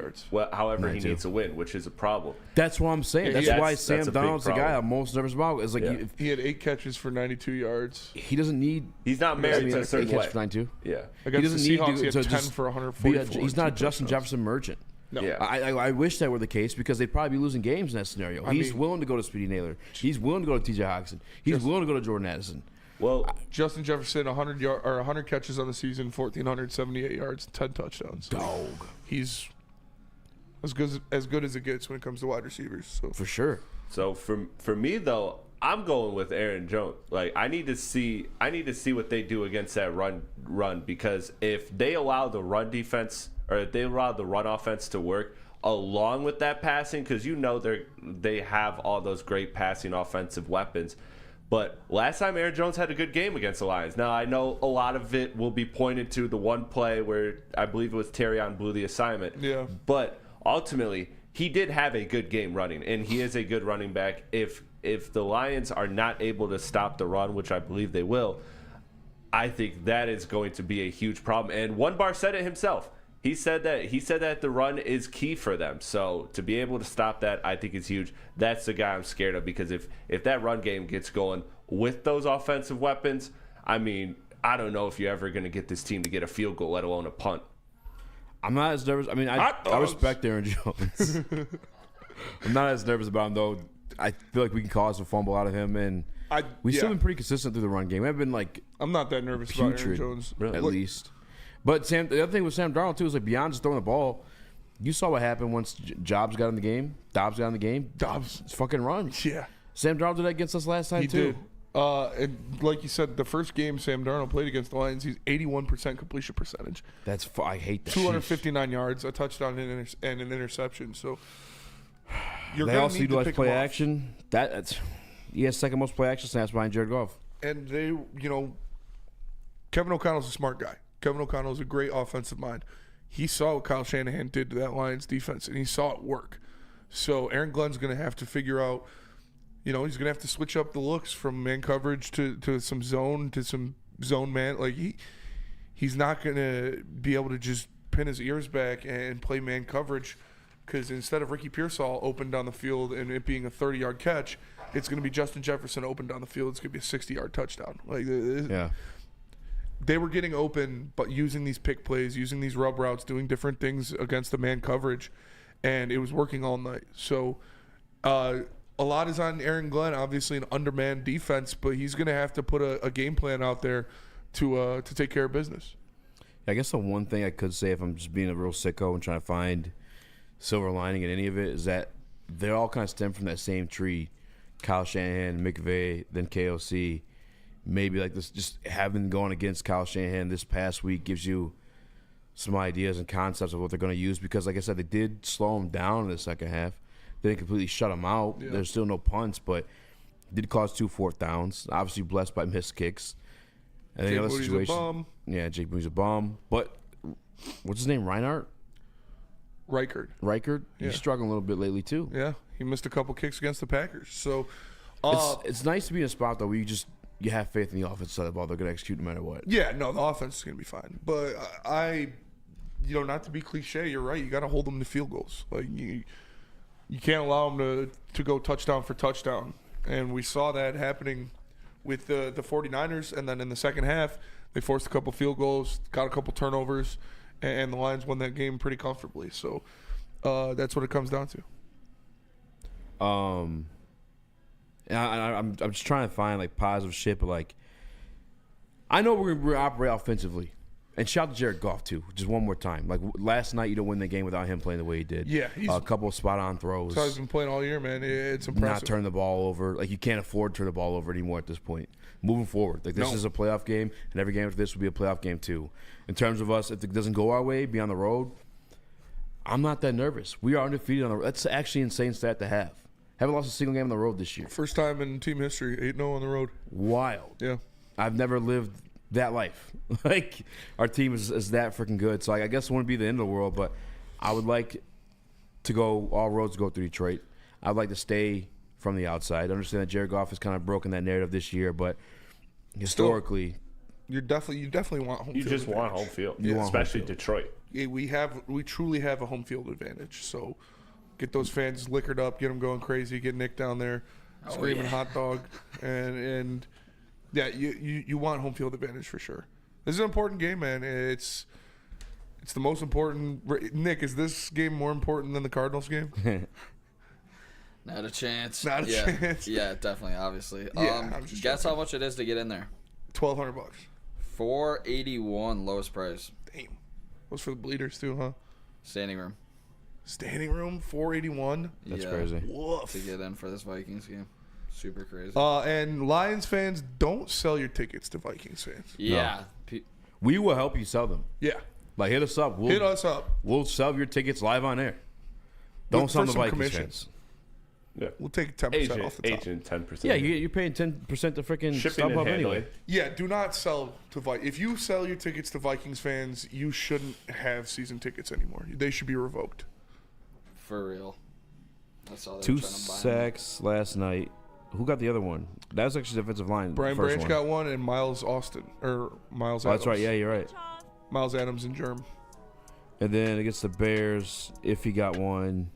needs to win, which is a problem. That's what I'm saying. That's why Sam Darnold's the guy I'm most nervous about. Is like he had 8 catches for 92 yards. He doesn't need. He's not married to a certain 8 catches way. for 92. Yeah, he doesn't the need Seahawks, to he had 10 just for 144. He's not a Justin Jefferson merchant. No. Yeah. I wish that were the case because they'd probably be losing games in that scenario. He's willing to go to Speedy Naylor. He's willing to go to T.J. Hawkinson. He's willing to go to Jordan Addison. Well, Justin Jefferson, 100 catches on the season, 1,478 yards, 10 touchdowns. Dog. He's as good as it gets when it comes to wide receivers. So for sure. So for me though, I'm going with Aaron Jones. Like I need to see what they do against that run because if they allow the run defense or if they allow the run offense to work along with that passing, because they have all those great passing offensive weapons. But last time Aaron Jones had a good game against the Lions. Now, I know a lot of it will be pointed to the one play where I believe it was Terrion blew the assignment. Yeah. But ultimately, he did have a good game running, and he is a good running back. If the Lions are not able to stop the run, which I believe they will, I think that is going to be a huge problem. And One Bar said it himself. He said that the run is key for them. So to be able to stop that, I think is huge. That's the guy I'm scared of because if that run game gets going with those offensive weapons, I mean, I don't know if you're ever going to get this team to get a field goal, let alone a punt. I'm not as nervous. I mean, I respect Aaron Jones. I'm not as nervous about him, though. I feel like we can cause a fumble out of him, and we've still been pretty consistent through the run game. We haven't been like I'm not that nervous about Aaron Jones. At least. But the other thing with Sam Darnold, too, is like beyond just throwing the ball, you saw what happened once Dobbs got in the game. Dobbs fucking runs. Yeah. Sam Darnold did that against us last time, He too. did. And like you said, the first game Sam Darnold played against the Lions, he's 81% completion percentage. I hate that. 259 yards, a touchdown and an interception. So they also utilize play action. He has second most play action snaps behind Jared Goff. And they, Kevin O'Connell's a smart guy. Kevin O'Connell's a great offensive mind. He saw what Kyle Shanahan did to that Lions defense, and he saw it work. So Aaron Glenn's going to have to figure out, he's going to have to switch up the looks from man coverage to some zone man. Like he's not going to be able to just pin his ears back and play man coverage because instead of Ricky Pearsall open down the field and it being a 30-yard catch, it's going to be Justin Jefferson open down the field. It's going to be a 60-yard touchdown. Yeah. They were getting open, but using these pick plays, using these rub routes, doing different things against the man coverage, and it was working all night. So a lot is on Aaron Glenn, obviously an undermanned defense, but he's going to have to put a game plan out there to take care of business. I guess the one thing I could say if I'm just being a real sicko and trying to find silver lining in any of it is that they all kind of stem from that same tree. Kyle Shanahan, McVay, then KOC. Maybe like this, just having gone against Kyle Shanahan this past week gives you some ideas and concepts of what they're going to use because, like I said, they did slow him down in the second half. They didn't completely shut them out. Yeah. There's still no punts, but did cause 2 4th downs. Obviously blessed by missed kicks. And Jake the other Moody's a situation, bum. yeah, Jake Moody's a bum. But what's his name? Reinhardt? Reichert. Yeah. He's struggling a little bit lately too. Yeah, he missed a couple kicks against the Packers. So it's nice to be in a spot though where you have faith in the offense side of the ball. They're going to execute no matter what. Yeah, no, the offense is going to be fine. But not to be cliche, you're right. You got to hold them to field goals. Like you can't allow them to go touchdown for touchdown. And we saw that happening with the 49ers. And then in the second half, they forced a couple field goals, got a couple turnovers, and the Lions won that game pretty comfortably. So that's what it comes down to. And I'm just trying to find like positive shit, but like I know we're gonna operate offensively. And shout out to Jared Goff too, just one more time. Like last night, you don't win the game without him playing the way he did. Yeah, a couple of spot on throws. That's how he's been playing all year, man. It's impressive. Not turn the ball over. Like you can't afford to turn the ball over anymore at this point. Moving forward, like this is a playoff game, and every game after this will be a playoff game too. In terms of us, if it doesn't go our way, be on the road. I'm not that nervous. We are undefeated on the road. That's actually an insane stat to have. Haven't lost a single game on the road this year. First time in team history, 8-0 on the road. Wild. Yeah. I've never lived that life. Like our team is that freaking good. So I guess it wouldn't be the end of the world, but I would like to go all roads go through Detroit. I'd like to stay from the outside. I understand that Jared Goff has kind of broken that narrative this year, but historically, you definitely want home field. You just want home field, especially Detroit. Yeah, we truly have a home field advantage. So get those fans liquored up, get them going crazy, get Nick down there screaming hot dog, and yeah, you want home field advantage for sure. This is an important game, man. It's the most important. Nick, is this game more important than the Cardinals game? Not a chance. Not a chance. Yeah, definitely, obviously. Yeah, guess how much it is to get in there? $1,200. $481 lowest price. Damn. Was for the bleeders too, huh? Standing room. Standing room, $481. That's crazy. Woof. To get in for this Vikings game. Super crazy. And Lions fans, don't sell your tickets to Vikings fans. Yeah. No. We will help you sell them. Yeah. Like hit us up. Hit us up. We'll sell your tickets live on air. Don't sell them to Vikings fans. Yeah. We'll take 10% off the top. Agent 10%. Yeah, you're paying 10% to freaking StubHub anyway. Yeah, do not sell to Vikings. If you sell your tickets to Vikings fans, you shouldn't have season tickets anymore. They should be revoked. For real. That's all. 2 sacks last night. Who got the other one? That was actually defensive line. Brian Branch got one, and Miles Austin Miles. Adams. That's right. Yeah, you're right. Miles Adams and Germ. And then against the Bears, if he got one.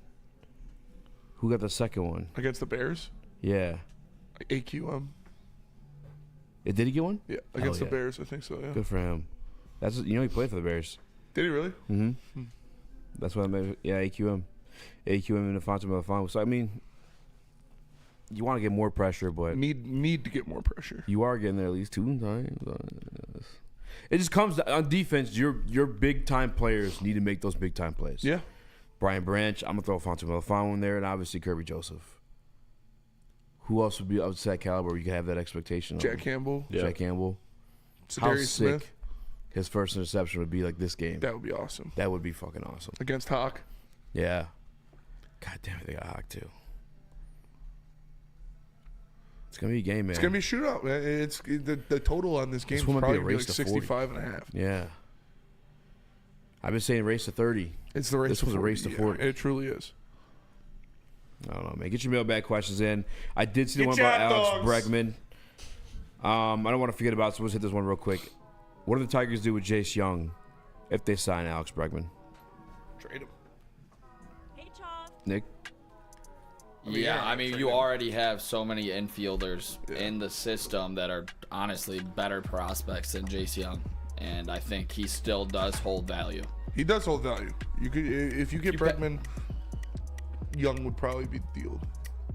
Who got the second one? Against the Bears? Yeah. AQM. Did he get one? Yeah, against the Bears, I think so, yeah. Good for him. He played for the Bears. Did he really? Mm-hmm. That's what I meant. Yeah, AQM. AQM and Afonso Melifonwu. So, I mean, you want to get more pressure, but... Need to get more pressure. You are getting there at least 2 times. It just comes to, on defense, your big-time players need to make those big-time plays. Yeah. Brian Branch, I'm going to throw Afonso Melifonwu in there, and obviously Kirby Joseph. Who else would be up to that caliber where you can have that expectation? Jack Campbell. Yeah. Jack Campbell. How sick Smith. His first interception would be like this game. That would be awesome. That would be fucking awesome. Against Hawk. Yeah. God damn it, they got Hawk too. It's going to be a game, man. It's going to be a shootout, man. It's the total on this game is probably be like 65.5. Yeah. I've been saying race to 30. It's the race This to was 40. a race to 40. It truly is. I don't know, man. Get your mailbag questions in. I did see the one about Alex Bregman. I don't want to forget about it, so let's hit this one real quick. What do the Tigers do with Jace Young if they sign Alex Bregman? Trade him. Nick? Yeah, I mean, you already have so many infielders in the system that are honestly better prospects than Jace Young. And I think he still does hold value. He does hold value. You could, if you get Bregman, Young would probably be the deal.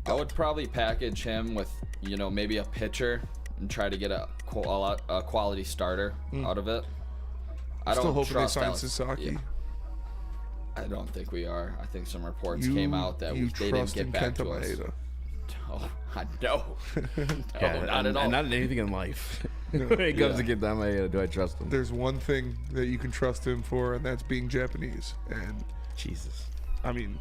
I would probably package him with, maybe a pitcher and try to get a quality starter out of it. I Still don't hoping trust they sign Alex. Sasaki. Yeah. I don't think we are. I think some reports came out that they didn't get back to us. No, not at all. And not in anything in life. When it comes to get that Maeda, do I trust him? There's one thing that you can trust him for, and that's being Japanese. And Jesus. I mean,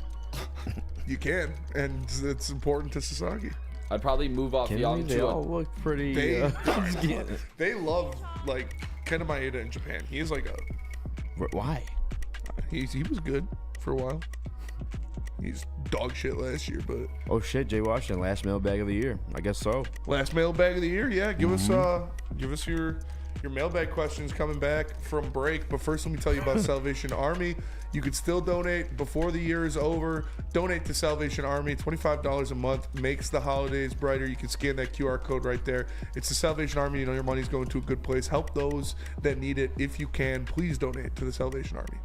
You can, and it's important to Sasaki. I'd probably move off Young They to all look pretty. They love like Kenta Maeda in Japan. He is like a. Why? He was good for a while. He's dog shit last year, but Oh shit, Jay Washington, last mailbag of the year. I guess so. last mailbag of the year. Yeah, give us your mailbag questions coming back from break. But first, let me tell you about Salvation Army. You can still donate before the year is over. Donate to Salvation Army. $25 a month makes the holidays brighter. You can scan that QR code right there. It's the Salvation Army. You know your money's going to a good place. Help those that need it. If you can, please donate to the Salvation Army.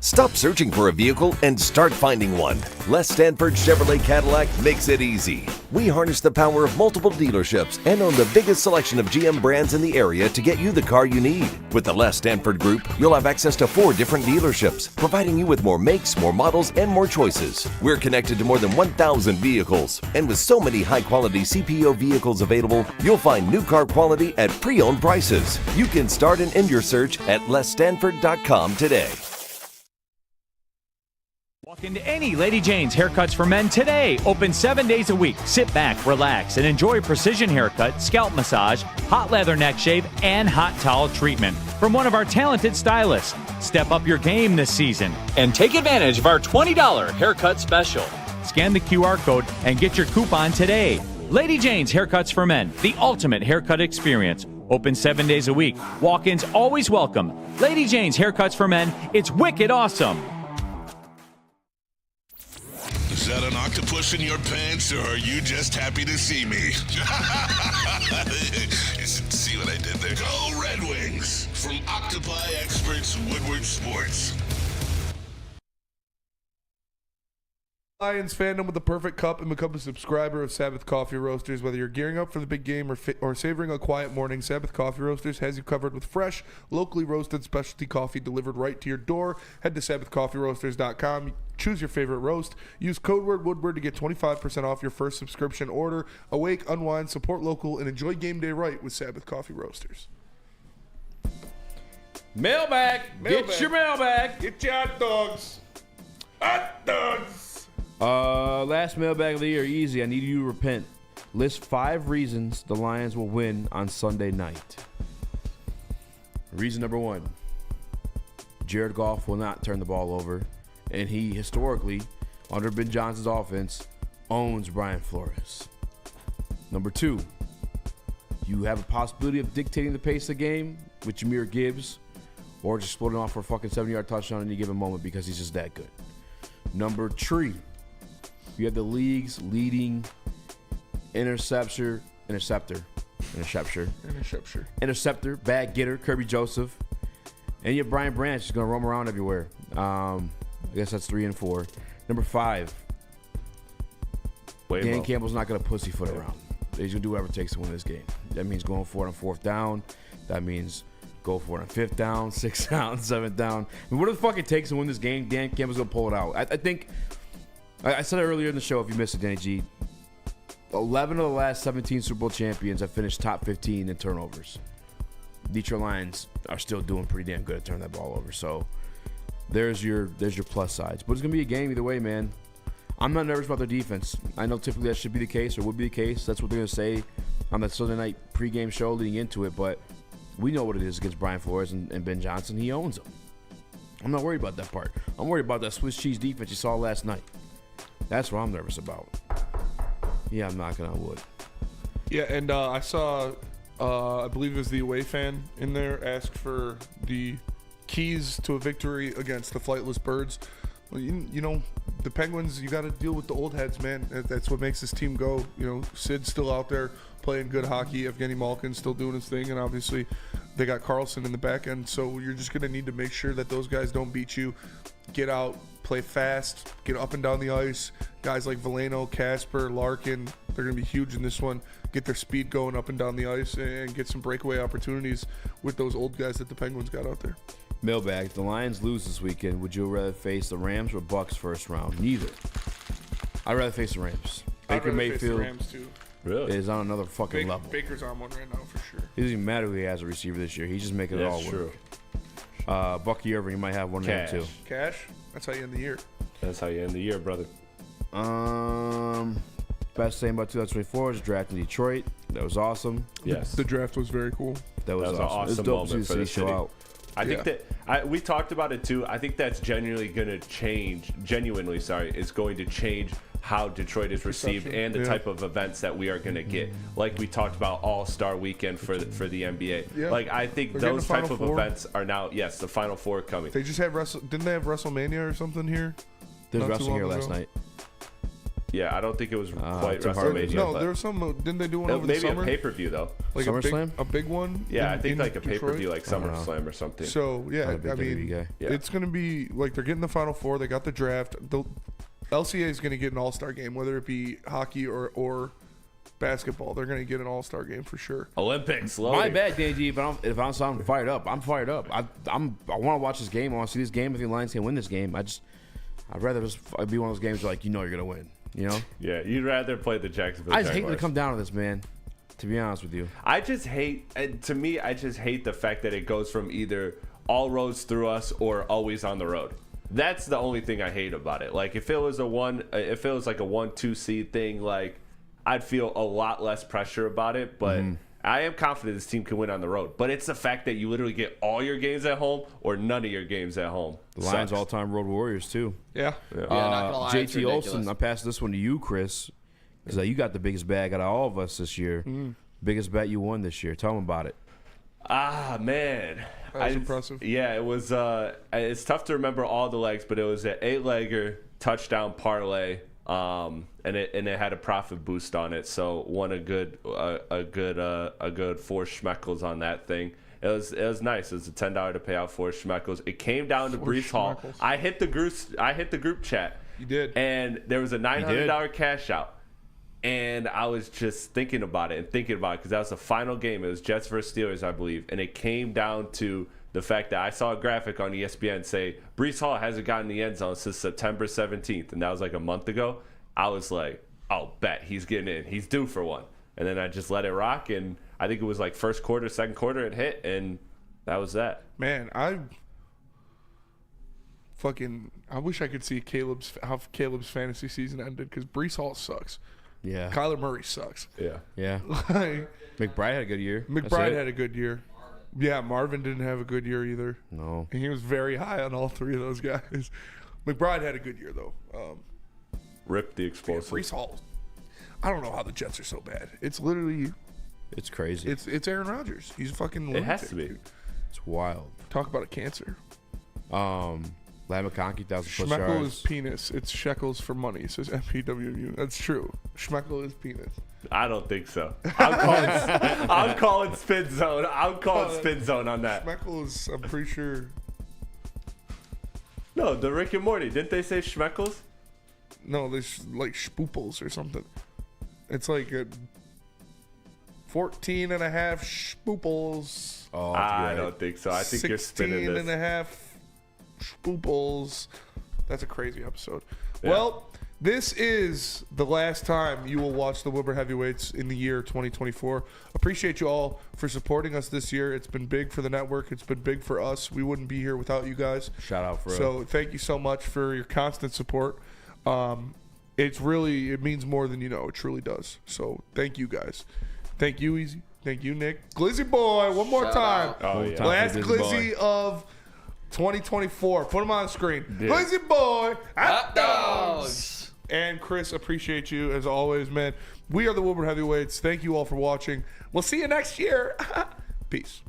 Stop searching for a vehicle and start finding one. Les Stanford Chevrolet Cadillac makes it easy. We harness the power of multiple dealerships and own the biggest selection of GM brands in the area to get you the car you need. With the Les Stanford Group, you'll have access to 4 different dealerships, providing you with more makes, more models, and more choices. We're connected to more than 1,000 vehicles. And with so many high-quality CPO vehicles available, you'll find new car quality at pre-owned prices. You can start and end your search at lesstanford.com today. Walk into any Lady Jane's Haircuts for Men today. Open 7 days a week. Sit back, relax, and enjoy precision haircut, scalp massage, hot leather neck shave, and hot towel treatment from one of our talented stylists. Step up your game this season and take advantage of our $20 haircut special. Scan the QR code and get your coupon today. Lady Jane's Haircuts for Men, the ultimate haircut experience. Open 7 days a week. Walk-ins always welcome. Lady Jane's Haircuts for Men. It's wicked awesome. Is that an octopus in your pants, or are you just happy to see me? See what I did there? Go Red Wings! From Octopi Experts Woodward Sports. Lions fandom with the perfect cup and become a subscriber of Sabbath Coffee Roasters. Whether you're gearing up for the big game or savoring a quiet morning, Sabbath Coffee Roasters has you covered with fresh, locally roasted specialty coffee delivered right to your door. Head to SabbathCoffeeRoasters.com. Choose your favorite roast. Use code word Woodward to get 25% off your first subscription order. Awake, unwind, support local, and enjoy game day right with Sabbath Coffee Roasters. Mailbag. Get your mailbag. Get your hot dogs. Hot dogs. Last mailbag of the year, easy. I need you to repent. List 5 reasons the Lions will win on Sunday night. Reason number 1, Jared Goff will not turn the ball over, and he historically, under Ben Johnson's offense, owns Brian Flores. Number 2, you have a possibility of dictating the pace of the game with Jahmyr Gibbs, or just splitting off for a fucking 70-yard touchdown at any given moment because he's just that good. Number 3, you have the league's leading interceptor, bag getter, Kirby Joseph. And you have Brian Branch is going to roam around everywhere. I guess that's 3 and 4. Number 5, Dan Campbell's not going to pussyfoot around. He's going to do whatever it takes to win this game. That means going for it on 4th down. That means go for it on 5th down, 6th down, 7th down. I mean, whatever the fuck it takes to win this game, Dan Campbell's going to pull it out. I think, I said it earlier in the show, if you missed it, Danny G, 11 of the last 17 Super Bowl champions have finished top 15 in turnovers. Detroit Lions are still doing pretty damn good at turning that ball over. So there's your plus sides. But it's going to be a game either way, man. I'm not nervous about their defense. I know typically that should be the case or would be the case. That's what they're going to say on that Sunday night pregame show leading into it. But we know what it is against Brian Flores and Ben Johnson. He owns them. I'm not worried about that part. I'm worried about that Swiss cheese defense you saw last night. That's what I'm nervous about. Yeah, I'm knocking on wood. Yeah, and I saw, I believe it was the away fan in there, asked for the keys to a victory against the Flightless Birds. Well, you know, the Penguins, you got to deal with the old heads, man. That's what makes this team go. You know, Sid's still out there playing good hockey. Evgeny Malkin's still doing his thing. And obviously, they got Carlson in the back end. So you're just going to need to make sure that those guys don't beat you. Get out, play fast, get up and down the ice. Guys like Veleno, Casper, Larkin, they're going to be huge in this one. Get their speed going up and down the ice and get some breakaway opportunities with those old guys that the Penguins got out there. Mailbag. If the Lions lose this weekend, would you rather face the Rams or Bucks first round? Neither. I'd rather face the Rams. Baker Mayfield face the Rams too. Really? Is on another fucking level. Baker's on one right now for sure. It doesn't even matter who he has a receiver this year. He's just making it all work. True. Bucky Irving, you might have one of them too. Cash? That's how you end the year. That's how you end the year, brother. Best thing about 2024 is drafting Detroit. That was awesome. Yes. The draft was very cool. That was an awesome it was dope moment to for the see city. show out. I think that we talked about it too. I think that's genuinely going to change. Genuinely, sorry, is going to change how Detroit is received and the type of events that we are going to get. Like we talked about All-Star Weekend for the NBA. Yeah. Like I think They're getting those the type Final of Four. events are now the Final Four coming. They just had didn't they have WrestleMania or something here? There was Not too wrestling here long last ago? night. Yeah, I don't think it was quite too hard. WrestleMania. No, but there was some. Didn't they do one over the maybe summer? a pay-per-view though. Like SummerSlam? a big one. Yeah, I in think like a Detroit? pay-per-view like SummerSlam or something. So yeah, Not a big I mean, WWE guy. Yeah. it's gonna be like they're getting the Final Four. They got the draft. The LCA is gonna get an All-Star game, whether it be hockey or basketball. They're gonna get an All-Star game for sure. Olympics. My Loading. bad, DG. But if I'm fired up, I'm fired up. I want to watch this game. I want to see this game. If the Lions can win this game, I'd rather just be one of those games where, like, you know you're gonna win. You know? Yeah, you'd rather play the Jacksonville I just hate Jaguars. to come down to this, man. To be honest with you, I just hate the fact that it goes from either all roads through us or always on the road. That's the only thing I hate about it. Like if it was like a 1-2 seed thing, like I'd feel a lot less pressure about it. But I am confident this team can win on the road. But it's the fact that you literally get all your games at home or none of your games at home. the Lions Sucks. all-time road warriors too. Yeah. not gonna lie, it's JT ridiculous. Olsen, I passed this one to you, Chris, because you got the biggest bag out of all of us this year. Biggest bet you won this year. Tell them about it. Ah, man. That was impressive. Yeah, it was. It's tough to remember all the legs, but it was an 8-legger touchdown parlay, and it had a profit boost on it. So won a good 4 schmeckles on that thing. It was nice. It was a $10 to pay out 4 schmeckles. It came down to Breece Hall. schmeckles. I hit the group chat. You did. And there was a $900 cash out. And I was just thinking about it because that was the final game. It was Jets versus Steelers, I believe. And it came down to the fact that I saw a graphic on ESPN say Breece Hall hasn't gotten the end zone since September 17th. And that was like a month ago. I was like, oh, bet he's getting in. He's due for one. And then I just let it rock. And I think it was like first quarter, second quarter, it hit. And that was that. Man, I wish I could see how Caleb's fantasy season ended because Breece Hall sucks. Yeah. Kyler Murray sucks. Yeah. Yeah. Like, McBride had a good year. McBride had a good year. Yeah, Marvin didn't have a good year either. No. And he was very high on all three of those guys. McBride had a good year, though. Rip the explosive. Breece Hall. I don't know how the Jets are so bad. It's literally... It's crazy. It's Aaron Rodgers. He's a fucking It has lunatic, to be. dude. It's wild. Talk about a cancer. Larry McConkey, 1,000 plus Schmeckle yards. is penis. It's shekels for money. It says MPWU. That's true. Schmeckle is penis. I don't think so. I'm calling spin zone. I'm calling spin zone on that. Schmeckle is, I'm pretty sure. No, the Rick and Morty. Didn't they say Schmeckles? No, there's like spooples or something. It's like a 14 and a half spooples. Oh, I don't think so. I think you're spinning 16 this. and a half spooples. That's a crazy episode. Yeah. Well, this is the last time you will watch the Woodward Heavyweights in the year 2024. Appreciate you all for supporting us this year. It's been big for the network. It's been big for us. We wouldn't be here without you guys. Shout out for So thank you so much for your constant support. It means more than you know. It truly does. So thank you guys. Thank you, Easy. Thank you, Nick. Glizzy boy, one more time. Oh, yeah. Last Glizzy Glizzy of 2024. Put him on the screen. Yeah. Glizzy boy, Hot dogs. And Chris, appreciate you as always, man. We are the Woodward Heavyweights. Thank you all for watching. We'll see you next year. Peace.